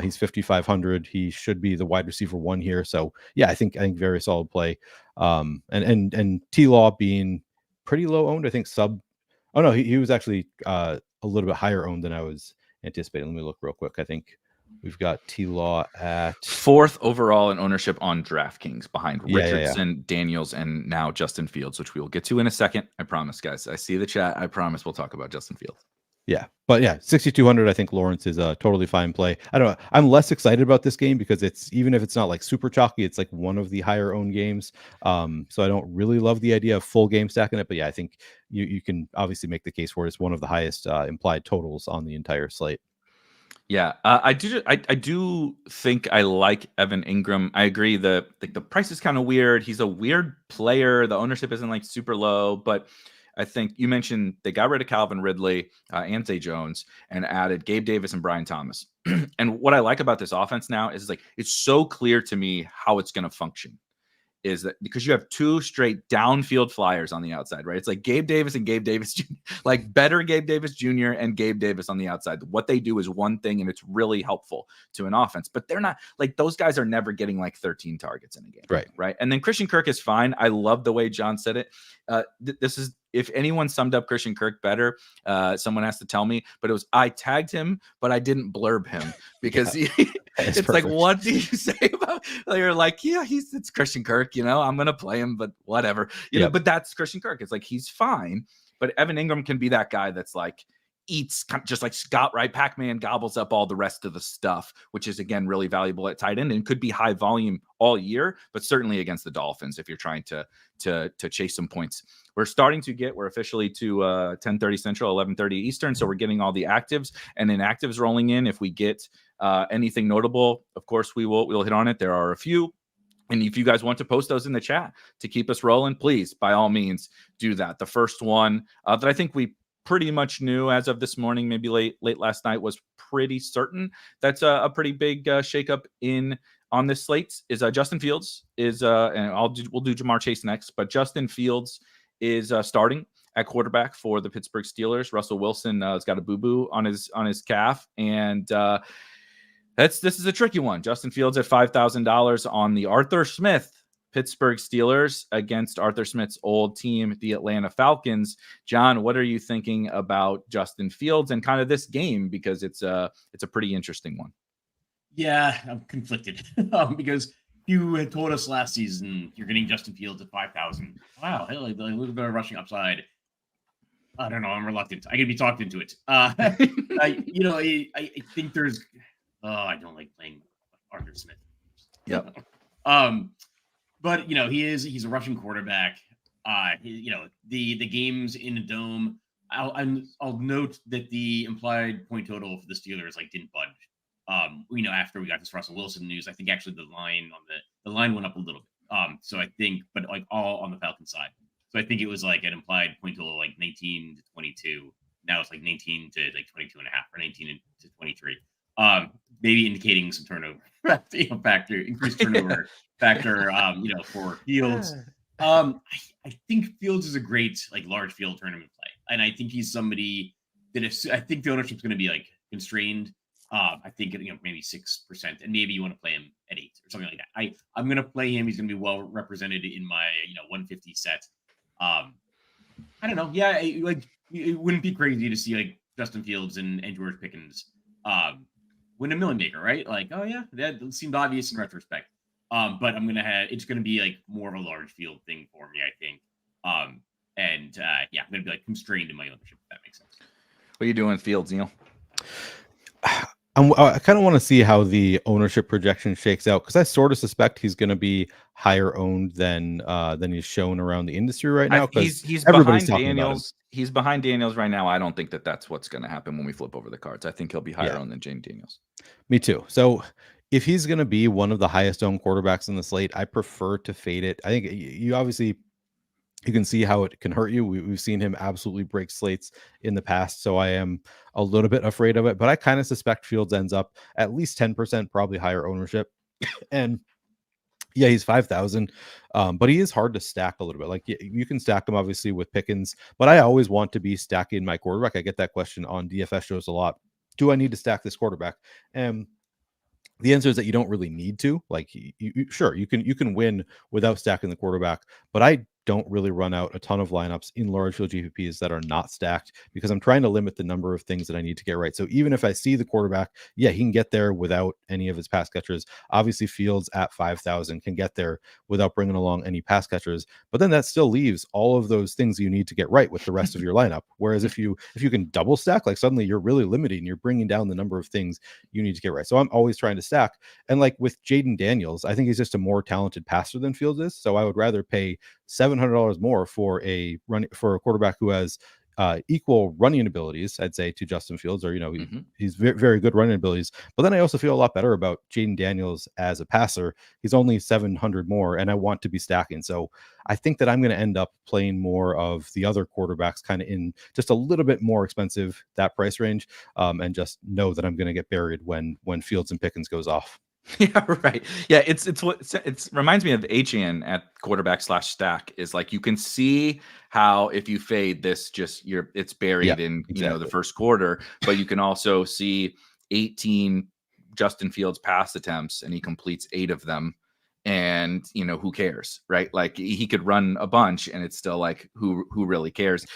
He's 5,500. He should be the wide receiver 1 here. So yeah, I think very solid play. And T-Law being pretty low owned, I think he was actually a little bit higher owned than I was anticipating. Let me look real quick. I think we've got T-Law at 4th overall in ownership on DraftKings, behind Richardson, Daniels, and now Justin Fields, which we will get to in a second. I promise, guys. I see the chat. I promise we'll talk about Justin Fields. Yeah, but yeah, 6,200. I think Lawrence is a totally fine play. I don't know. I'm less excited about this game because even if it's not like super chalky, it's like one of the higher owned games. So I don't really love the idea of full game stacking it. But yeah, I think you can obviously make the case for it. It's one of the highest implied totals on the entire slate. Yeah, I do think I like Evan Ingram. I agree the price is kind of weird. He's a weird player. The ownership isn't like super low, but I think you mentioned they got rid of Calvin Ridley and Zay Jones and added Gabe Davis and Brian Thomas. And what I like about this offense now is like it's so clear to me how it's going to function. Is that because you have 2 straight downfield flyers on the outside, right? It's like Gabe Davis and Gabe Davis, like better Gabe Davis Jr. and Gabe Davis on the outside. What they do is one thing, and it's really helpful to an offense. But they're not like those guys are never getting like 13 targets in a game, right? And then Christian Kirk is fine. I love the way John said it. This is, if anyone summed up Christian Kirk better, someone has to tell me. But it was, I tagged him, but I didn't blurb him because it's perfect. Like, what do you say about? You're like, yeah, it's Christian Kirk. I'm gonna play him, but whatever. You know, but that's Christian Kirk. It's like he's fine. But Evan Ingram can be that guy that's like eats just like Scott Wright, Pac-Man gobbles up all the rest of the stuff, which is again really valuable at tight end and could be high volume all year, but certainly against the Dolphins if you're trying to chase some points. We're officially to 10:30 Central, 11:30 Eastern, so we're getting all the actives and then actives rolling in. If we get anything notable, of course we'll hit on it. There are a few. And if you guys want to post those in the chat to keep us rolling, please, by all means, do that. The first one that I think we pretty much knew as of this morning, maybe late last night, was pretty certain that's a pretty big shakeup on this slate. Is Justin Fields is and we'll do Jamar Chase next, but Justin Fields is starting at quarterback for the Pittsburgh Steelers. Russell Wilson has got a boo-boo on his calf, and this is a tricky one. Justin Fields at $5,000 on the Arthur Smith Pittsburgh Steelers against Arthur Smith's old team, the Atlanta Falcons. John, what are you thinking about Justin Fields and kind of this game, because it's a pretty interesting one? Yeah, I'm conflicted because you had told us last season you're getting Justin Fields at 5,000. Wow, hey, like a little bit of rushing upside. I don't know. I'm reluctant. I could be talked into it. I think there's. I don't like playing Arthur Smith. Yep. But he's a rushing quarterback. The games in a dome. I'll note that the implied point total for the Steelers didn't budge. After we got this Russell Wilson news, I think actually the line went up a little bit. So I think, but all on the Falcons side. So I think it was an implied point total 19 to 22. Now it's 19 to 22 and a half, or 19 to 23. Maybe indicating some turnover factor, increased turnover factor. For Fields. I think Fields is a great large field tournament play, and I think he's somebody that I think the ownership's going to be constrained. I think maybe 6%, and maybe you want to play him at 8 or something like that. I'm going to play him. He's going to be well represented in my 150 set. I don't know. Yeah, it wouldn't be crazy to see Justin Fields and George Pickens win a million maker, right? Oh yeah, that seemed obvious in retrospect. But it's gonna be more of a large field thing for me, I think. I'm gonna be constrained in my ownership, if that makes sense. What are you doing, Fields, Neil? I kind of want to see how the ownership projection shakes out, because I sort of suspect he's going to be higher owned than he's shown around the industry right now. He's behind Daniels. He's behind Daniels right now. I don't think that's what's going to happen when we flip over the cards. I think he'll be higher owned than Jane Daniels. Me too. So if he's going to be one of the highest owned quarterbacks in the slate, I prefer to fade it. I think you can see how it can hurt you. We've seen him absolutely break slates in the past, so I am a little bit afraid of it. But I kind of suspect Fields ends up at least 10%, probably higher ownership. And yeah, he's 5,000, but he is hard to stack a little bit. You can stack him obviously with Pickens, but I always want to be stacking my quarterback. I get that question on DFS shows a lot. Do I need to stack this quarterback? And the answer is that you don't really need to. Sure, you can win without stacking the quarterback, but I don't really run out a ton of lineups in large field GPPs that are not stacked, because I'm trying to limit the number of things that I need to get right. So even if I see the quarterback, yeah, he can get there without any of his pass catchers. Obviously, Fields at 5,000 can get there without bringing along any pass catchers, but then that still leaves all of those things you need to get right with the rest of your lineup. Whereas if you can double stack, suddenly you're really limiting, you're bringing down the number of things you need to get right. So I'm always trying to stack. And with Jaden Daniels, I think he's just a more talented passer than Fields is. So I would rather pay $700 more for a quarterback who has equal running abilities, I'd say, to Justin Fields, or he's very, very good running abilities. But then I also feel a lot better about Jaden Daniels as a passer. He's only 700 more, and I want to be stacking. So I think that I'm going to end up playing more of the other quarterbacks, kind of in just a little bit more expensive, that price range, and just know that I'm going to get buried when Fields and Pickens goes off. Yeah, right. Yeah, it's reminds me of HN at quarterback /stack is you can see how if you fade this, it's buried in the first quarter, but you can also see 18 Justin Fields pass attempts and he completes 8 of them, and who cares, right? He could run a bunch and it's still who really cares.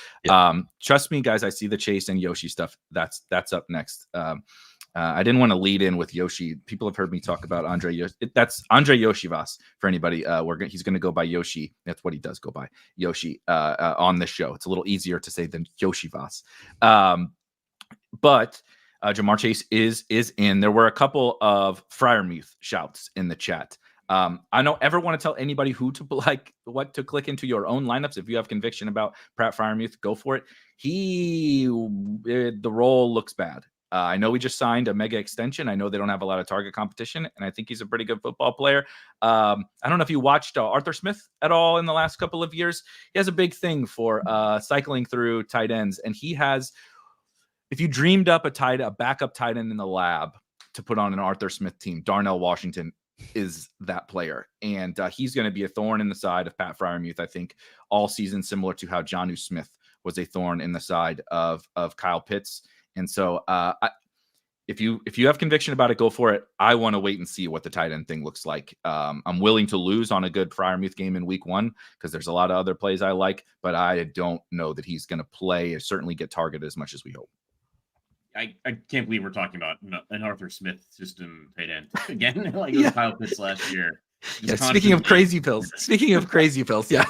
Trust me, guys, I see the Chase and Yoshi stuff. That's up next. I didn't want to lead in with Yoshi. People have heard me talk about Andre. That's Andre Yoshivas for anybody. He's going to go by Yoshi. That's what he does, go by Yoshi on this show. It's a little easier to say than Yoshivas. But Jamar Chase is in. There were a couple of Freiermuth shouts in the chat. I don't ever want to tell anybody who to what to click into your own lineups. If you have conviction about Pratt Freiermuth, go for it. The role looks bad. I know we just signed a mega extension. I know they don't have a lot of target competition, and I think he's a pretty good football player. I don't know if you watched Arthur Smith at all in the last couple of years. He has a big thing for cycling through tight ends, and he has. If you dreamed up a backup tight end in the lab to put on an Arthur Smith team, Darnell Washington is that player. And he's going to be a thorn in the side of Pat Freiermuth, I think, all season, similar to how Jonnu Smith was a thorn in the side of Kyle Pitts. And so if you have conviction about it, go for it. I want to wait and see what the tight end thing looks like. I'm willing to lose on a good Freiermuth game in week 1 because there's a lot of other plays I like, but I don't know that he's going to play or certainly get targeted as much as we hope. I can't believe we're talking about an Arthur Smith system tight end again, like it was Kyle Pitts last year. Yeah, speaking of crazy pills. Yeah.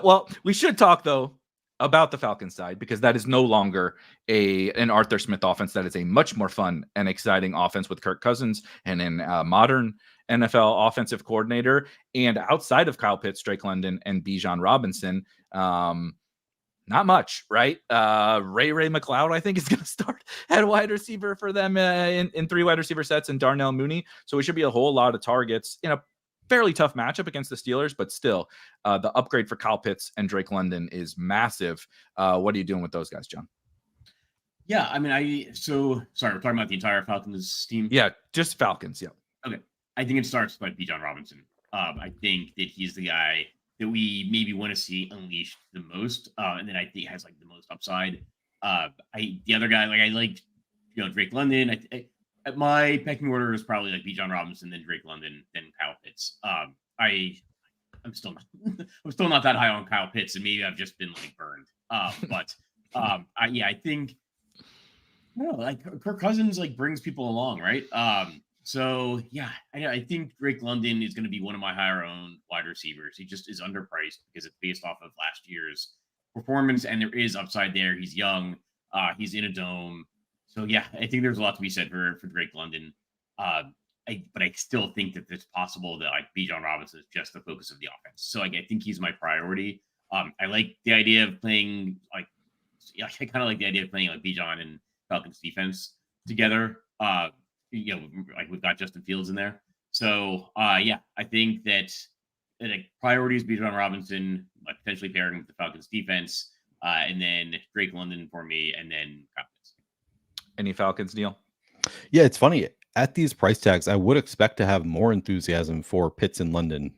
Well, we should talk though about the Falcons side because that is no longer an Arthur Smith offense. That is a much more fun and exciting offense with Kirk Cousins and a modern NFL offensive coordinator. And outside of Kyle Pitts, Drake London, and Bijan Robinson, not much, right? Ray McLeod, I think, is going to start at wide receiver for them in 3 wide receiver sets, and Darnell Mooney. So it should be a whole lot of targets in a fairly tough matchup against the Steelers, but still, the upgrade for Kyle Pitts and Drake London is massive. What are you doing with those guys, John? Yeah, I mean, sorry, we're talking about the entire Falcons team. Yeah, just Falcons. Yeah. Okay, I think it starts with Bijan Robinson. I think that he's the guy that we maybe want to see unleashed the most, and then I think has like the most upside. The other guy, like I liked, Drake London. My pecking order is probably like Bijan Robinson, then Drake London, then Kyle Pitts. I'm still not that high on Kyle Pitts, and maybe I've just been like burned. I think like Kirk Cousins like brings people along, right? So yeah, I think Drake London is going to be one of my higher owned wide receivers. He just is underpriced because it's based off of last year's performance, and there is upside there. He's young, he's in a dome, so yeah, I think there's a lot to be said for Drake London. But I still think that it's possible that like Bijan Robinson is just the focus of the offense. So like I think he's my priority. I like the idea of playing I kind of like the idea of playing like Bijan and Falcons defense together. Like we've got Justin Fields in there. So, I think that priority is Bijan Robinson, potentially pairing with the Falcons defense, and then Drake London for me, and then Falcons. Any Falcons, Neil? Yeah, it's funny. At these price tags, I would expect to have more enthusiasm for Pitts in London,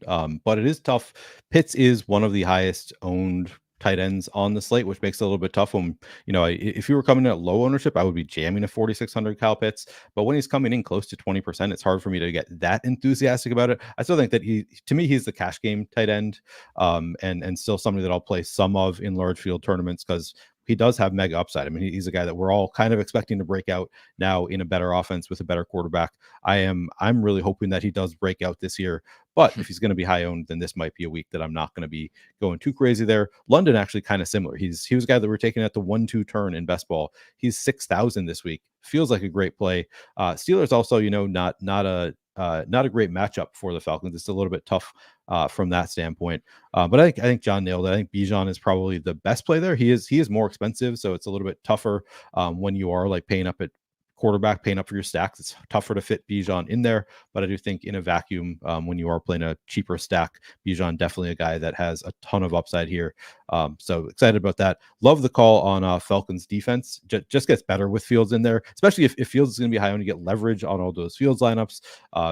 but it is tough. Pitts is one of the highest owned tight ends on the slate, which makes it a little bit tough. When if you were coming in at low ownership, I would be jamming a 4,600 Kyle Pitts. But when he's coming in close to 20%, it's hard for me to get that enthusiastic about it. I still think that he's the cash game tight end, and still somebody that I'll play some of in large field tournaments because he does have mega upside. I mean, he's a guy that we're all kind of expecting to break out now in a better offense with a better quarterback. I'm really hoping that he does break out this year. But if he's going to be high owned, then this might be a week that I'm not going to be going too crazy there. London actually kind of similar. He was a guy that we're taking at the 1-2 turn in best ball. He's 6,000 this week. Feels like a great play. Steelers also, not a great matchup for the Falcons. It's a little bit tough from that standpoint. But I think John nailed it. I think Bijan is probably the best play there. He is more expensive, so it's a little bit tougher when you are like paying up at quarterback, paying up for your stacks. It's tougher to fit Bijan in there, but I do think in a vacuum, when you are playing a cheaper stack, Bijan definitely a guy that has a ton of upside here. So excited about that. Love the call on Falcons defense. Just gets better with Fields in there, especially if Fields is going to be high on to get leverage on all those Fields lineups.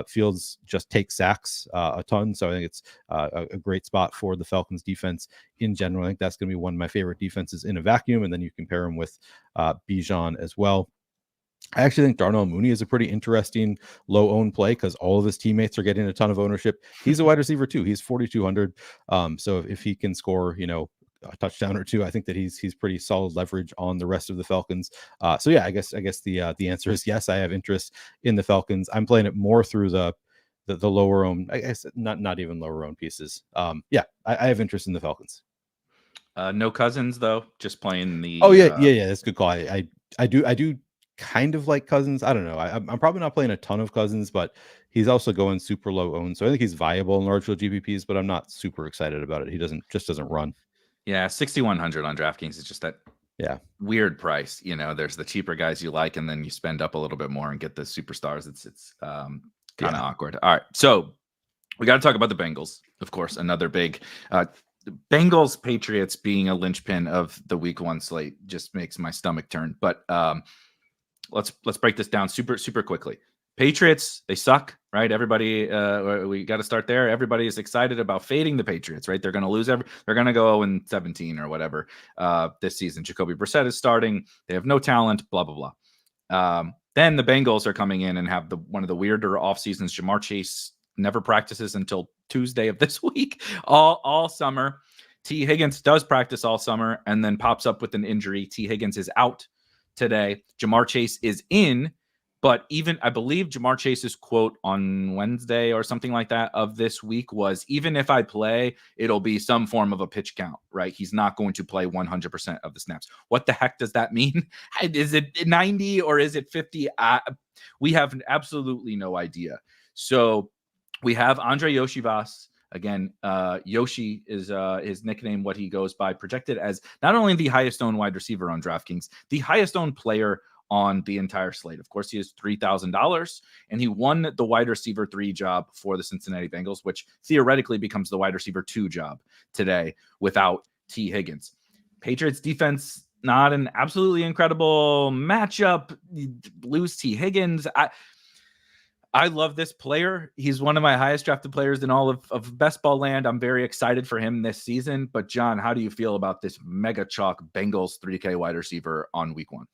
Fields just takes sacks a ton, so I think it's a great spot for the Falcons defense in general. I think that's going to be one of my favorite defenses in a vacuum, and then you compare him with Bijan as well. I actually think Darnell Mooney is a pretty interesting low-owned play because all of his teammates are getting a ton of ownership. He's a wide receiver too. He's 4,200. So if he can score, a touchdown or two, I think that he's pretty solid leverage on the rest of the Falcons. So yeah, I guess the answer is yes. I have interest in the Falcons. I'm playing it more through the lower owned. I guess not even lower owned pieces. I have interest in the Falcons. No Cousins though. Just playing the. Oh yeah. That's a good call. I do kind of like Cousins. I don't know. I'm probably not playing a ton of Cousins, but he's also going super low owned. So I think he's viable in large field GPPs, but I'm not super excited about it. He doesn't run. Yeah, 6,100 on DraftKings is just that Yeah. weird price. You know, there's the cheaper guys you like, and then you spend up a little bit more and get the superstars. It's kind of awkward. All right, so we got to talk about the Bengals, of course. Another big Bengals Patriots being a linchpin of the week 1 slate just makes my stomach turn. But let's break this down super quickly. Patriots, they suck, right? Everybody, we got to start there. Everybody is excited about fading the Patriots, right? They're going to lose they're going to go 0-17 or whatever this season. Jacoby Brissett is starting. They have no talent, blah, blah, blah. Then the Bengals are coming in and have one of the weirder off seasons. Jamar Chase never practices until Tuesday of this week, all summer. T. Higgins does practice all summer and then pops up with an injury. T. Higgins is out today. Jamar Chase is in. But even I believe Jamar Chase's quote on Wednesday or something like that of this week was, even if I play, it'll be some form of a pitch count, right? He's not going to play 100% of the snaps. What the heck does that mean? Is it 90 or is it 50? We have absolutely no idea. So we have Andre Yoshivas. Again, Yoshi is his nickname, what he goes by, projected as not only the highest owned wide receiver on DraftKings, the highest owned player on the entire slate. Of course, he is $3,000, and he won the wide receiver 3 job for the Cincinnati Bengals, which theoretically becomes the wide receiver 2 job today without T. Higgins. Patriots defense, not an absolutely incredible matchup. Lose T. Higgins. I love this player. He's one of my highest drafted players in all of best ball land. I'm very excited for him this season. But John, how do you feel about this mega chalk Bengals 3K wide receiver on week 1?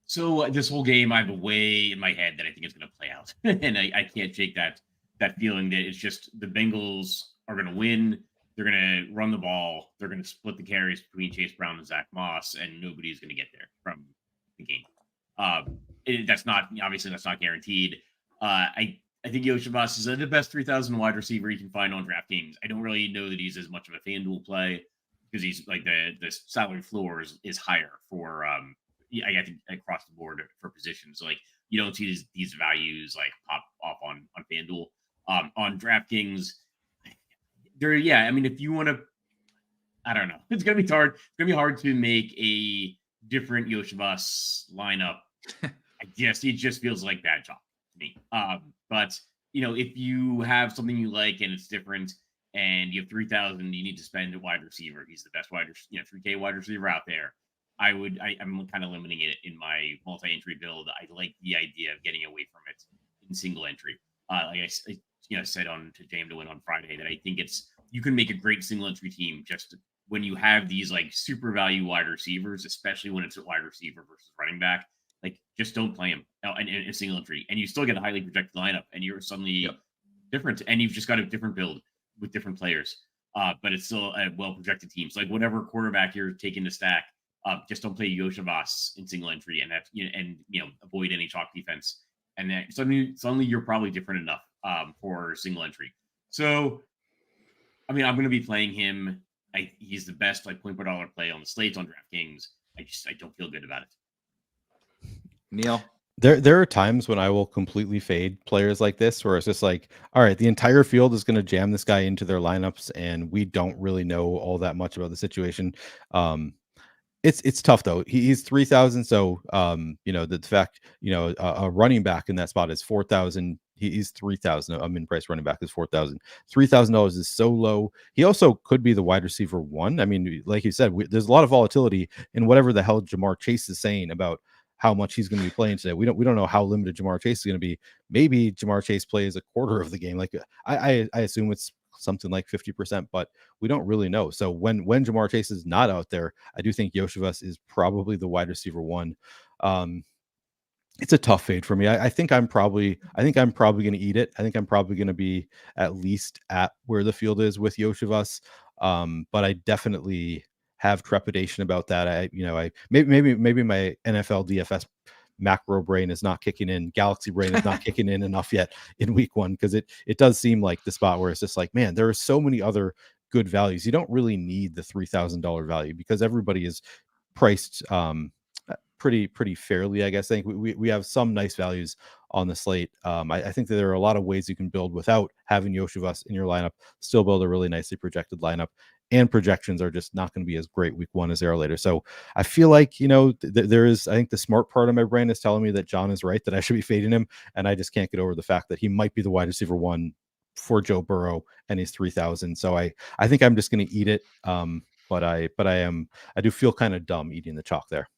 So this whole game, I have a way in my head that I think it's going to play out, and I can't shake that feeling that it's just the Bengals are going to win. They're going to run the ball. They're going to split the carries between Chase Brown and Zach Moss, and nobody's going to get there from the game. That's not guaranteed. I think Yoshivas is the best 3,000 wide receiver you can find on DraftKings. I don't really know that he's as much of a FanDuel play because he's like the salary floor is higher for I think across the board for positions. So, like, you don't see these values like pop off on FanDuel. On DraftKings, I mean, if you want to, I don't know, it's gonna be hard. It's gonna be hard to make a different Yoshivas lineup. It just feels like bad job to me. But if you have something you like and it's different, and you have 3,000, you need to spend a wide receiver. He's the best 3K wide receiver out there. I'm kind of limiting it in my multi-entry build. I like the idea of getting away from it in single entry. Like I said to Jam to Win on Friday, that I think you can make a great single entry team just when you have these like super value wide receivers, especially when it's a wide receiver versus running back. Like, just don't play him in a single entry, and you still get a highly projected lineup, and you're suddenly different, and you've just got a different build with different players. But it's still a well projected team. So like whatever quarterback you're taking to stack. Just don't play Yoshivas in single entry, and avoid any chalk defense, and then suddenly you're probably different enough for single entry. So, I mean, I'm going to be playing him. He's the best point per dollar play on the slates on DraftKings. I don't feel good about it. Neil, there are times when I will completely fade players like this, where it's just like, all right, the entire field is going to jam this guy into their lineups, and we don't really know all that much about the situation. It's tough though. He's 3,000. So, the fact, a running back in that spot is 4,000. He's 3,000. A min-price running back is 4,000. $3,000 is so low. He also could be the wide receiver 1. I mean, like you said, there's a lot of volatility in whatever the hell Jamar Chase is saying about how much he's going to be playing today. We don't know how limited Jamar Chase is going to be. Maybe Jamar Chase plays a quarter of the game. Like I assume it's something like 50%, but we don't really know. So when Jamar Chase is not out there, I do think Yoshivas is probably the wide receiver 1. It's a tough fade for me. I think I'm probably going to eat it. I think I'm probably going to be at least at where the field is with Yoshivas. But I definitely have trepidation about that. Maybe my NFL DFS macro brain is not kicking in, galaxy brain is not kicking in enough yet in week 1, because it does seem like the spot where it's just like, man, there are so many other good values. You don't really need the $3,000 value because everybody is priced pretty fairly, I guess. I think we have some nice values on the slate. I think that there are a lot of ways you can build without having Yoshivas in your lineup, still build a really nicely projected lineup. and projections are just not going to be as great week 1 as they are later. So I feel like, there is, I think the smart part of my brain is telling me that John is right, that I should be fading him. And I just can't get over the fact that he might be the wide receiver 1 for Joe Burrow, and he's 3,000. So I think I'm just going to eat it. But I do feel kind of dumb eating the chalk there.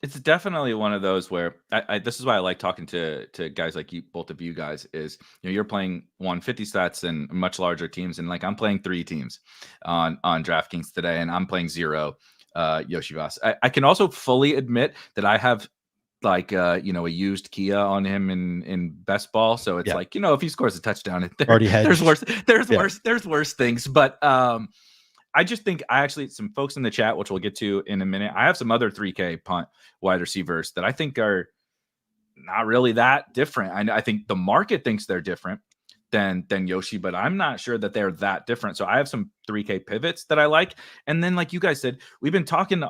It's definitely one of those where this is why I like talking to guys like you, both of you guys, is, you're playing 150 stats and much larger teams. And like, I'm playing 3 teams on DraftKings today, and I'm playing 0 Yoshivas. I can also fully admit that I have like, a used Kia on him in best ball. So it's like, if he scores a touchdown, there's worse things. But, I just think some folks in the chat, which we'll get to in a minute, I have some other 3K punt wide receivers that I think are not really that different. I think the market thinks they're different than Yoshi, but I'm not sure that they're that different. So I have some 3K pivots that I like. And then, like you guys said, we've been talking,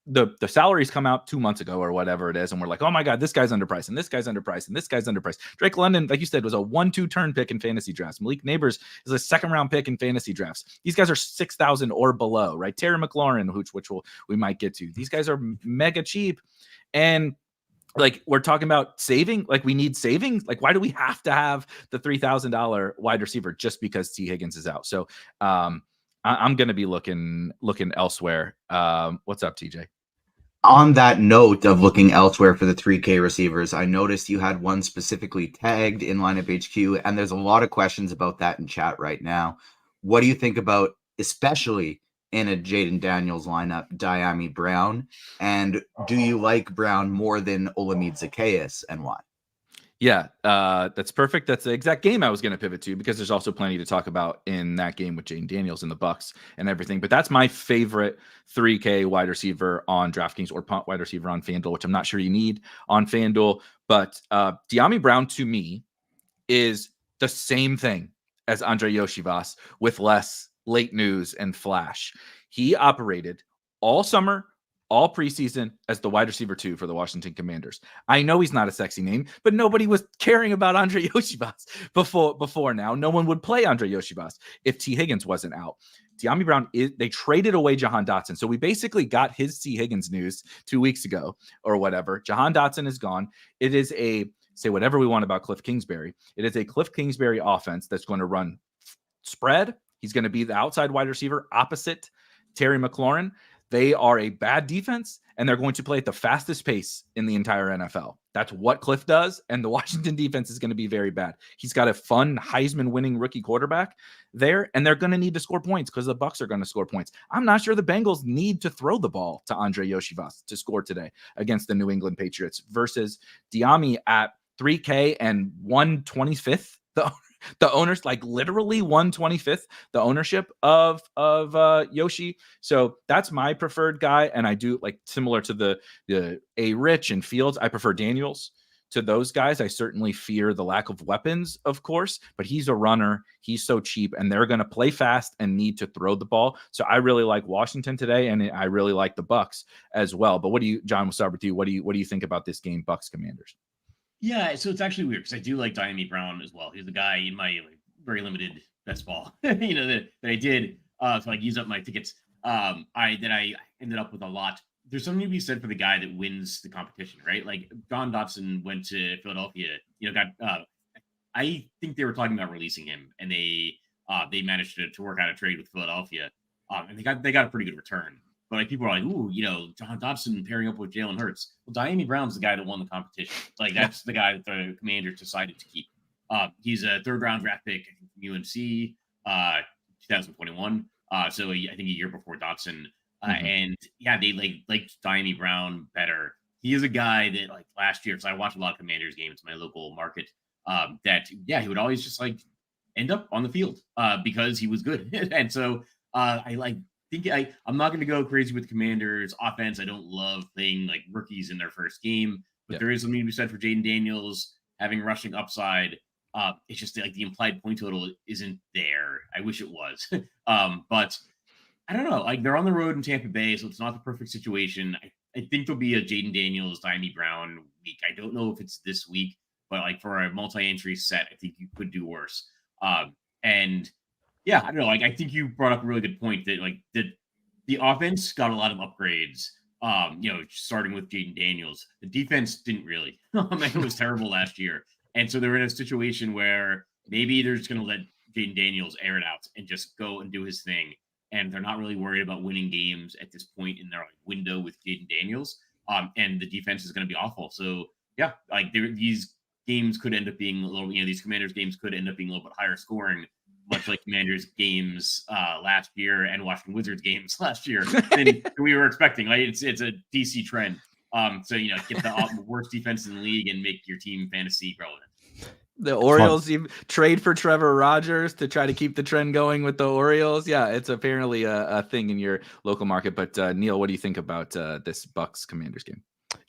the salaries come out 2 months ago or whatever it is, and we're like, oh my God, this guy's underpriced, and this guy's underpriced, and this guy's underpriced. Drake London, like you said, was a 1-2 turn pick in fantasy drafts. Malik Neighbors is a 2nd round pick in fantasy drafts. These guys are 6,000 or below, right? Terry McLaurin, which we might get to. These guys are mega cheap, and like, we're talking about saving, like we need savings. Like, why do we have to have the $3,000 wide receiver just because T Higgins is out? So I'm going to be looking elsewhere. What's up, TJ? On that note of looking elsewhere for the 3K receivers, I noticed you had one specifically tagged in Lineup HQ, and there's a lot of questions about that in chat right now. What do you think about, especially in a Jaden Daniels lineup, Dyami Brown? And do you like Brown more than Olamide Zaccheaus, and why? Yeah, that's perfect. That's the exact game I was going to pivot to, because there's also plenty to talk about in that game with Jaden Daniels and the Bucks and everything. But that's my favorite 3K wide receiver on DraftKings, or punt wide receiver on FanDuel, which I'm not sure you need on FanDuel. But Dyami Brown, to me, is the same thing as Andre Yoshivas with less late news and flash. He operated all summer, all preseason, as the wide receiver 2 for the Washington Commanders. I know he's not a sexy name, but nobody was caring about Andre Yoshivas before now. No one would play Andre Yoshivas if T Higgins wasn't out. Dyami Brown, they traded away Jahan Dotson. So we basically got his T Higgins news 2 weeks ago or whatever. Jahan Dotson is gone. It is say whatever we want about Cliff Kingsbury. It is a Cliff Kingsbury offense that's going to run spread. He's going to be the outside wide receiver opposite Terry McLaurin. They are a bad defense, and they're going to play at the fastest pace in the entire NFL. That's what Cliff does, and the Washington defense is going to be very bad. He's got a fun Heisman-winning rookie quarterback there, and they're going to need to score points because the Bucs are going to score points. I'm not sure the Bengals need to throw the ball to Andre Yoshivas to score today against the New England Patriots versus Dyami at 3K and 125th. The owners, like literally 125th, the ownership of Yoshi. So that's my preferred guy. And I do, like, similar to the A Rich and Fields, I prefer Daniels to those guys. I certainly fear the lack of weapons, of course, but he's a runner. He's so cheap, and they're going to play fast and need to throw the ball. So I really like Washington today, and I really like the Bucs as well. But John, we'll start with you. What do you think about this game, Bucs Commanders? Yeah, so it's actually weird because I do like Dyami Brown as well. He's the guy in my very limited best ball, that I did to use up my tickets. I ended up with a lot. There's something to be said for the guy that wins the competition, right? Like John Dotson went to Philadelphia. I think they were talking about releasing him, and they managed to work out a trade with Philadelphia, and they got a pretty good return. But like, people are like, ooh, John Dotson pairing up with Jalen Hurts. Well, Dyami Brown's the guy that won the competition. Like, that's the guy that the Commanders decided to keep. He's a 3rd round draft pick from UNC, 2021. So I think a year before Dotson. And yeah, they liked Dyami Brown better. He is a guy that, like, last year, because I watched a lot of Commanders games in my local market, he would always just like end up on the field because he was good. And so I'm not going to go crazy with the Commanders offense. I don't love playing like rookies in their first game, but there is something to be said for Jaden Daniels having rushing upside. It's just like the implied point total isn't there. I wish it was. But I don't know. Like, they're on the road in Tampa Bay, so it's not the perfect situation. I think there'll be a Jaden Daniels, Dyami Brown week. I don't know if it's this week, but like for a multi-entry set, I think you could do worse. Yeah, I don't know. Like, I think you brought up a really good point that like the offense got a lot of upgrades. Starting with Jaden Daniels, the defense didn't really. It was terrible last year, and so they're in a situation where maybe they're just going to let Jaden Daniels air it out and just go and do his thing, and they're not really worried about winning games at this point in their window with Jaden Daniels. And the defense is going to be awful. So yeah, like these games could end up being a little. These Commanders games could end up being a little bit higher scoring, much like Commanders games last year and Washington Wizards games last year than we were expecting. Like it's a DC trend. So get the worst defense in the league and make your team fantasy relevant. The Orioles trade for Trevor Rogers to try to keep the trend going with the Orioles. Yeah, it's apparently a thing in your local market. But Neil, what do you think about this Bucks Commanders game?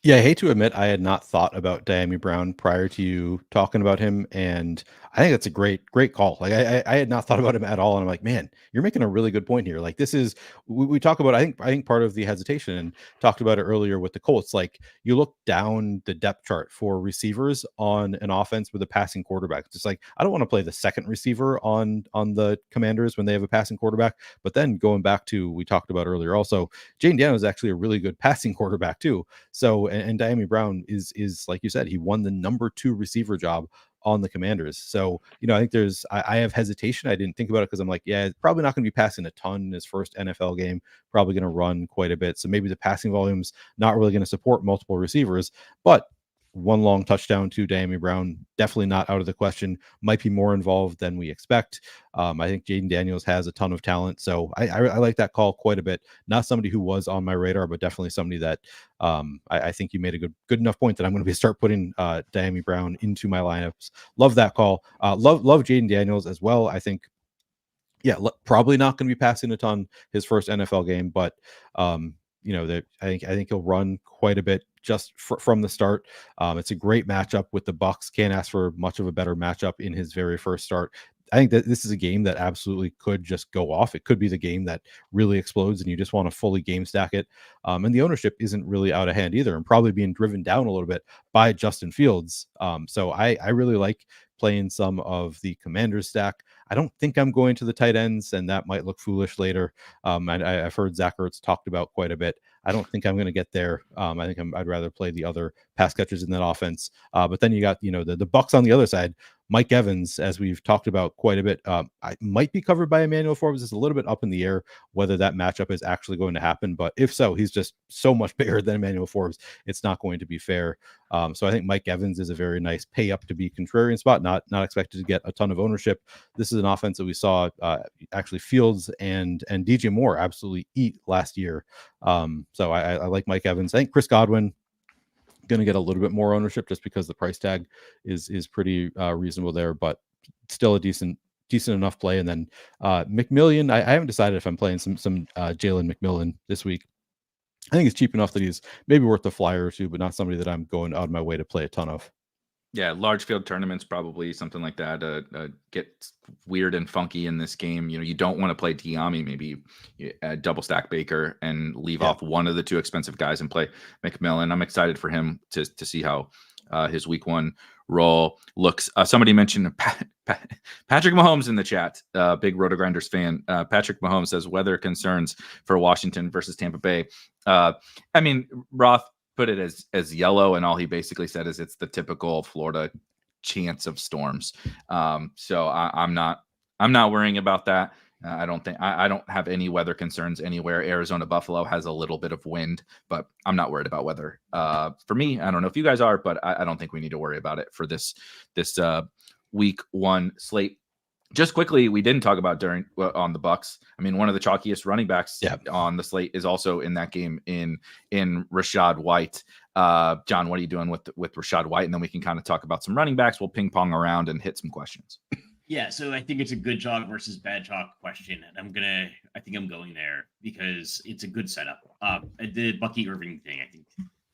Yeah, I hate to admit I had not thought about Diami Brown prior to you talking about him, and I think that's a great call. Like I had not thought about him at all, and I'm like, man, you're making a really good point here. Like this is we talk about. I think part of the hesitation, and talked about it earlier with the Colts. Like you look down the depth chart for receivers on an offense with a passing quarterback. It's just like I don't want to play the second receiver on the Commanders when they have a passing quarterback. But then going back to we talked about earlier, also Jaden Daniels is actually a really good passing quarterback too. So and Diami Brown is like you said, he won the number 2 receiver job on the Commanders. So, I think I have hesitation. I didn't think about it because I'm like, yeah, it's probably not going to be passing a ton in his first NFL game, probably going to run quite a bit. So maybe the passing volume's not really going to support multiple receivers, but one long touchdown to Diami Brown, definitely not out of the question. Might be more involved than we expect. I think Jaden Daniels has a ton of talent, so I like that call quite a bit. Not somebody who was on my radar, but definitely somebody that I think you made a good enough point that I'm going to start putting Diami Brown into my lineups. Love that call. Love Jaden Daniels as well. I think, yeah, probably not going to be passing a ton his first NFL game, but that I think he'll run quite a bit just from the start. It's a great matchup with the Bucks. Can't ask for much of a better matchup in his very first start. I think that this is a game that absolutely could just go off. It could be the game that really explodes and you just want to fully game stack it. And the ownership isn't really out of hand either, and probably being driven down a little bit by Justin Fields. So I really like playing some of the Commanders stack. I don't think I'm going to the tight ends, and that might look foolish later. I've heard Zach Ertz talked about quite a bit. I don't think I'm going to get there. I think I'd rather play the other pass catchers in that offense. But then you got the Bucks on the other side. Mike Evans, as we've talked about quite a bit, I might be covered by Emmanuel Forbes. It's a little bit up in the air whether that matchup is actually going to happen. But if so, he's just so much bigger than Emmanuel Forbes. It's not going to be fair. So I think Mike Evans is a very nice pay up to be contrarian spot. Not expected to get a ton of ownership. This is an offense that we saw actually Fields and DJ Moore absolutely eat last year. So I like Mike Evans. I think Chris Godwin going to get a little bit more ownership just because the price tag is pretty reasonable there, but still a decent enough play. And then McMillan, I haven't decided if I'm playing some Jalen McMillan this week. I think it's cheap enough that he's maybe worth a flyer or two, but not somebody that I'm going out of my way to play a ton of. Yeah, large field tournaments, probably something like that. Get weird and funky in this game. You don't want to play Diami. Maybe double stack Baker and leave off one of the 2 expensive guys and play McMillan. I'm excited for him to see how his week 1 role looks. Somebody mentioned Patrick Mahomes in the chat. Big RotoGrinders fan. Patrick Mahomes says weather concerns for Washington versus Tampa Bay. Roth put it as yellow, and all he basically said is it's the typical Florida chance of storms. So I'm not worrying about that. I don't have any weather concerns anywhere. Arizona Buffalo has a little bit of wind, but I'm not worried about weather. For me, I don't know if you guys are, but I don't think we need to worry about it for this week 1 slate. Just quickly, we didn't talk about on the Bucks. One of the chalkiest running backs on the slate is also in that game in Rachaad White. John, what are you doing with Rachaad White? And then we can kind of talk about some running backs. We'll ping pong around and hit some questions. Yeah, so I think it's a good chalk versus bad chalk question, and I think I'm going there because it's a good setup. The Bucky Irving thing, I think,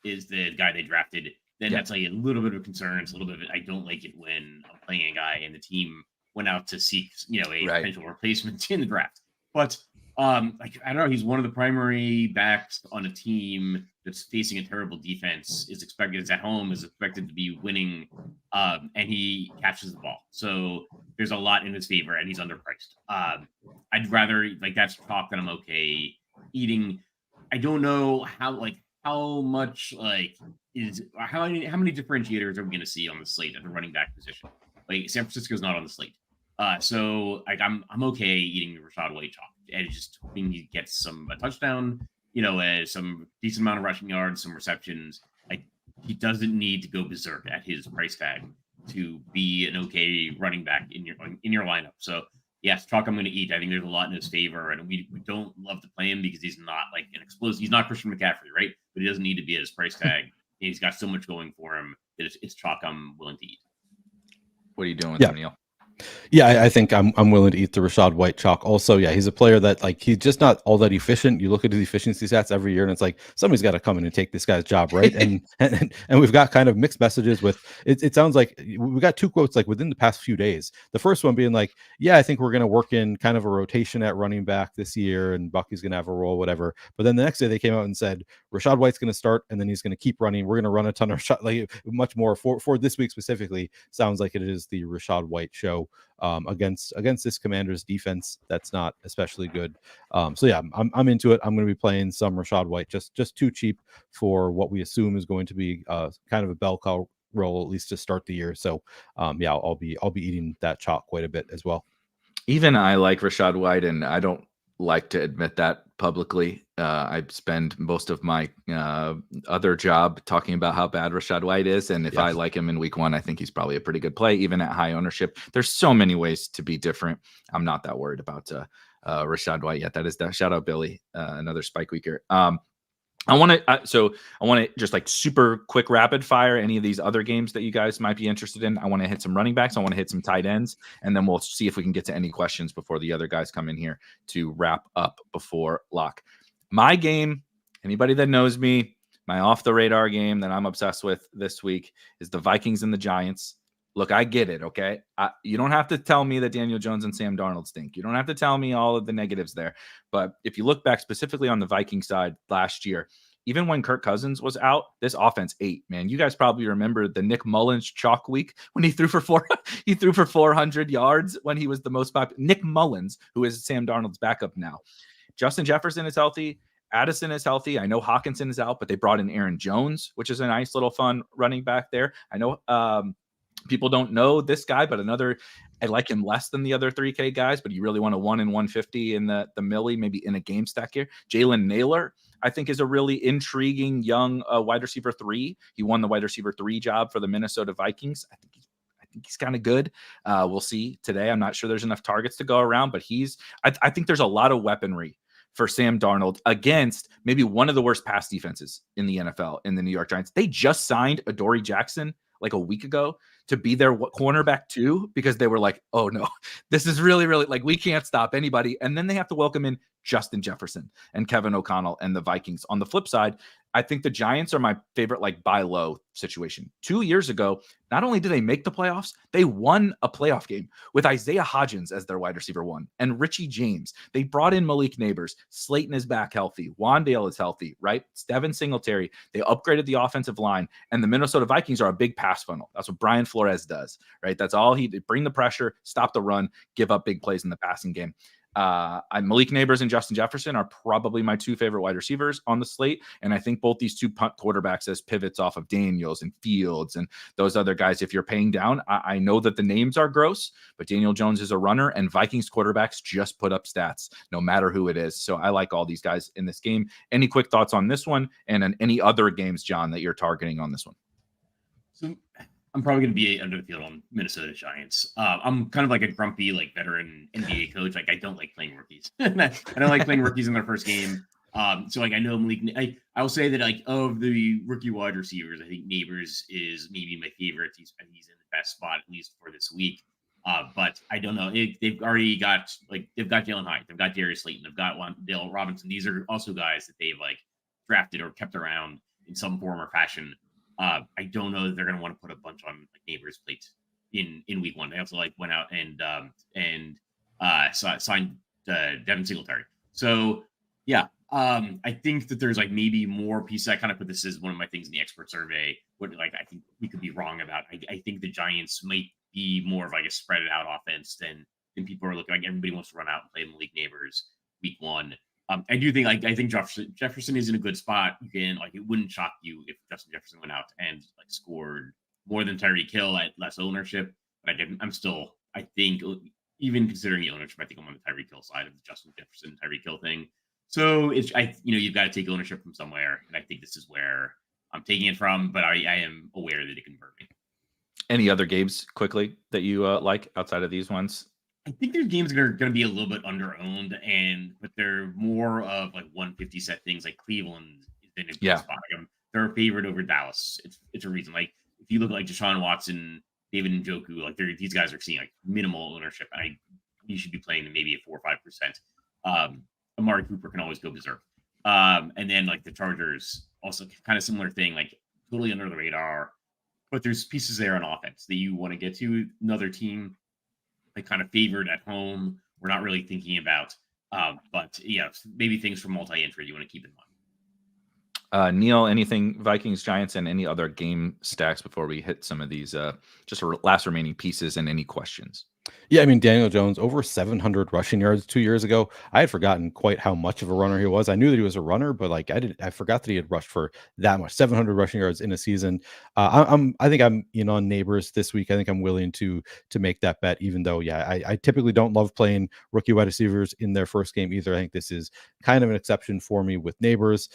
is the guy they drafted. Then that's like a little bit of concerns, a little bit of I don't like it when I'm playing a guy and the team went out to seek, a potential replacement in the draft. But I don't know, he's one of the primary backs on a team that's facing a terrible defense, is expected to be winning, and he catches the ball. So there's a lot in his favor, and he's underpriced. I'd rather that's chalk that I'm okay eating. I don't know how much how many differentiators are we going to see on the slate at the running back position? Like San Francisco's not on the slate, so I'm okay eating the Rachaad White chalk and just hoping he gets a touchdown, some decent amount of rushing yards, some receptions. He doesn't need to go berserk at his price tag to be an okay running back in your lineup. So yes, chalk I'm going to eat. I think there's a lot in his favor, and we don't love to play him because he's not an explosive. He's not Christian McCaffrey, right? But he doesn't need to be at his price tag. He's got so much going for him that it's chalk I'm willing to eat. What are you doing with him, Neil? Yeah, I think I'm willing to eat the Rachaad White chalk. Also, yeah, he's a player that he's just not all that efficient. You look at his efficiency stats every year, and it's like somebody's got to come in and take this guy's job, right? and we've got kind of mixed messages with it. It sounds like we got two quotes within the past few days. The first one being yeah, I think we're going to work in kind of a rotation at running back this year, and Bucky's going to have a role, whatever. But then the next day they came out and said Rachaad White's going to start, and then he's going to keep running. We're going to run a ton of shot, much more for this week specifically. Sounds like it is the Rachaad White show. Against this Commanders defense that's not especially good. So yeah, I'm into it. I'm going to be playing some Rachaad White, just too cheap for what we assume is going to be kind of a bell cow role, at least to start the year. So yeah, I'll be eating that chalk quite a bit as well. Even I like Rachaad White, and I don't like to admit that publicly. I spend most of my other job talking about how bad Rachaad White is. And if I like him in week 1, I think he's probably a pretty good play, even at high ownership. There's so many ways to be different. I'm not that worried about Rachaad White yet. That is that. Shout out Billy, another spike weeker. I want to just super quick rapid fire any of these other games that you guys might be interested in. I want to hit some running backs. I want to hit some tight ends, and then we'll see if we can get to any questions before the other guys come in here to wrap up before lock. My game, anybody that knows me, my off the radar game that I'm obsessed with this week is the Vikings and the Giants. Look, I get it, okay? You don't have to tell me that Daniel Jones and Sam Darnold stink. You don't have to tell me all of the negatives there. But if you look back specifically on the Viking side last year, even when Kirk Cousins was out, this offense ate, man. You guys probably remember the Nick Mullins chalk week when he threw for 400 yards when he was the most popular. Nick Mullins, who is Sam Darnold's backup now. Justin Jefferson is healthy. Addison is healthy. I know Hawkinson is out, but they brought in Aaron Jones, which is a nice little fun running back there. I know people don't know this guy, but I like him less than the other 3K guys, but you really want a 1 in 150 in the milli, maybe in a game stack here. Jalen Naylor, I think, is a really intriguing young wide receiver 3. He won the wide receiver 3 job for the Minnesota Vikings. I think he's kind of good. We'll see today. I'm not sure there's enough targets to go around, but I think there's a lot of weaponry for Sam Darnold against maybe one of the worst pass defenses in the NFL in the New York Giants. They just signed Adoree Jackson a week ago to be their cornerback too, because they were like, oh no, this is really, really we can't stop anybody. And then they have to welcome in Justin Jefferson and Kevin O'Connell and the Vikings. On the flip side, I think the Giants are my favorite buy low situation. 2 years ago, not only did they make the playoffs, they won a playoff game with Isaiah Hodgins as their wide receiver 1 and Richie James. They brought in Malik Neighbors. Slayton is back healthy. Wandale is healthy, right? Devin Singletary. They upgraded the offensive line, and the Minnesota Vikings are a big pass funnel. That's what Brian Flores does, right? That's all he did. Bring the pressure, stop the run, give up big plays in the passing game. Malik Neighbors and Justin Jefferson are probably my 2 favorite wide receivers on the slate. And I think both these 2 punt quarterbacks as pivots off of Daniels and Fields and those other guys, if you're paying down, I know that the names are gross, but Daniel Jones is a runner, and Vikings quarterbacks just put up stats no matter who it is. So I like all these guys in this game. Any quick thoughts on this one and any other games, John, that you're targeting on this one? So I'm probably going to be under the field on Minnesota Giants. I'm kind of like a grumpy, veteran NBA coach. I don't like playing rookies. I don't like playing rookies in their first game. So I know Malik. I will say that of the rookie wide receivers, I think Neighbors is maybe my favorite. He's in the best spot at least for this week. But I don't know. They've already got they've got Jalen Hyatt, they've got Darius Slayton, they've got Dale Robinson. These are also guys that they've drafted or kept around in some form or fashion. I don't know that they're going to want to put a bunch on Neighbors' plate in week 1. They also went out and signed Devin Singletary. So yeah, I think that there's maybe more pieces. I kind of put this as one of my things in the expert survey. What I think we could be wrong about. I think the Giants might be more of like a spread it out offense than people are looking like. Everybody wants to run out and play Malik Neighbors week 1. I do think I think Jefferson is in a good spot. You can it wouldn't shock you if Justin Jefferson went out and scored more than Tyreek Hill at less ownership. But I'm still, I think, even considering the ownership, I think I'm on the Tyreek Hill side of the Justin Jefferson Tyreek Hill thing. So it's you've got to take ownership from somewhere, and I think this is where I'm taking it from. But I am aware that it can hurt me. Any other games quickly that you like outside of these ones? I think there's games that are going to be a little bit under-owned, but they're more of 150 set things. Like Cleveland is in a good spot. They're a favorite over Dallas. It's a reason. If you look at Deshaun Watson, David Njoku, these guys are seeing minimal ownership. You should be playing them maybe at 4 or 5%. Amari Cooper can always go berserk. And then the Chargers, also kind of similar thing, totally under the radar. But there's pieces there on offense that you want to get to. Another team kind of favored at home, we're not really thinking about. But yeah, maybe things for multi-entry you want to keep in mind. Neil, anything Vikings, Giants, and any other game stacks before we hit some of these just last remaining pieces and any questions? Yeah, I mean, Daniel Jones, over 700 rushing yards 2 years ago. I had forgotten quite how much of a runner he was. I knew that he was a runner, but I forgot that he had rushed for that much, 700 rushing yards in a season. I think I'm in on Neighbors this week. I think I'm willing to make that bet, even though, I typically don't love playing rookie wide receivers in their first game either. I think this is kind of an exception for me with Neighbors.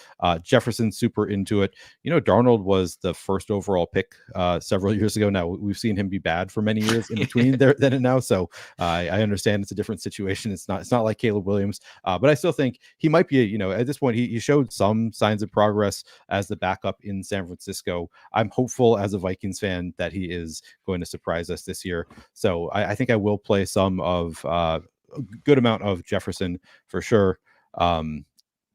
Jefferson's super into it. Darnold was the first overall pick several years ago. Now we've seen him be bad for many years in between there then and now. So I understand it's a different situation. It's not like Caleb Williams, but I still think he might be, at this point, he showed some signs of progress as the backup in San Francisco. I'm hopeful as a Vikings fan that he is going to surprise us this year. So I think I will play some of a good amount of Jefferson for sure.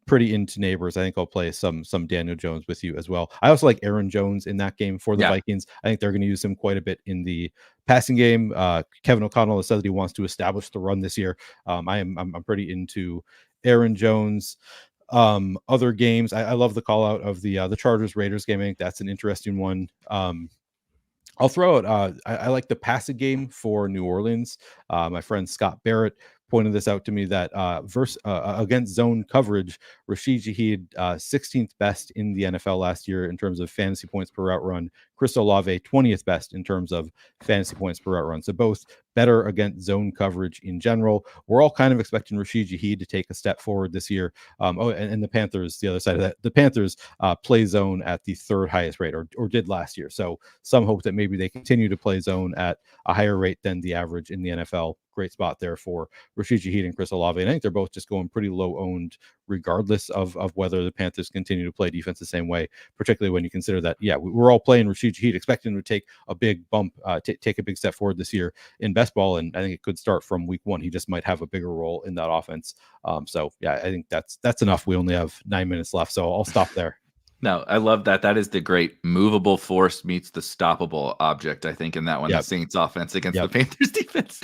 Pretty into Neighbors. I think I'll play some Daniel Jones with you as well. I also like Aaron Jones in that game for the Vikings. I think they're going to use him quite a bit in the passing game. Kevin O'Connell has said that he wants to establish the run this year. I'm pretty into Aaron Jones. Other games, I love the call out of the Chargers Raiders game. I think that's an interesting one. I'll throw out. I like the passing game for New Orleans. My friend Scott Barrett pointed this out to me that against zone coverage, Rashid Shaheed 16th best in the NFL last year in terms of fantasy points per route run. Chris Olave 20th best in terms of fantasy points per route run. So both better against zone coverage in general. We're all kind of expecting Rashid Shaheed to take a step forward this year. And the Panthers, the other side of that, the Panthers play zone at the 3rd highest rate, or did last year. So some hope that maybe they continue to play zone at a higher rate than the average in the NFL. Great spot there for Rashid Shaheed and Chris Olave. And I think they're both just going pretty low owned, regardless of whether the Panthers continue to play defense the same way, particularly when you consider that, we're all playing Rashid Shaheed, expecting him to take a big bump, take a big step forward this year in best ball. And I think it could start from week 1. He just might have a bigger role in that offense. I think that's enough. We only have 9 minutes left, so I'll stop there. No, I love that. That is the great movable force meets the stoppable object, I think, in that one. The Saints offense against the Panthers defense.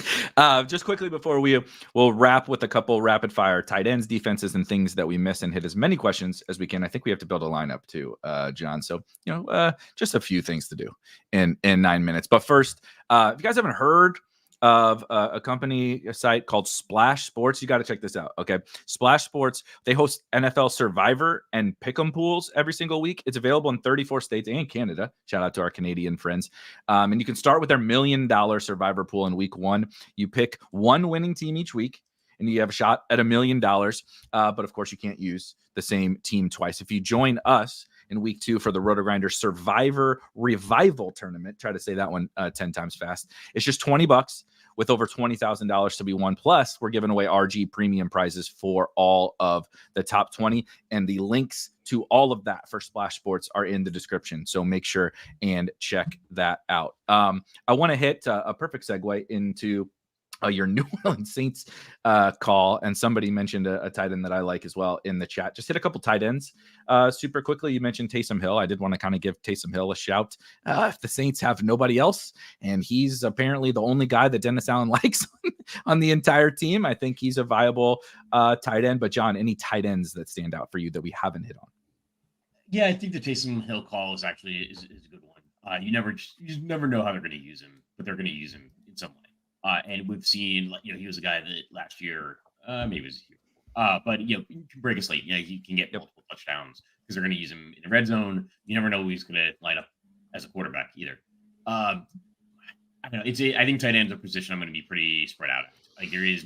Just quickly before we'll wrap with a couple rapid fire tight ends, defenses, and things that we miss and hit as many questions as we can. I think we have to build a lineup too, John. So, just a few things to do in 9 minutes. But first, if you guys haven't heard of a site called Splash Sports, you got to check this out. Okay. Splash Sports, they host NFL Survivor and Pick'em pools every single week. It's available in 34 states and Canada. Shout out to our Canadian friends. And you can start with their $1 million Survivor pool in week 1. You pick one winning team each week, and you have a shot at $1 million. But of course, you can't use the same team twice. If you join us in week 2 for the RotoGrinders Survivor Revival Tournament, try to say that one 10 times fast. It's just $20 with over $20,000 to be won. Plus, we're giving away RG premium prizes for all of the top 20. And the links to all of that for Splash Sports are in the description. So make sure and check that out. I want to hit a perfect segue into your New Orleans Saints call, and somebody mentioned a tight end that I like as well in the chat. Just hit a couple tight ends super quickly. You mentioned Taysom Hill. I did want to kind of give Taysom Hill a shout. If the Saints have nobody else, and he's apparently the only guy that Dennis Allen likes on the entire team, I think he's a viable tight end. But John, any tight ends that stand out for you that we haven't hit on? Yeah, I think the Taysom Hill call is actually is a good one. You never know how they're going to use him. but they're going to use him in some way. And we've seen, he was a guy that last year, maybe it was a year, but you can break a slate. He can get multiple touchdowns because they're going to use him in the red zone. You never know who he's going to line up as a quarterback either. I don't know. I think tight end's a position I'm going to be pretty spread out at. Like there's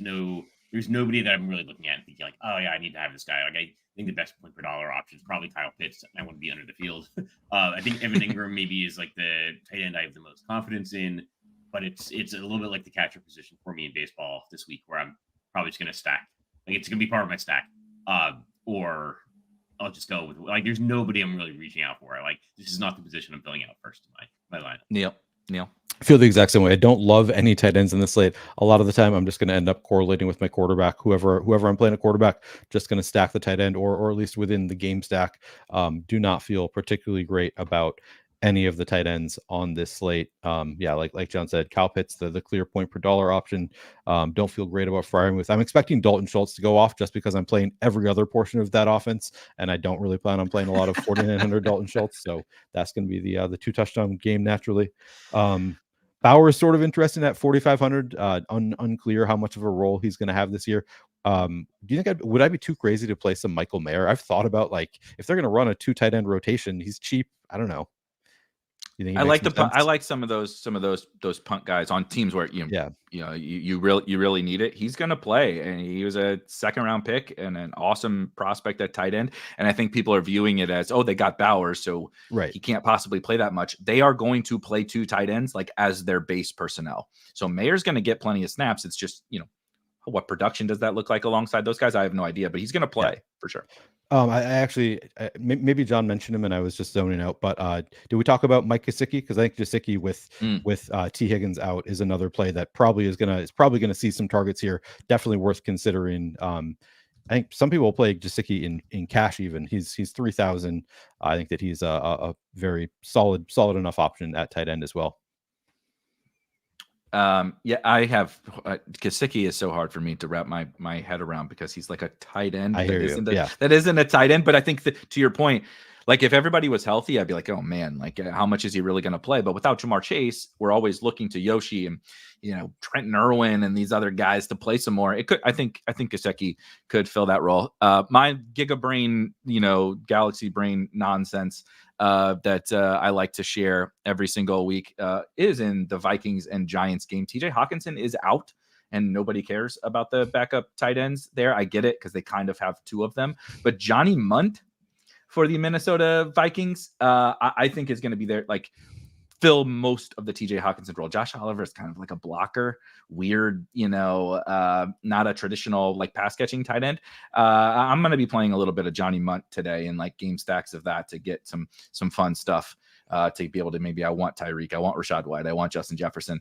nobody that I'm really looking at and thinking like, oh yeah, I need to have this guy. Like I think the best point per dollar option is probably Kyle Pitts. I want to be under the field. I think Evan Ingram maybe is like the tight end I have the most confidence in, but it's a little bit like the catcher position for me in baseball this week, where I'm probably just going to stack. Like it's going to be part of my stack, or I'll just go with like. There's nobody I'm really reaching out for. Like this is not the position I'm filling out first in my lineup. Neil. I feel the exact same way. I don't love any tight ends in the slate. A lot of the time, I'm just going to end up correlating with my quarterback. Whoever I'm playing a quarterback, just going to stack the tight end, or at least within the game stack. Do not feel particularly great about any of the tight ends on this slate. Like John said, Kyle Pitts, the clear point per dollar option. Don't feel great about firing with. I'm expecting Dalton Schultz to go off just because I'm playing every other portion of that offense, and I don't really plan on playing a lot of 4,900 Dalton Schultz. So that's going to be the 2 touchdown game naturally. Bauer is sort of interesting at 4,500. Unclear how much of a role he's going to have this year. Do you think would I be too crazy to play some Michael Mayer? I've thought about like if they're going to run a 2 tight end rotation, he's cheap. I don't know. You think I like some of those punt guys on teams where you really need it. He's going to play, and he was a 2nd round pick and an awesome prospect at tight end. And I think people are viewing it as, oh, they got Bowers, so he can't possibly play that much. They are going to play 2 tight ends like as their base personnel. So Mayer's going to get plenty of snaps. It's just what production does that look like alongside those guys? I have no idea, but he's going to play for sure. I actually maybe John mentioned him and I was just zoning out, but did we talk about Mike Gesicki? Because I think Gesicki with T Higgins out is another play that probably is gonna see some targets here. Definitely worth considering. I think some people play Gesicki in cash even. He's 3,000. I think that he's a very solid enough option at tight end as well. I have Gesicki is so hard for me to wrap my head around because he's like a tight end. That isn't a tight end, but I think that to your point, like if everybody was healthy, I'd be like, oh man, like how much is he really going to play? But without Jamar Chase, we're always looking to Yoshi and Trenton Irwin and these other guys to play some more. I think Gesicki could fill that role. My Giga Brain, Galaxy Brain nonsense that I like to share every single week is in the Vikings and Giants game. TJ Hawkinson is out and nobody cares about the backup tight ends there. I get it because they kind of have 2 of them, but Johnny Munt for the Minnesota Vikings, I think is going to be there, like fill most of the TJ Hawkinson role. Josh Oliver is kind of like a blocker, weird, not a traditional like pass catching tight end. I'm going to be playing a little bit of Johnny Munt today and like game stacks of that to get some fun stuff to be able to maybe I want Tyreek, I want Rashad White, I want Justin Jefferson.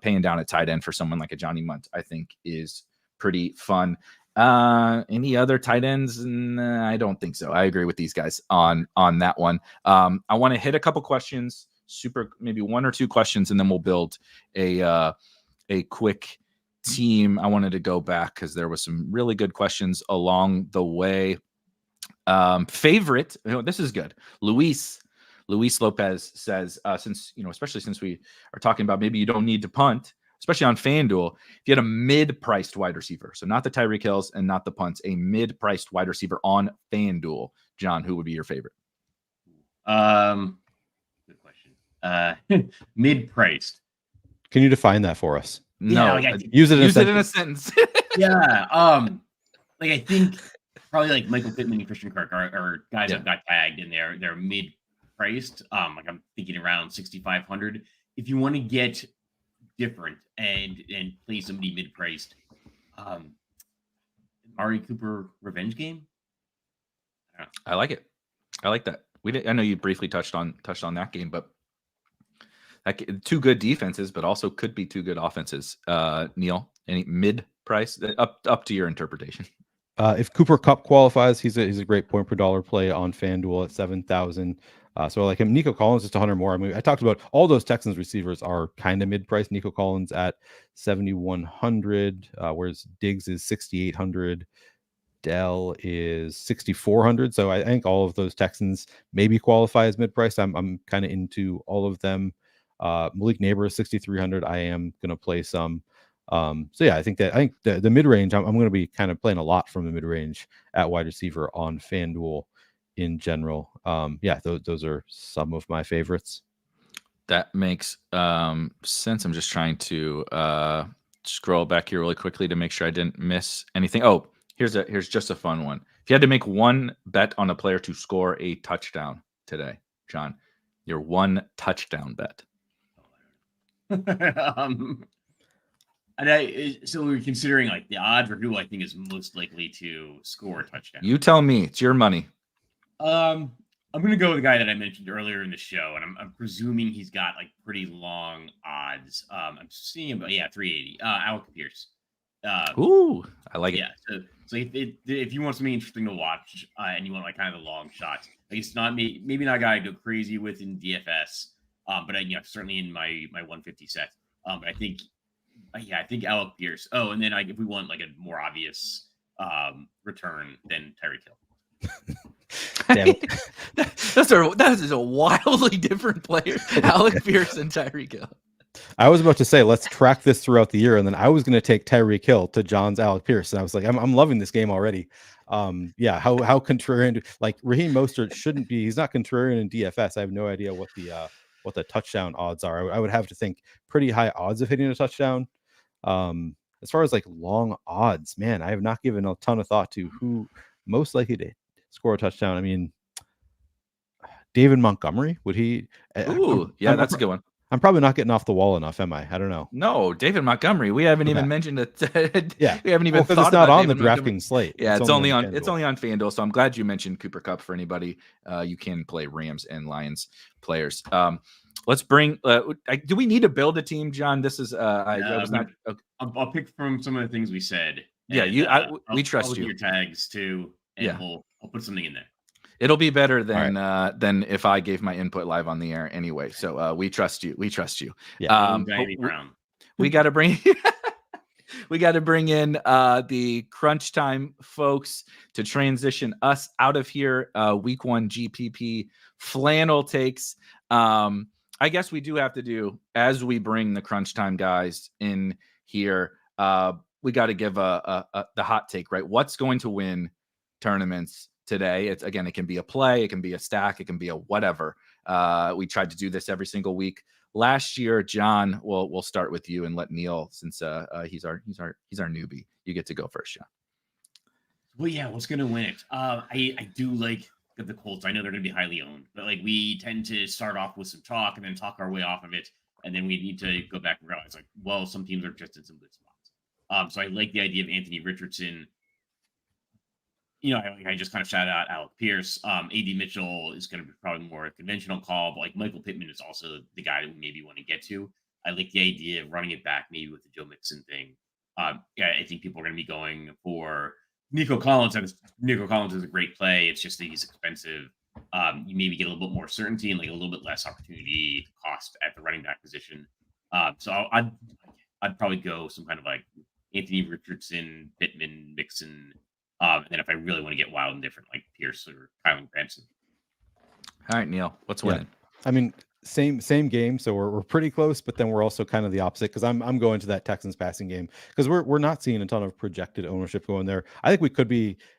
Paying down a tight end for someone like a Johnny Munt, I think is pretty fun. Any other tight ends? I don't think so. I agree with these guys on that one. I want to hit a couple questions, maybe 1 or 2 questions, and then we'll build a quick team. I wanted to go back because there was some really good questions along the way. Favorite, this is good. Luis Lopez says, especially since we are talking about maybe you don't need to punt, especially on FanDuel, if you had a mid-priced wide receiver, so not the Tyreek Hills and not the punts, a mid-priced wide receiver on FanDuel, John, who would be your favorite? Good question. Mid-priced. Can you define that for us? No, use it in a sentence. Yeah. I think probably like Michael Pittman and Christian Kirk are guys that got tagged and they're mid-priced. Like I'm thinking around 6,500. If you want to get different and play somebody mid-priced, Amari Cooper revenge game. I like it. I like that. I know you briefly touched on that game, but like 2 good defenses, but also could be 2 good offenses. Neil, any mid-price? Up to your interpretation. If Cooper Kupp qualifies, he's a great point per dollar play on FanDuel at 7,000. So I like him. Nico Collins just 100 more. I mean, I talked about all those Texans receivers are kind of mid-price. Nico Collins at 7,100, whereas Diggs is 6,800. Dell is 6,400. So I think all of those Texans maybe qualify as mid-price. I'm kind of into all of them. Malik Neighbor is 6,300. I am going to play some. So yeah, I think the mid range, I'm going to be kind of playing a lot from the mid range at wide receiver on FanDuel in general. Yeah, those are some of my favorites. That makes sense. I'm just trying to scroll back here really quickly to make sure I didn't miss anything. Oh, here's just a fun one. If you had to make one bet on a player to score a touchdown today, John, your one touchdown bet. So we're considering like the odds or who I think is most likely to score a touchdown. You tell me. It's your money. I'm going to go with the guy that I mentioned earlier in the show, and I'm presuming he's got like pretty long odds. I'm seeing him, 380. Alec Pierce. Ooh, I like it. Yeah. So if you want something interesting to watch, and you want like kind of the long shots, like it's not maybe not a guy I go crazy with in DFS, but certainly in my 150 set. But I think Alec Pierce. Oh, and then if we want like a more obvious return, then Tyreek Hill. That is a wildly different player. Alec Pierce and Tyreek Hill. I was about to say, let's track this throughout the year, and then I was going to take Tyreek Hill to John's Alec Pierce, and I was like, I'm loving this game already. Yeah, how contrarian, like Raheem Mostert shouldn't be. He's not contrarian in DFS. I have no idea what the touchdown odds are. I would have to think pretty high odds of hitting a touchdown. As far as like long odds, man, I have not given a ton of thought to who most likely to score a touchdown. I mean, David Montgomery, would he? Ooh, that's a good one. I'm probably not getting off the wall enough, am I? I don't know. No, David Montgomery. We haven't even mentioned it. Yeah, we haven't even because thought it's not about on David the DraftKings slate. Yeah, it's only on FanDuel. So I'm glad you mentioned Cooper Kupp for anybody. You can play Rams and Lions players. Let's bring. Do we need to build a team, John? This is. I was not. Okay. I'll pick from some of the things we said. Yeah, and, we trust I'll you. Your tags too, and yeah. I'll put something in there. It'll be better than if I gave my input live on the air anyway. So we trust you. We trust you. Yeah. We got to bring. We got to bring in the crunch time folks to transition us out of here. Week 1 GPP flannel takes. I guess we do have to do, as we bring the crunch time guys in here, we got to give the hot take, right? What's going to win tournaments today? It can be a play, it can be a stack, it can be a whatever. We tried to do this every single week last year. John, we'll start with you and let Neil, since he's our newbie. You get to go first, John. Well, yeah, what's going to win it? I do like the Colts. I know they're going to be highly owned, but like we tend to start off with some talk and then talk our way off of it, and then we need to go back and realize, like, well, some teams are just in some good spots. So I like the idea of Anthony Richardson. I just kind of shout out Alec Pierce. A.D. Mitchell is going to be probably more a conventional call, but like Michael Pittman is also the guy that we maybe want to get to. I like the idea of running it back maybe with the Joe Mixon thing. I think people are going to be going for Nico Collins. And Nico Collins is a great play. It's just that he's expensive. You maybe get a little bit more certainty and like a little bit less opportunity cost at the running back position. So I'd probably go some kind of like Anthony Richardson, Pittman, Mixon. And then if I really want to get wild and different, like Pierce or Kylan Granson. All right, Neil, what's winning? I mean, same game, so we're pretty close, but then we're also kind of the opposite, because I'm going to that Texans passing game, because we're not seeing a ton of projected ownership going there. I think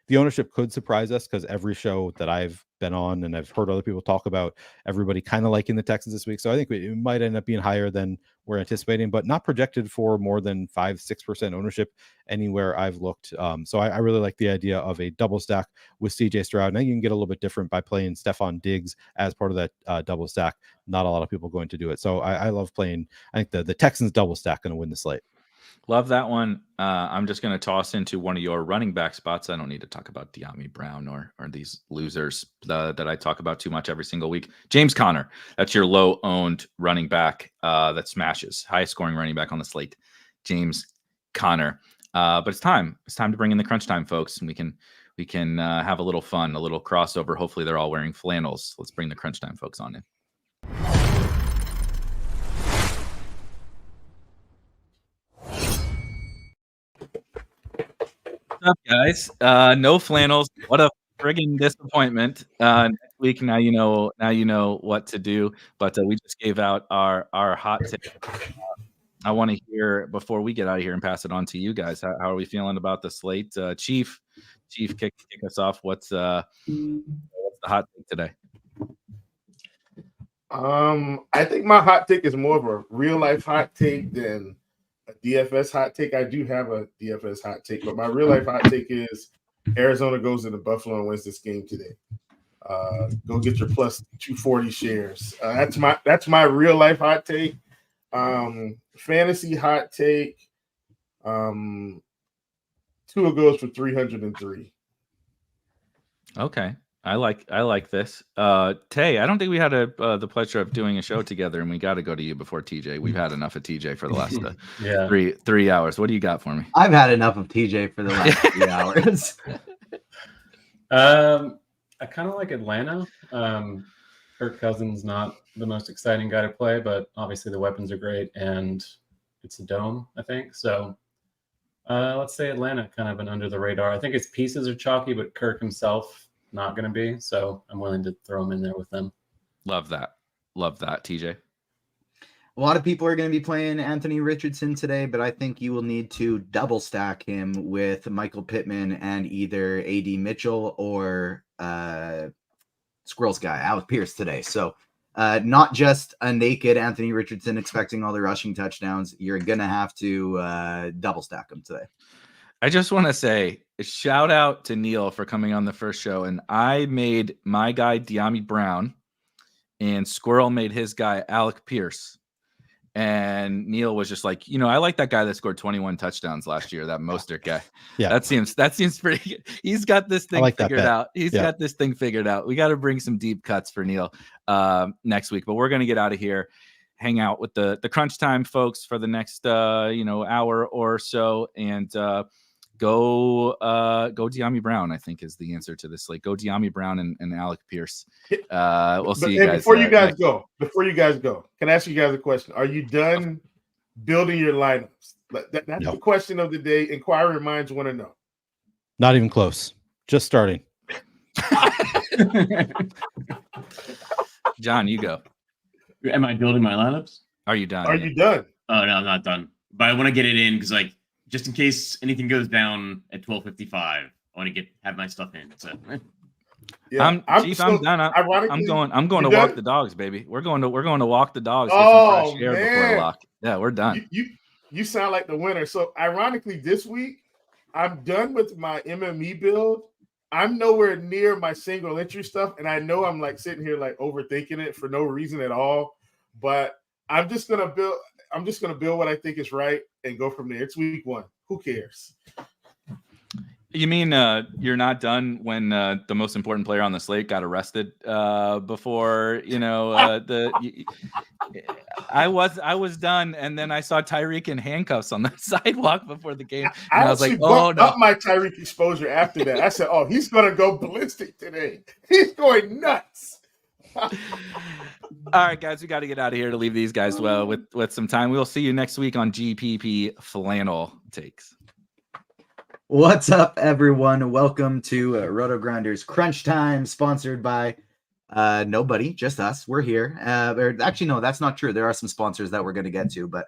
the ownership could surprise us, because every show that I've been on and I've heard other people talk about, everybody kind of liking the Texans this week. So I think it might end up being higher than we're anticipating, but not projected for more than 5-6% ownership anywhere I've looked. So I really like the idea of a double stack with CJ Stroud. And I think you can get a little bit different by playing Stephon Diggs as part of that double stack. Not a lot of people going to do it. So I love playing. I think the Texans double stack going to win the slate. Love that one. I'm just going to toss into one of your running back spots. I don't need to talk about De'Ami Brown or these losers that I talk about too much every single week. James Conner, that's your low-owned running back that smashes. Highest scoring running back on the slate, James Conner. But it's time. It's time to bring in the crunch time, folks, and we can have a little fun, a little crossover. Hopefully they're all wearing flannels. Let's bring the crunch time folks on in. What's up, guys? No flannels. What a friggin' disappointment. week. Now you know what to do. But we just gave out our hot take. I want to hear before we get out of here and pass it on to you guys. How are we feeling about the slate? Chief, kick us off. What's the hot take today? I think my hot take is more of a real life hot take than a DFS hot take. I do have a DFS hot take, but my real life hot take is Arizona goes into Buffalo and wins this game today. Go get your plus 240 shares. That's my real life hot take. Fantasy hot take. Tua goes for 303. Okay. I like this. Tay, I don't think we had the pleasure of doing a show together, and we got to go to you before TJ. We've had enough of TJ for the last 3 hours. What do you got for me? I've had enough of TJ for the last 3 hours. I kind of like Atlanta. Kirk Cousins not the most exciting guy to play, but obviously the weapons are great, and it's a dome, I think. So let's say Atlanta, kind of an under the radar. I think his pieces are chalky, but Kirk himself not going to be. So I'm willing to throw him in there with them. Love that, TJ. A lot of people are going to be playing Anthony Richardson today, but I think you will need to double stack him with Michael Pittman and either AD Mitchell or Squirrels guy, Alec Pierce today. So not just a naked Anthony Richardson expecting all the rushing touchdowns. You're going to have to double stack him today. I just want to say a shout out to Neil for coming on the first show. And I made my guy De'Ami Brown and Squirrel made his guy Alec Pierce. And Neil was just like, I like that guy that scored 21 touchdowns last year, that Mostert guy. Yeah. That seems pretty good. He's got this thing figured out. He's got this thing figured out. We got to bring some deep cuts for Neil next week, but we're going to get out of here, hang out with the crunch time folks for the next, hour or so. And go De'Ami Brown, I think is the answer to this. Like go De'Ami Brown and Alec Pierce. We'll see you guys. Before you guys go, can I ask you guys a question? Are you done building your lineups? That's the question of the day. Inquiring minds want to know. Not even close. Just starting. John, you go. Am I building my lineups? Are you done? Are you done? Oh no, I'm not done. But I want to get it in because just in case anything goes down at 12:55, I want to have my stuff in. So yeah, I'm done. I'm going to walk the dogs, baby. We're going to walk the dogs. Get some fresh air before lock. Yeah, we're done. You sound like the winner. So ironically, this week I'm done with my MME build. I'm nowhere near my single entry stuff, and I know I'm sitting here overthinking it for no reason at all. But I'm just gonna build. I'm just gonna build what I think is right and go from there. It's week 1. Who cares? You mean you're not done when the most important player on the slate got arrested before I was done, and then I saw Tyreek in handcuffs on the sidewalk before the game, and I was like, "Oh no!" Up my Tyreek exposure after that. I said, "Oh, he's gonna go ballistic today. He's going nuts." All right, guys, we got to get out of here to leave these guys with some time. We'll see you next week on GPP Final Takes. What's up, everyone? Welcome to RotoGrinders Crunch Time, sponsored by nobody, just us. We're here. Actually, no, that's not true. There are some sponsors that we're going to get to, but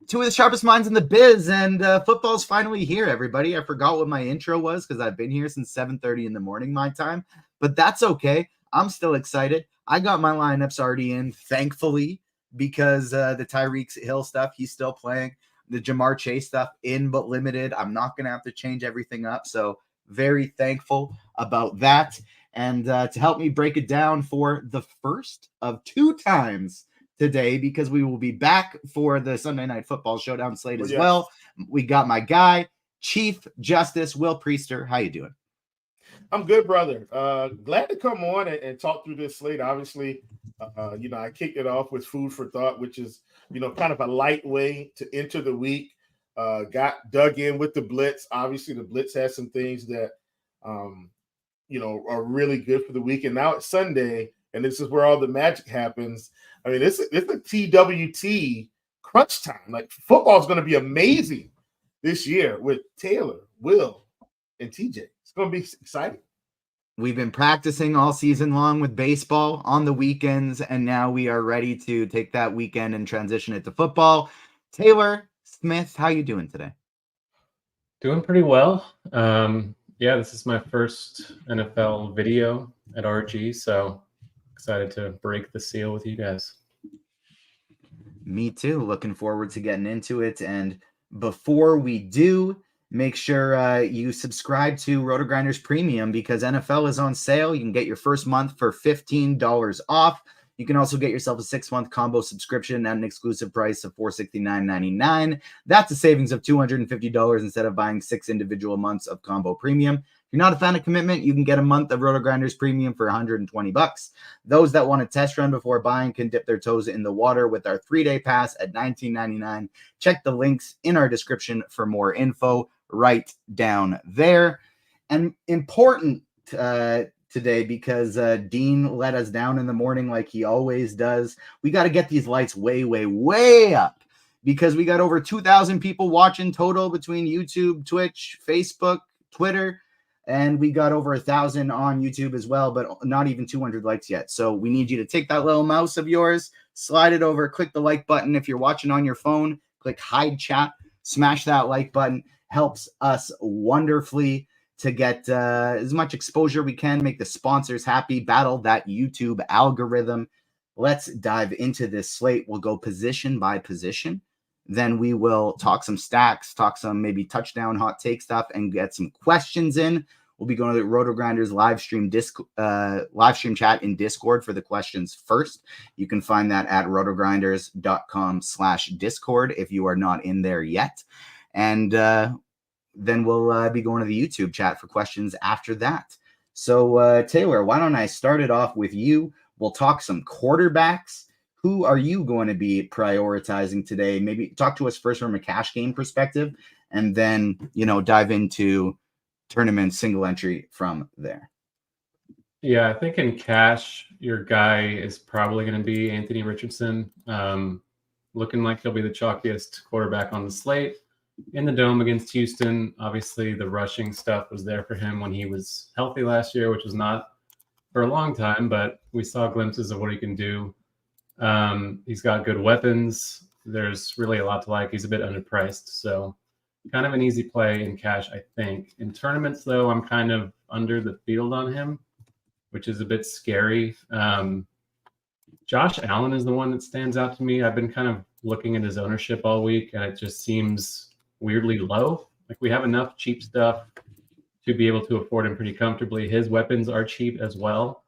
two of the sharpest minds in the biz, and football's finally here, everybody. I forgot what my intro was because I've been here since 7:30 in the morning, my time, but that's okay. I'm still excited. I got my lineups already in, thankfully, because the Tyreek Hill stuff, he's still playing. The Jamar Chase stuff in but limited. I'm not going to have to change everything up. So very thankful about that. And to help me break it down for the first of 2 times today, because we will be back for the Sunday Night Football Showdown slate as well. We got my guy, Chief Justice Will Priester. How you doing? I'm good, brother. Glad to come on and talk through this slate. Obviously, I kicked it off with food for thought, which is, kind of a light way to enter the week. Got dug in with the blitz. Obviously, the blitz has some things that, are really good for the week. And now it's Sunday, and this is where all the magic happens. I mean, it's a TWT crunch time. Football is going to be amazing this year with Taylor, Will, and TJ. It's going to be exciting. We've been practicing all season long with baseball on the weekends, and now we are ready to take that weekend and transition it to football. Taylor Smith, how you doing today? Doing pretty well. Yeah, this is my first NFL video at RG, so excited to break the seal with you guys. Me too. Looking forward to getting into it. And before we do, make sure you subscribe to RotoGrinders Premium because NFL is on sale. You can get your first month for $15 off. You can also get yourself a 6-month combo subscription at an exclusive price of $469.99. That's a savings of $250 instead of buying 6 individual months of combo premium. If you're not a fan of commitment, you can get a month of RotoGrinders Premium for $120. Those that want a test run before buying can dip their toes in the water with our 3-day pass at $19.99. Check the links in our description for more info right down there. And important today because Dean let us down in the morning like he always does. We got to get these lights way, way, way up because we got over 2,000 people watching total between YouTube, Twitch, Facebook, Twitter, and we got over 1,000 on YouTube as well, but not even 200 likes yet. So we need you to take that little mouse of yours, slide it over, click the like button. If you're watching on your phone, click hide chat, smash that like button. Helps us wonderfully to get as much exposure we can, make the sponsors happy, battle that YouTube algorithm. Let's dive into this slate. We'll go position by position. Then we will talk some stacks, talk some maybe touchdown hot take stuff, and get some questions in. We'll be going to the RotoGrinders live stream chat in Discord for the questions first. You can find that at rotogrinders.com/Discord if you are not in there yet. And then we'll be going to the YouTube chat for questions after that. So, Taylor, why don't I start it off with you? We'll talk some quarterbacks. Who are you going to be prioritizing today? Maybe talk to us first from a cash game perspective, and then, dive into tournament single entry from there. Yeah, I think in cash, your guy is probably going to be Anthony Richardson. Looking like he'll be the chalkiest quarterback on the slate. In the dome against Houston, obviously the rushing stuff was there for him when he was healthy last year, which was not for a long time, but we saw glimpses of what he can do. He's got good weapons. There's really a lot to like. He's a bit underpriced, so kind of an easy play in cash, I think. In tournaments, though, I'm kind of under the field on him, which is a bit scary. Josh Allen is the one that stands out to me. I've been kind of looking at his ownership all week, and it just seems weirdly low. Like we have enough cheap stuff to be able to afford him pretty comfortably. His weapons are cheap as well.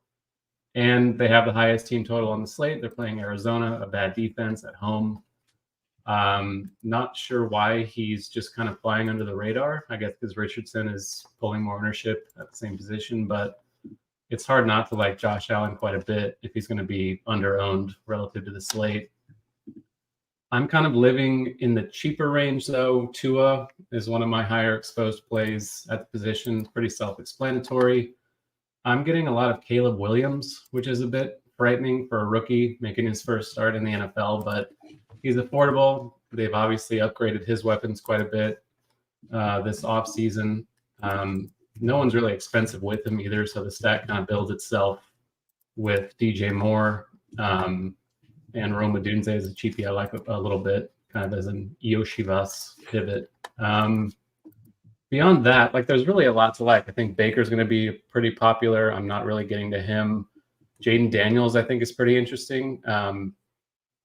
And they have the highest team total on the slate. They're playing Arizona, a bad defense at home. Not sure why he's just kind of flying under the radar. I guess because Richardson is pulling more ownership at the same position, but it's hard not to like Josh Allen quite a bit if he's going to be under-owned relative to the slate. I'm kind of living in the cheaper range, though. Tua is one of my higher exposed plays at the position. Pretty self-explanatory. I'm getting a lot of Caleb Williams, which is a bit frightening for a rookie making his first start in the NFL, but he's affordable. They've obviously upgraded his weapons quite a bit this offseason. No one's really expensive with him either, so the stack kind of builds itself with DJ Moore. And Rome Odunze is a cheapie I like a little bit, kind of as an Yoshivas pivot. Beyond that, there's really a lot to like. I think Baker's going to be pretty popular. I'm not really getting to him. Jaden Daniels, I think, is pretty interesting.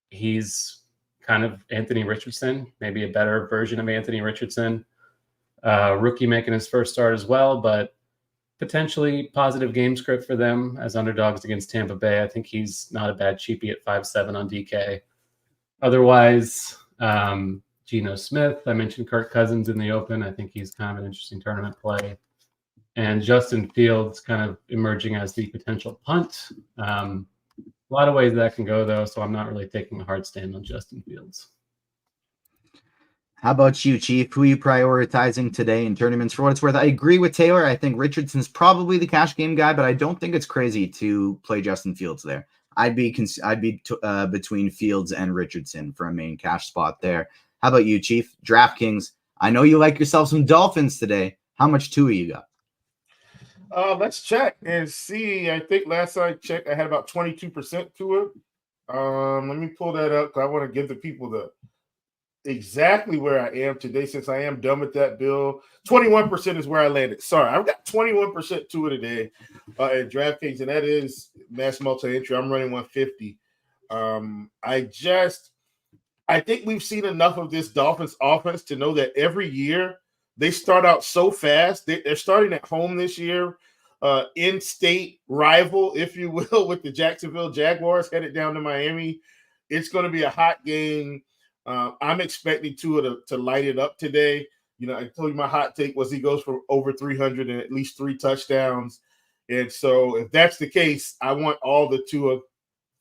He's kind of Anthony Richardson, maybe a better version of Anthony Richardson. Rookie making his first start as well, but potentially positive game script for them as underdogs against Tampa Bay. I think he's not a bad cheapie at 5.7 on DK. Otherwise, Geno Smith. I mentioned Kirk Cousins in the open. I think he's kind of an interesting tournament play. And Justin Fields kind of emerging as the potential punt. A lot of ways that can go, though, so I'm not really taking a hard stand on Justin Fields. How about you, Chief? Who are you prioritizing today in tournaments? For what it's worth, I agree with Taylor. I think Richardson's probably the cash game guy, but I don't think it's crazy to play Justin Fields there. I'd be between Fields and Richardson for a main cash spot there. How about you, Chief? DraftKings. I know you like yourself some Dolphins today. How much Tua you got? Let's check and see. I think last time I checked, I had about 22% to it. Let me pull that up because I want to give the people the exactly where I am today since I am done with that bill. 21% is where I landed. Sorry, I've got 21% to it today at DraftKings, and that is mass multi-entry. I'm running 150. I think we've seen enough of this Dolphins offense to know that every year they start out so fast. They're starting at home this year, in-state rival, if you will, with the Jacksonville Jaguars headed down to Miami. It's going to be a hot game. I'm expecting Tua to light it up today. I told you my hot take was he goes for over 300 and at least 3 touchdowns. And so if that's the case, I want all the Tua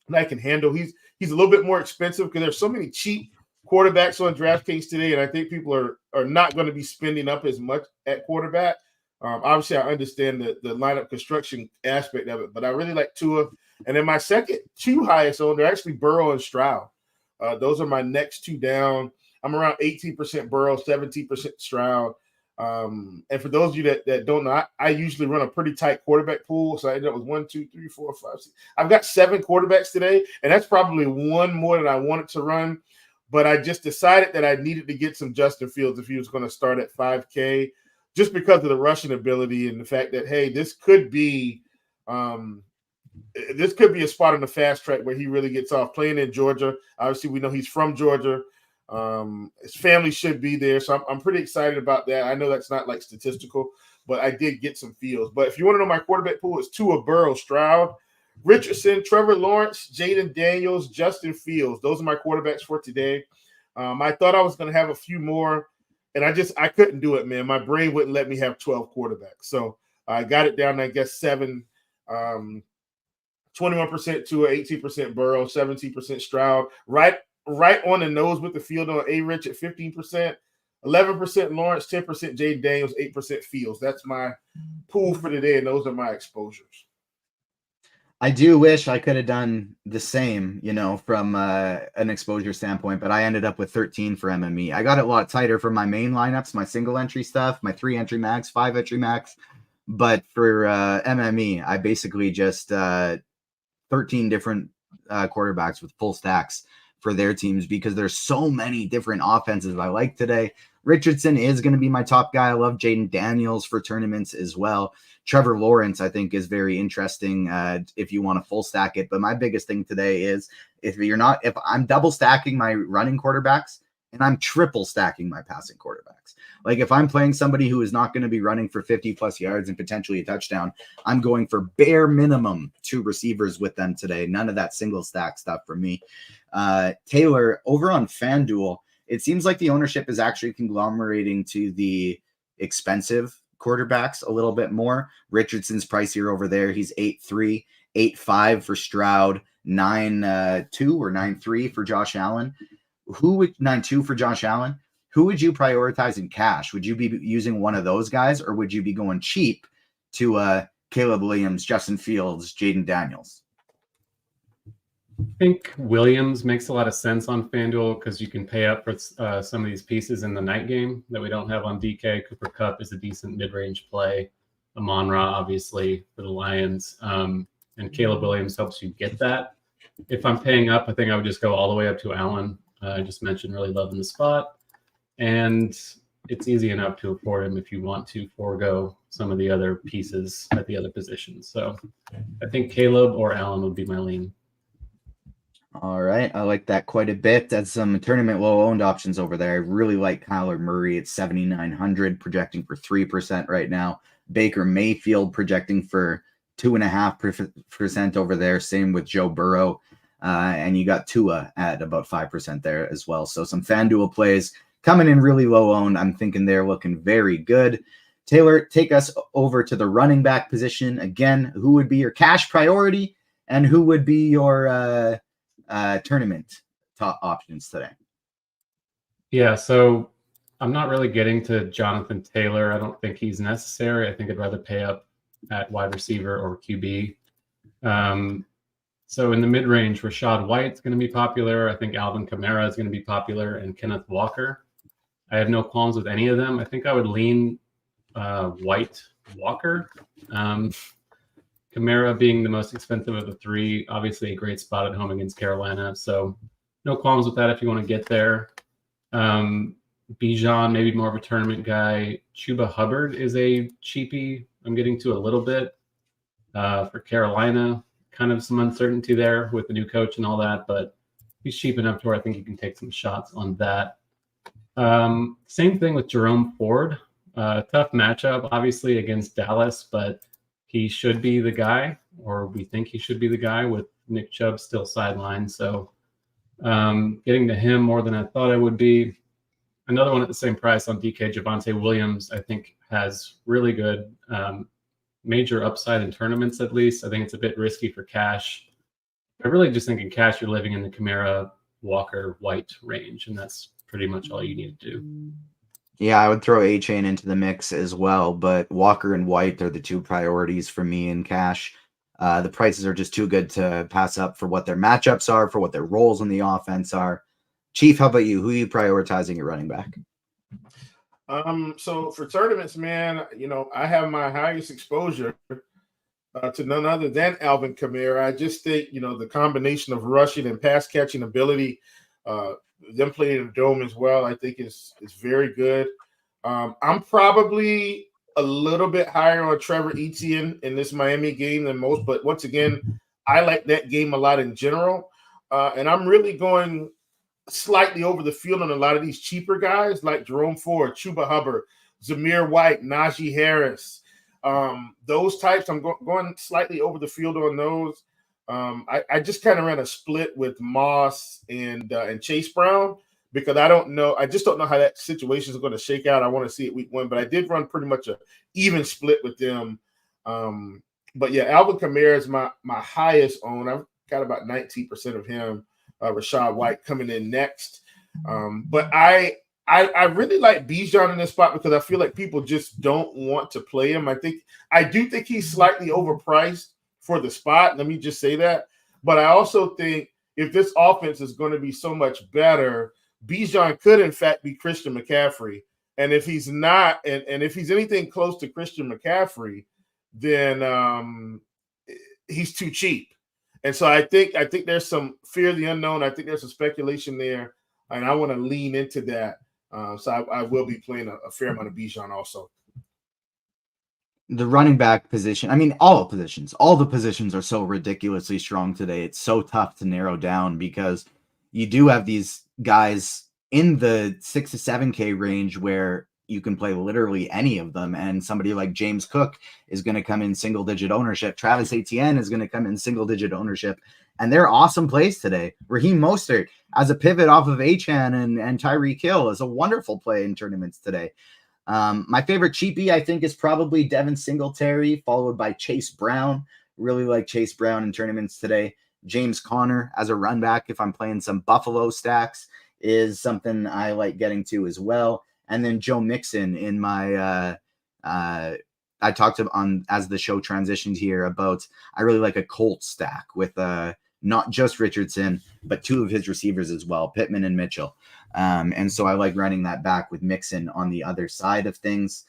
that I can handle. He's a little bit more expensive because there's so many cheap quarterbacks on DraftKings today, and I think people are not going to be spending up as much at quarterback. Obviously, I understand the lineup construction aspect of it, but I really like Tua. And then my second 2 highest owned are actually Burrow and Stroud. Those are my next 2 down. I'm around 18% Burrow, 17% Stroud. And for those of you that don't know, I usually run a pretty tight quarterback pool. So I ended up with 1, 2, 3, 4, 5, 6. I've got 7 quarterbacks today, and that's probably one more than I wanted to run. But I just decided that I needed to get some Justin Fields if he was going to start at 5K, just because of the rushing ability and the fact that, hey, this could be a spot on the fast track where he really gets off playing in Georgia. Obviously, we know he's from Georgia. His family should be there. So I'm pretty excited about that. I know that's not like statistical, but I did get some feels. But if you want to know my quarterback pool, it's Tua, Burrow, Stroud, Richardson, Trevor Lawrence, Jaden Daniels, Justin Fields. Those are my quarterbacks for today. I thought I was going to have a few more, and I couldn't do it, man. My brain wouldn't let me have 12 quarterbacks. So I got it down to, I guess, 7. 21% Tua, 18% Burrow, 17% Stroud. Right on the nose with the field on A-Rich at 15%. 11% Lawrence, 10% Jaden Daniels, 8% Fields. That's my pool for today, and those are my exposures. I do wish I could have done the same, from an exposure standpoint, but I ended up with 13 for MME. I got it a lot tighter for my main lineups, my single entry stuff, my 3 entry max, 5 entry max. But for MME, I basically just 13 different quarterbacks with full stacks for their teams because there's so many different offenses I like today. Richardson is going to be my top guy. I love Jaden Daniels for tournaments as well. Trevor Lawrence, I think, is very interesting if you want to full stack it. But my biggest thing today is if I'm double stacking my running quarterbacks and I'm triple stacking my passing quarterbacks. Like if I'm playing somebody who is not going to be running for 50 plus yards and potentially a touchdown, I'm going for bare minimum 2 receivers with them today. None of that single stack stuff for me. Taylor, over on FanDuel, it seems like the ownership is actually conglomerating to the expensive quarterbacks a little bit more. Richardson's pricier over there. He's 8.3, 8.5 for Stroud, 9.2 or 9.3 for Josh Allen. 9.2 for Josh Allen? Who would you prioritize in cash? Would you be using one of those guys, or would you be going cheap to Caleb Williams, Justin Fields, Jaden Daniels? I think Williams makes a lot of sense on FanDuel because you can pay up for some of these pieces in the night game that we don't have on DK. Cooper Kupp is a decent mid-range play. Amon-Ra, obviously, for the Lions. And Caleb Williams helps you get that. If I'm paying up, I think I would just go all the way up to Allen. I just mentioned really loving the spot. And it's easy enough to afford him if you want to forego some of the other pieces at the other positions. So I think Caleb or Allen would be my lean. All right. I like that quite a bit. That's some tournament low-owned options over there. I really like Kyler Murray at 7,900, projecting for 3% right now. Baker Mayfield projecting for 2.5% over there. Same with Joe Burrow. And you got Tua at about 5% there as well. So some FanDuel plays coming in really low-owned. I'm thinking they're looking very good. Taylor, take us over to the running back position. Again, who would be your cash priority and who would be your tournament top options today? Yeah, so I'm not really getting to Jonathan Taylor. I don't think he's necessary. I think I'd rather pay up at wide receiver or QB. So in the mid-range, Rashad White's going to be popular. I think Alvin Kamara is going to be popular, and Kenneth Walker. I have no qualms with any of them. I think I would lean White Walker. Kamara being the most expensive of the three, obviously a great spot at home against Carolina. So no qualms with that if you want to get there. Bijan, maybe more of a tournament guy. Chuba Hubbard is a cheapie. I'm getting to a little bit for Carolina. Kind of some uncertainty there with the new coach and all that, but he's cheap enough to where I think you can take some shots on that. Same thing with Jerome Ford. Tough matchup, obviously, against Dallas, but he should be the guy, or we think he should be the guy with Nick Chubb still sidelined. So getting to him more than I thought I would be. Another one at the same price on DK, Javonte Williams, I think has really good major upside in tournaments, at least. I think it's a bit risky for cash. I really just think in cash, you're living in the Kamara, Walker, White range, and that's pretty much all you need to do. Yeah, I would throw A-Chain into the mix as well, but Walker and White are the two priorities for me in cash. The prices are just too good to pass up for what their matchups are, for what their roles in the offense are. Chief, how about you? Who are you prioritizing at running back? So for tournaments, man, I have my highest exposure to none other than Alvin Kamara. I just think, the combination of rushing and pass catching ability, them playing in the dome as well, I think is very good. I'm probably a little bit higher on Trevor Etienne in this Miami game than most, but once again, I like that game a lot in general. And I'm really going slightly over the field on a lot of these cheaper guys like Jerome Ford, Chuba Hubbard, Zamir White, Najee Harris. Those types, I'm going slightly over the field on those. I just kind of ran a split with Moss and Chase Brown because I just don't know how that situation is going to shake out. I want to see it week one, but I did run pretty much a even split with them. But yeah, Alvin Kamara is my highest own. I've got about 19% of him. Rachaad White coming in next. But I really like Bijan in this spot because I feel like people just don't want to play him. I do think he's slightly overpriced for the spot. Let me just say that. But I also think if this offense is going to be so much better, Bijan could in fact be Christian McCaffrey. And if he's not, and if he's anything close to Christian McCaffrey, then he's too cheap. And so I think there's some fear of the unknown. I think there's some speculation there, and I want to lean into that. So I will be playing a fair amount of Bijan also. The running back position, I mean, all the positions are so ridiculously strong today. It's so tough to narrow down because you do have these guys in the 6 to 7K range where you can play literally any of them. And somebody like James Cook is going to come in single digit ownership. Travis Etienne is going to come in single digit ownership. And they're awesome plays today. Raheem Mostert as a pivot off of Achan and Tyreek Hill is a wonderful play in tournaments today. My favorite cheapie, I think, is probably Devin Singletary, followed by Chase Brown. Really like Chase Brown in tournaments today. James Conner as a run back, if I'm playing some Buffalo stacks, is something I like getting to as well. And then Joe Mixon in my I talked on as the show transitioned here about I really like a Colt stack with not just Richardson, but two of his receivers as well, Pittman and Mitchell. And so I like running that back with Mixon on the other side of things.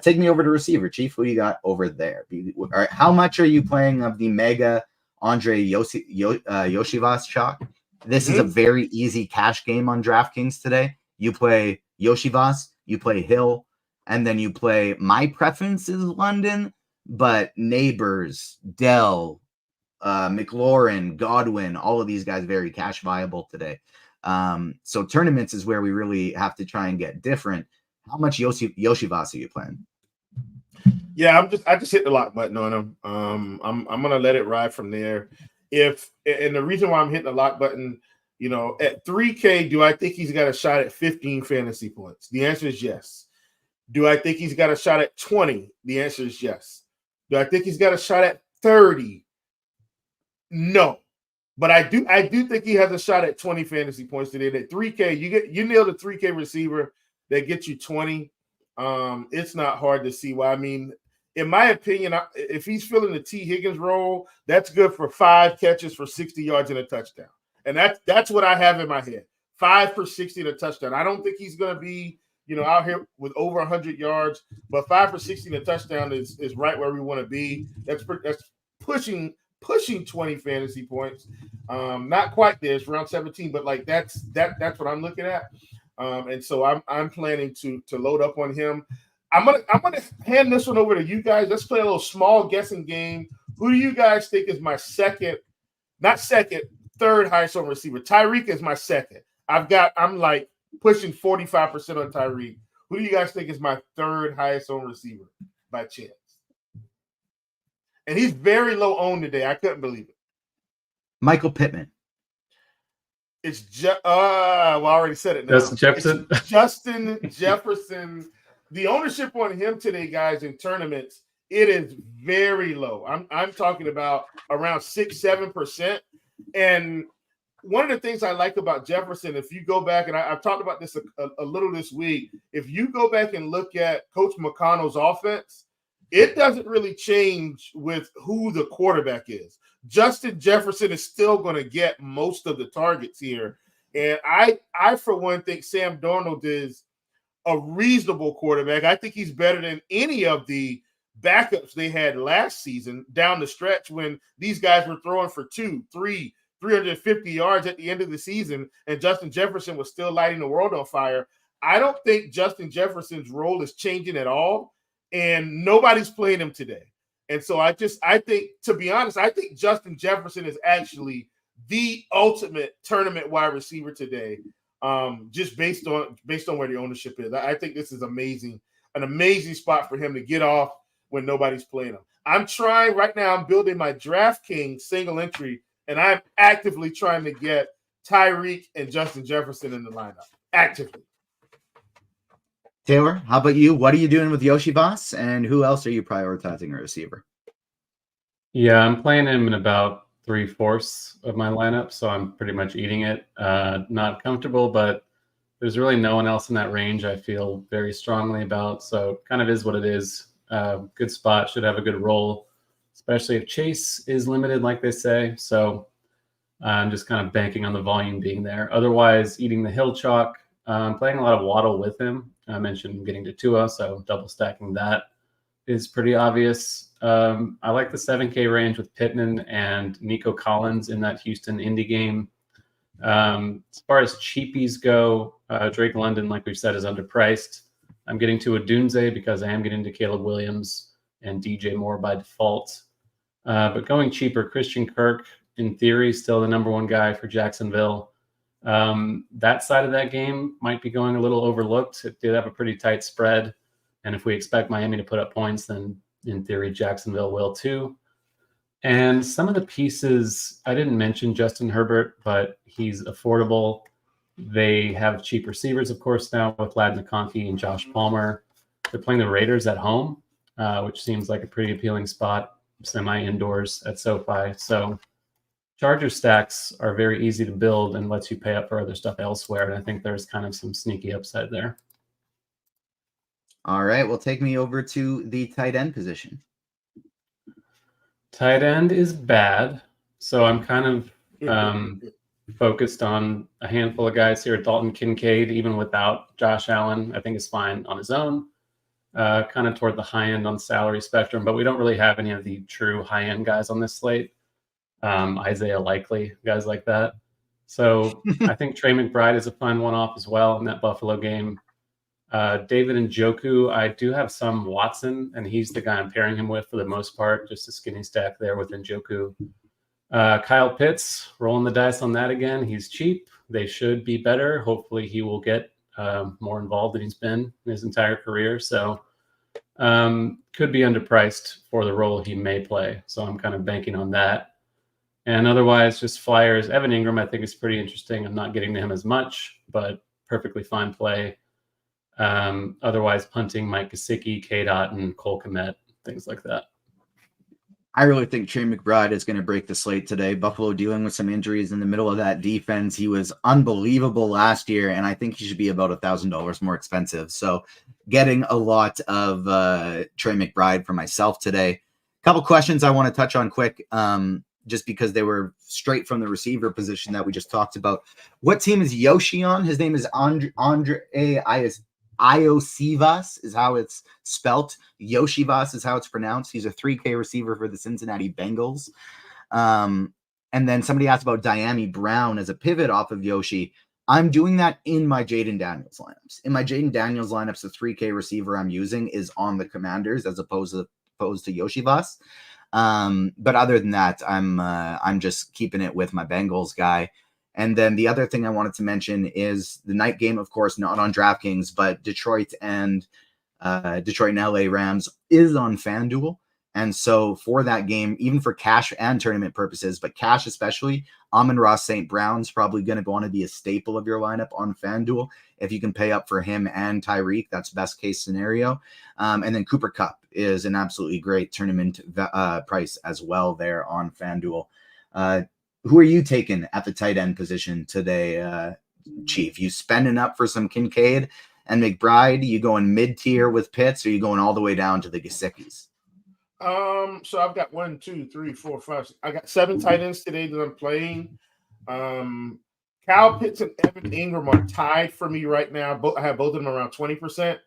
Take me over to receiver, Chief. Who you got over there? All right, how much are you playing of the mega Andre Yoshivas chalk? This is a very easy cash game on DraftKings today. You play Yoshivas, you play Hill, and then you play my preference is London, but Neighbors, Dell, McLaurin, Godwin, all of these guys very cash viable today. So tournaments is where we really have to try and get different. How much Yoshivas are you playing? Yeah, I just hit the lock button on him. I'm gonna let it ride from there. And the reason why I'm hitting the lock button, at 3K, do I think he's got a shot at 15 fantasy points? The answer is yes. Do I think he's got a shot at 20? The answer is yes. Do I think he's got a shot at 30? No. But I do think he has a shot at 20 fantasy points today. At 3K, you nailed a 3K receiver that gets you 20. It's not hard to see why. I mean, in my opinion, if he's filling the T. Higgins role, that's good for 5 catches for 60 yards and a touchdown. And that's what I have in my head. 5 for 60 and a touchdown. I don't think he's going to be out here with over 100 yards, but 5 for 60 and a touchdown is right where we want to be. That's pushing 20 fantasy points. Not quite there. It's around 17, but like that's what I'm looking at. And so I'm planning to load up on him. I'm gonna hand this one over to you guys. Let's play a little small guessing game. Who do you guys think is my third highest on receiver? Tyreek is my second. I'm like pushing 45% on Tyreek. Who do you guys think is my third highest on receiver by chance? And he's very low owned today. I couldn't believe it. Michael Pittman. It's I already said it now. Justin Jefferson. It's Justin Jefferson. The ownership on him today, guys, in tournaments, it is very low. I'm talking about around 6-7%. And one of the things I like about Jefferson, if you go back, and I've talked about this a little this week, if you go back and look at Coach McConnell's offense, it doesn't really change with who the quarterback is. Justin Jefferson is still going to get most of the targets here. And I for one, think Sam Darnold is a reasonable quarterback. I think he's better than any of the backups they had last season down the stretch when these guys were throwing for 350 yards at the end of the season, and Justin Jefferson was still lighting the world on fire. I don't think Justin Jefferson's role is changing at all, and nobody's playing him today. And so I think, to be honest, I think Justin Jefferson is actually the ultimate tournament wide receiver today, just based on where the ownership is. I think this is an amazing spot for him to get off when nobody's playing him. I'm trying right now. I'm building my DraftKings single entry, and I'm actively trying to get Tyreek and Justin Jefferson in the lineup. Actively. Taylor, how about you? What are you doing with Yoshi Voss, and who else are you prioritizing a receiver? Yeah, I'm playing him in about 3/4 of my lineup, so I'm pretty much eating it. Not comfortable, but there's really no one else in that range I feel very strongly about, so it kind of is what it is. Good spot, should have a good role, especially if Chase is limited, like they say. So I'm just kind of banking on the volume being there. Otherwise, eating the hill chalk. Playing a lot of Waddle with him. I mentioned getting to Tua, so double stacking that is pretty obvious. I like the 7K range with Pittman and Nico Collins in that Houston Indy game. As far as cheapies go, Drake London, like we've said, is underpriced. I'm getting to Odunze because I am getting to Caleb Williams and DJ Moore by default. But going cheaper, Christian Kirk, in theory, still the number one guy for Jacksonville. That side of that game might be going a little overlooked. It did have a pretty tight spread. And if we expect Miami to put up points, then in theory, Jacksonville will too. And some of the pieces, I didn't mention Justin Herbert, but he's affordable. They have cheap receivers, of course, now with Lad McConkey and Josh Palmer. They're playing the Raiders at home, which seems like a pretty appealing spot, semi-indoors at SoFi. So Charger stacks are very easy to build and lets you pay up for other stuff elsewhere. And I think there's kind of some sneaky upside there. All right. Well, take me over to the tight end position. Tight end is bad. So I'm kind of focused on a handful of guys here. Dalton Kincaid, even without Josh Allen, I think is fine on his own. Kind of toward the high end on salary spectrum, but we don't really have any of the true high end guys on this slate. Isaiah Likely, guys like that. So I think Trey McBride is a fun one-off as well in that Buffalo game. David Njoku, I do have some Watson, and he's the guy I'm pairing him with for the most part, just a skinny stack there with Njoku. Kyle Pitts, rolling the dice on that again. He's cheap. They should be better. Hopefully he will get more involved than he's been in his entire career. So could be underpriced for the role he may play. So I'm kind of banking on that. And otherwise, just flyers. Evan Ingram, I think, is pretty interesting. I'm not getting to him as much, but perfectly fine play. Otherwise, punting Mike Gesicki, K-Dot, and Cole Kmet, things like that. I really think Trey McBride is going to break the slate today. Buffalo dealing with some injuries in the middle of that defense. He was unbelievable last year, and I think he should be about $1,000 more expensive. So getting a lot of Trey McBride for myself today. A couple questions I want to touch on quick. Just because they were straight from the receiver position that we just talked about. What team is Yoshi on? His name is Andre Iosivas is how it's spelt. Yoshivas is how it's pronounced. He's a 3K receiver for the Cincinnati Bengals. And then somebody asked about Diami Brown as a pivot off of Yoshi. I'm doing that in my Jaden Daniels lineups. In my Jaden Daniels lineups, the 3K receiver I'm using is on the Commanders as opposed to Yoshivas. But other than that, I'm just keeping it with my Bengals guy. And then the other thing I wanted to mention is the night game, of course, not on DraftKings, but Detroit and LA Rams is on FanDuel. And so for that game, even for cash and tournament purposes, but cash especially, Amon-Ra St. Brown's probably going to want to be a staple of your lineup on FanDuel. If you can pay up for him and Tyreek, that's best case scenario. And then Cooper Kupp is an absolutely great tournament price as well there on FanDuel. Who are you taking at the tight end position today, Chief? You spending up for some Kincaid and McBride? You going mid-tier with Pitts, or you going all the way down to the Gesicki's? So I've got 1, 2, 3, 4, 5. I got 7 tight ends today that I'm playing. Kyle Pitts and Evan Ingram are tied for me right now. I have both of them around 20%.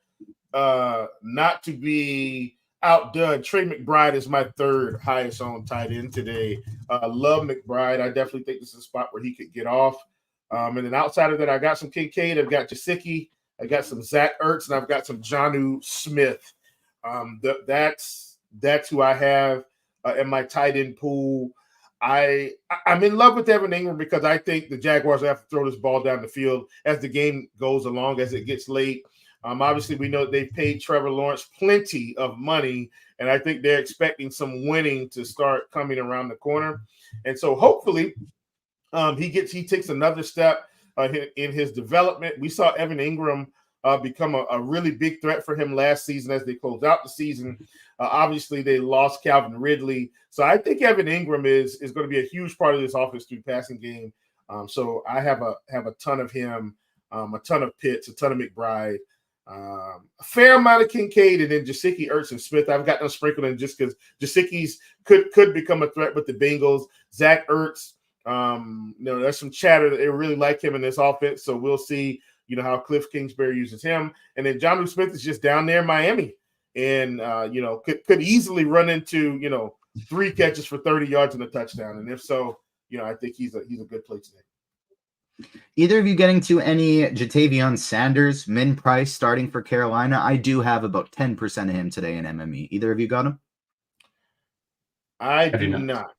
Not to be outdone, Trey McBride is my third highest on tight end today. Love McBride. I definitely think this is a spot where he could get off. And then outside of that, I got some Kincaid. I've got Gesicki. I got some Zach Ertz, and I've got some Jonnu Smith. That's who I have in my tight end pool. I'm in love with Evan Ingram because I think the Jaguars have to throw this ball down the field as the game goes along, as it gets late. Obviously, we know they've paid Trevor Lawrence plenty of money, and I think they're expecting some winning to start coming around the corner. And so hopefully he takes another step in his development. We saw Evan Ingram become a really big threat for him last season as they closed out the season. Obviously, they lost Calvin Ridley. So I think Evan Ingram is going to be a huge part of this offense through passing game. So I have a ton of him, a ton of Pitts, a ton of McBride, a fair amount of Kincaid, and then Gesicki, Ertz, and Smith. I've got them sprinkled in just because Gesicki's could become a threat with the Bengals. Zach Ertz, there's some chatter that they really like him in this offense. So we'll see, how Cliff Kingsbury uses him. And then Jonnu Smith is just down there in Miami and, could easily run into, 3 catches for 30 yards and a touchdown. And if so, I think he's a good play today. Either of you getting to any Jatavion Sanders min price starting for Carolina? I do have about 10% of him today in MME. Either of you got him? I do not.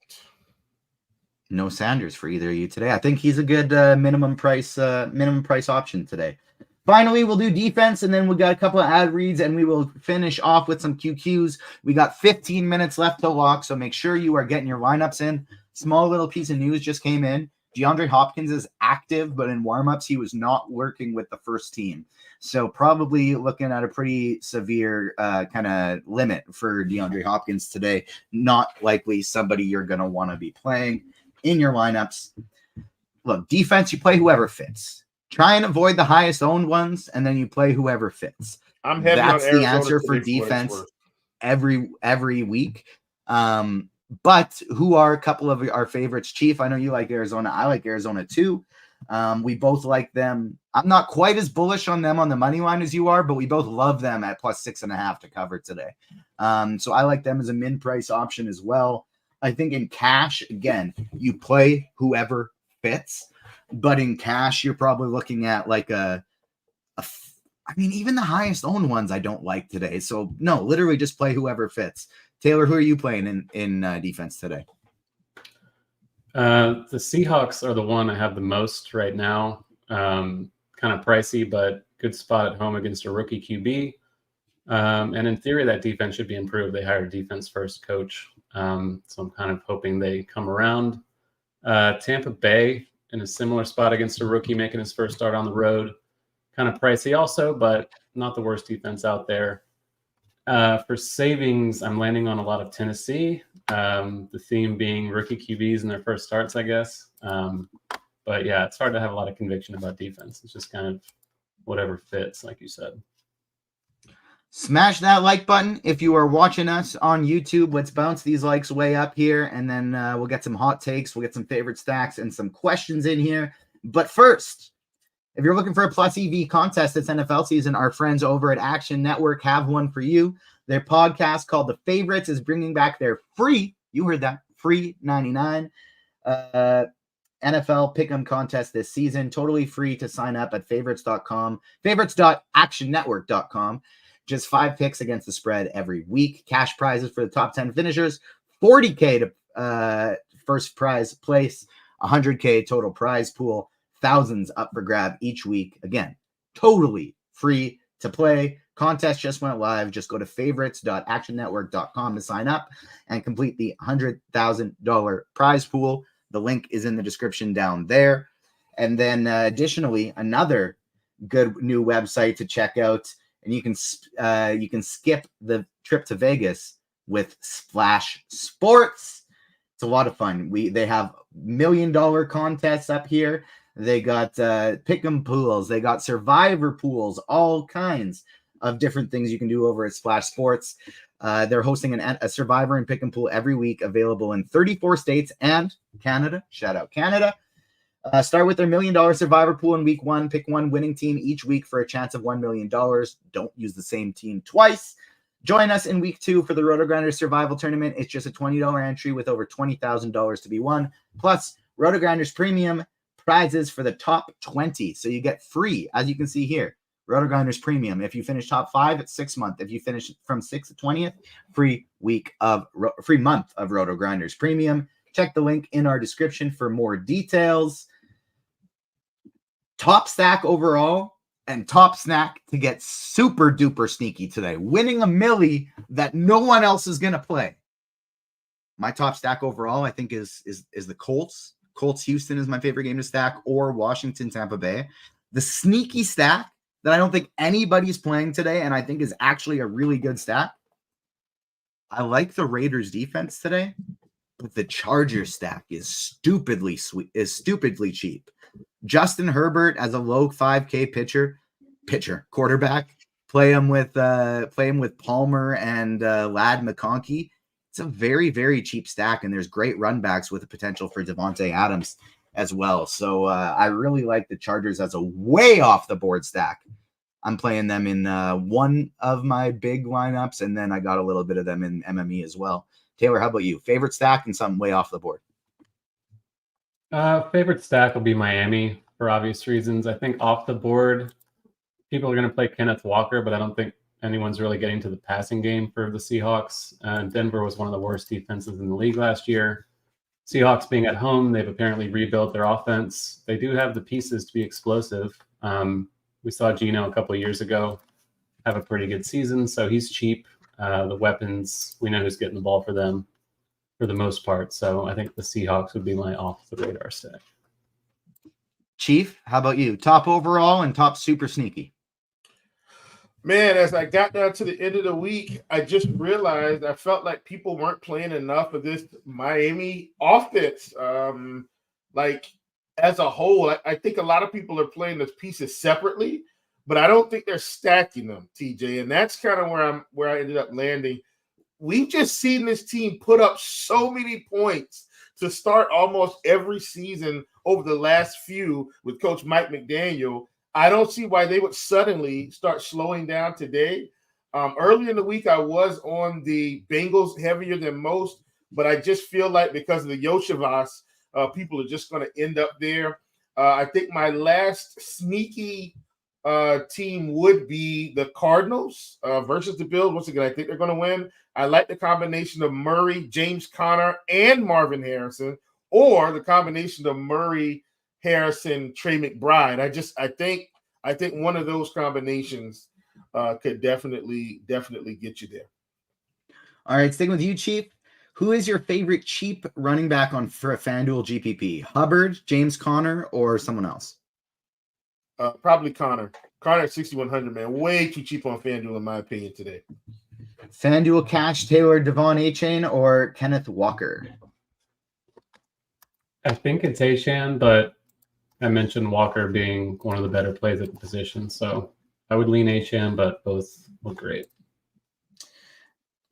No Sanders for either of you today. I think he's a good minimum price option today. Finally, we'll do defense, and then we got a couple of ad reads, and we will finish off with some QQs. We got 15 minutes left to lock, so make sure you are getting your lineups in. Small little piece of news just came in. DeAndre Hopkins is active, but in warmups, he was not working with the first team. So probably looking at a pretty severe kind of limit for DeAndre Hopkins today. Not likely somebody you're going to want to be playing in your lineups. Look, defense, you play whoever fits. Try and avoid the highest owned ones, and then you play whoever fits. I'm heavy That's on the answer for defense every week. But who are a couple of our favorites? Chief, I know you like Arizona. I like Arizona too. We both like them. I'm not quite as bullish on them on the money line as you are, but we both love them at +6.5 to cover today. So I like them as a min price option as well. I think in cash, again, you play whoever fits, but in cash, you're probably looking at like even the highest owned ones I don't like today. So no, literally just play whoever fits. Taylor, who are you playing in defense today? The Seahawks are the one I have the most right now. Kind of pricey, but good spot at home against a rookie QB. And in theory, that defense should be improved. They hired a defense first coach. So I'm kind of hoping they come around. Tampa Bay in a similar spot against a rookie making his first start on the road. Kind of pricey also, but not the worst defense out there. For savings, I'm landing on a lot of Tennessee. The theme being rookie QBs in their first starts, I guess. But yeah, it's hard to have a lot of conviction about defense. It's just kind of whatever fits, like you said. Smash that like button. If you are watching us on YouTube, let's bounce these likes way up here, and then we'll get some hot takes. We'll get some favorite stacks and some questions in here. But first, If you're looking for a plus EV contest this NFL season, our friends over at Action Network have one for you. Their podcast called The Favorites is bringing back their free, you heard that, free 99 NFL Pick'em contest this season. Totally free to sign up at favorites.com, favorites.actionnetwork.com. Just 5 picks against the spread every week. Cash prizes for the top 10 finishers, $40K to first prize place, $100K total prize pool, thousands up for grab each week. Again, totally free to play. Contest just went live. Just go to favorites.actionnetwork.com to sign up and complete the $100,000 prize pool. The link is in the description down there. And then additionally, another good new website to check out, and you can skip the trip to Vegas with Splash Sports. It's a lot of fun. They have $1 million contests up here. They got pick'em pools. They got survivor pools, all kinds of different things you can do over at Splash Sports. They're hosting a survivor and pick'em pool every week, available in 34 states and Canada. Shout out Canada. Start with their $1 million survivor pool in week 1. Pick one winning team each week for a chance of $1 million. Don't use the same team twice. Join us in week 2 for the RotoGrinders Survival Tournament. It's just a $20 entry with over $20,000 to be won. Plus, RotoGrinders Premium prizes for the top 20. So you get free, as you can see here, RotoGrinders Premium. If you finish top 5, it's 6 months. If you finish from 6th to 20th, free month of RotoGrinders Premium. Check the link in our description for more details. Top stack overall and top snack to get super duper sneaky today. Winning a milli that no one else is going to play. My top stack overall, I think, is the Colts. Colts Houston is my favorite game to stack, or Washington Tampa Bay. The sneaky stack that I don't think anybody's playing today, and I think is actually a really good stack. I like the Raiders defense today, but the Chargers stack is stupidly cheap. Justin Herbert as a low 5K quarterback. Play him with Palmer and Ladd McConkey. It's a very, very cheap stack, and there's great run backs with the potential for Devontae Adams as well. So I really like the Chargers as a way off the board stack. I'm playing them in one of my big lineups, and then I got a little bit of them in MME as well. Taylor, how about you? Favorite stack and something way off the board? Favorite stack will be Miami for obvious reasons. I think off the board, people are going to play Kenneth Walker, but I don't think anyone's really getting to the passing game for the Seahawks. Denver was one of the worst defenses in the league last year. Seahawks being at home, they've apparently rebuilt their offense. They do have the pieces to be explosive. We saw Geno a couple of years ago have a pretty good season, so he's cheap. The weapons, we know who's getting the ball for them for the most part. So I think the Seahawks would be my off-the-radar stack. Chief, how about you? Top overall and top super sneaky. Man, as I got down to the end of the week, I just realized I felt like people weren't playing enough of this Miami offense. As a whole, I think a lot of people are playing those pieces separately, but I don't think they're stacking them, TJ. And that's kind of where I ended up landing. We've just seen this team put up so many points to start almost every season over the last few with Coach Mike McDaniel. I don't see why they would suddenly start slowing down today. Early in the week, I was on the Bengals heavier than most, but I just feel like because of the Yoshivas, people are just going to end up there. I think my last sneaky team would be the Cardinals versus the Bills. Once again, I think they're going to win. I like the combination of Murray, James Conner, and Marvin Harrison, or the combination of Murray, Harrison, Trey McBride. I think one of those combinations could definitely get you there. All right, sticking with you, Chief. Who is your favorite cheap running back for a FanDuel GPP? Hubbard, James Conner, or someone else? Probably Conner. Conner at 6,100, man. Way too cheap on FanDuel, in my opinion, today. FanDuel Cash, Taylor, Devon A-Chain, or Kenneth Walker? I think it's A-Chan, but I mentioned Walker being one of the better plays at the position. So I would lean A-Chan, but both look great.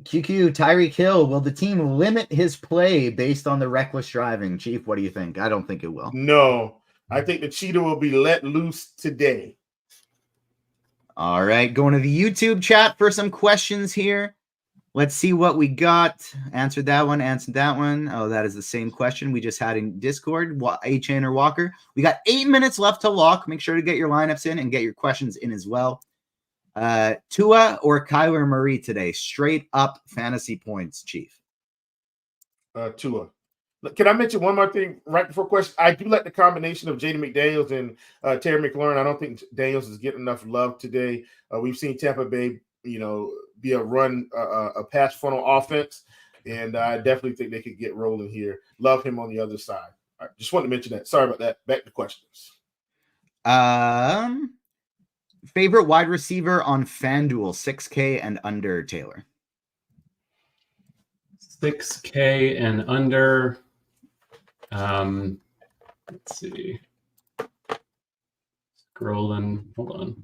QQ, Tyreek Hill, will the team limit his play based on the reckless driving? Chief, what do you think? I don't think it will. No. I think the cheetah will be let loose today. All right, going to the YouTube chat for some questions here. Let's see what we got. Answered that one. Oh, that is the same question we just had in Discord. A-Chain or Walker. We got 8 minutes left to lock. Make sure to get your lineups in and get your questions in as well. Tua or Kyler Murray today? Straight up fantasy points, Chief. Tua. Can I mention one more thing right before question? I do like the combination of J.D. McDaniels and Terry McLaurin. I don't think Daniels is getting enough love today. We've seen Tampa Bay, be a pass funnel offense, and I definitely think they could get rolling here. Love him on the other side. All right, just wanted to mention that. Sorry about that. Back to questions. Favorite wide receiver on FanDuel, 6K and under, Taylor. 6K and under. Let's see. Scrolling. Hold on.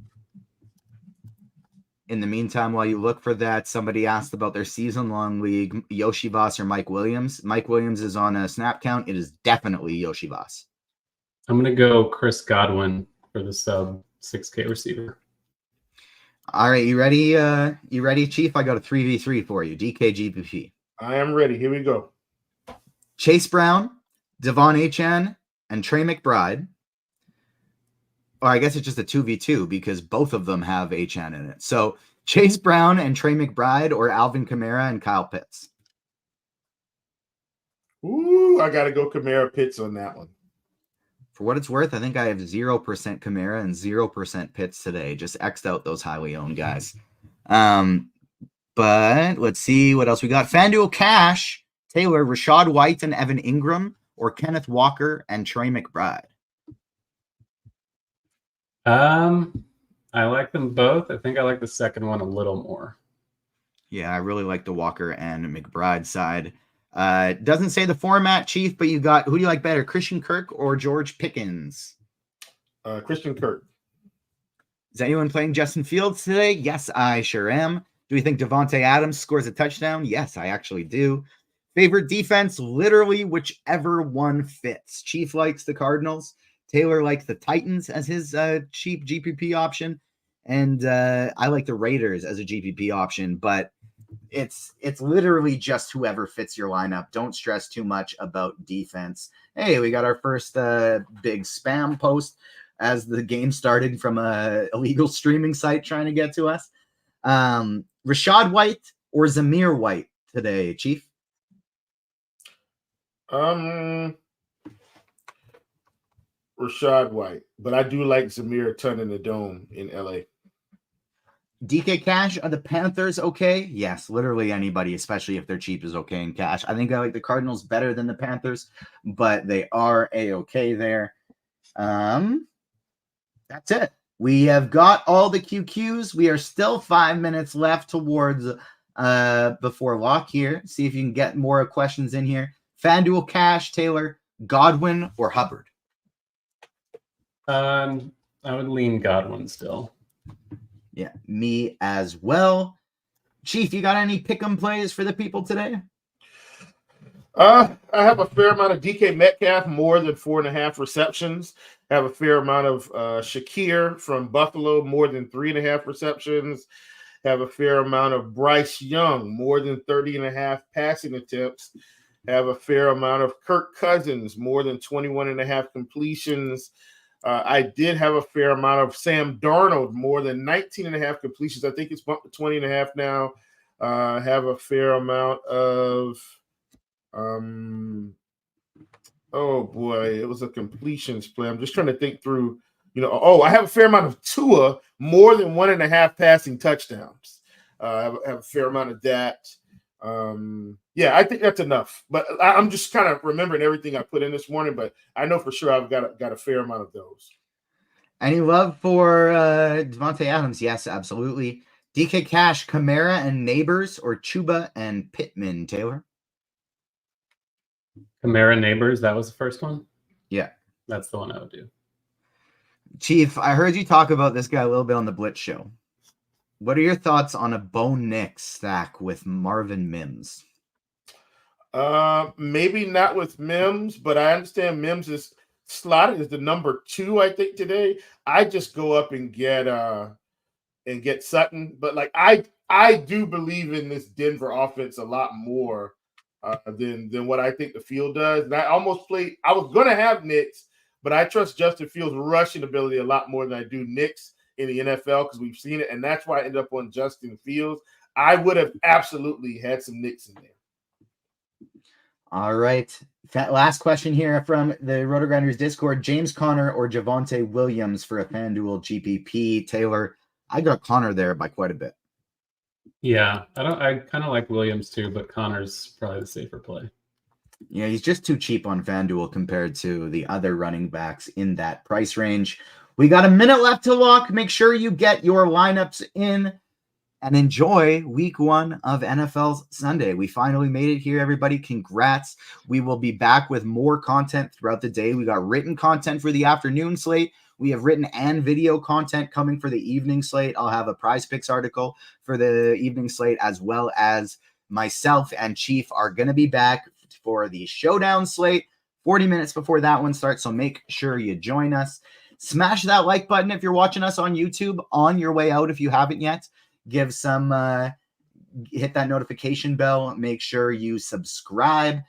In the meantime, while you look for that, somebody asked about their season-long league, Yoshi Voss or Mike Williams. Mike Williams is on a snap count. It is definitely Yoshi Voss. I'm going to go Chris Godwin for the sub 6K receiver. All right, you ready? You ready, Chief? I got a 3v3 for you. DK GPP. I am ready. Here we go. Chase Brown, Devon Achane, and Trey McBride. Or I guess it's just a 2v2 because both of them have Achane in it. So Chase Brown and Trey McBride or Alvin Kamara and Kyle Pitts. Ooh, I got to go Kamara Pitts on that one. For what it's worth, I think I have 0% Kamara and 0% Pitts today. Just X'd out those highly owned guys. But let's see what else we got. FanDuel Cash, Taylor, Rashad White and Evan Ingram, or Kenneth Walker and Trey McBride. I like them both. I think I like the second one a little more. Yeah, I really like the Walker and McBride side. Doesn't say the format, Chief, but you got, who do you like better, Christian Kirk or George Pickens? Christian Kirk. Is anyone playing Justin Fields today? Yes, I sure am. Do we think Devontae Adams scores a touchdown? Yes, I actually do. Favorite defense? Literally whichever one fits. Chief likes the Cardinals. Taylor likes the Titans as his cheap GPP option. And I like the Raiders as a GPP option, but it's literally just whoever fits your lineup. Don't stress too much about defense. Hey, we got our first big spam post as the game started from a illegal streaming site trying to get to us. Rashad White or Zamir White today, Chief? Rashad White, but I do like Zamir a ton in the dome in LA. DK Cash, are the Panthers okay? Yes, literally anybody, especially if they're cheap, is okay in cash. I think I like the Cardinals better than the Panthers, but they are a-okay there. That's it. We have got all the QQs. We are still 5 minutes left towards before lock here. See if you can get more questions in here. FanDuel Cash, Taylor, Godwin, or Hubbard? I would lean Godwin still. Yeah, me as well. Chief, you got any pick'em plays for the people today? I have a fair amount of DK Metcalf, more than 4.5 receptions. I have a fair amount of Shakir from Buffalo, more than 3.5 receptions. Have a fair amount of Bryce Young, more than 30.5 passing attempts. Have a fair amount of Kirk Cousins, more than 21.5 completions. I did have a fair amount of Sam Darnold, more than 19.5 completions. I think it's bumped to 20.5 now. Have a fair amount of oh boy, it was a completions play. I'm just trying to think through, I have a fair amount of Tua, more than 1.5 passing touchdowns. I have a fair amount of that. Yeah, I think that's enough. But I'm just kind of remembering everything I put in this morning, but I know for sure I've got a fair amount of those. Any love for Devontae Adams? Yes, absolutely. DK Cash, Kamara and Neighbors, or Chuba and Pittman, Taylor? Kamara Neighbors, that was the first one? Yeah. That's the one I would do. Chief, I heard you talk about this guy a little bit on the Blitz show. What are your thoughts on a Bo Nix stack with Marvin Mims? Maybe not with Mims, but I understand Mims is slotted as the number 2, I think today, I just go up and get Sutton. But like I do believe in this Denver offense a lot more than what I think the field does. And I almost played. I was going to have Knicks, but I trust Justin Fields' rushing ability a lot more than I do Knicks in the NFL because we've seen it, and that's why I ended up on Justin Fields. I would have absolutely had some Knicks in there. All right. Last question here from the RotoGrinders Discord. James Conner or Javonte Williams for a FanDuel GPP? Taylor, I got Conner there by quite a bit. Yeah, I kind of like Williams too, but Connor's probably the safer play. Yeah, he's just too cheap on FanDuel compared to the other running backs in that price range. We got a minute left to lock. Make sure you get your lineups in and enjoy week 1 of NFL Sunday. We finally made it here, everybody. Congrats. We will be back with more content throughout the day. We got written content for the afternoon slate. We have written and video content coming for the evening slate. I'll have a Prize Picks article for the evening slate, as well as myself and Chief are going to be back for the showdown slate 40 minutes before that one starts. So make sure you join us. Smash that like button if you're watching us on YouTube on your way out if you haven't yet. Give some, hit that notification bell. Make sure you subscribe.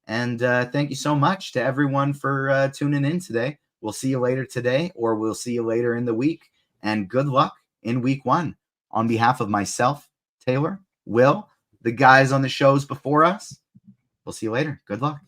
And thank you so much to everyone for tuning in today. We'll see you later today, or we'll see you later in the week. And good luck in week 1. On behalf of myself, Taylor, Will, the guys on the shows before us, we'll see you later. Good luck.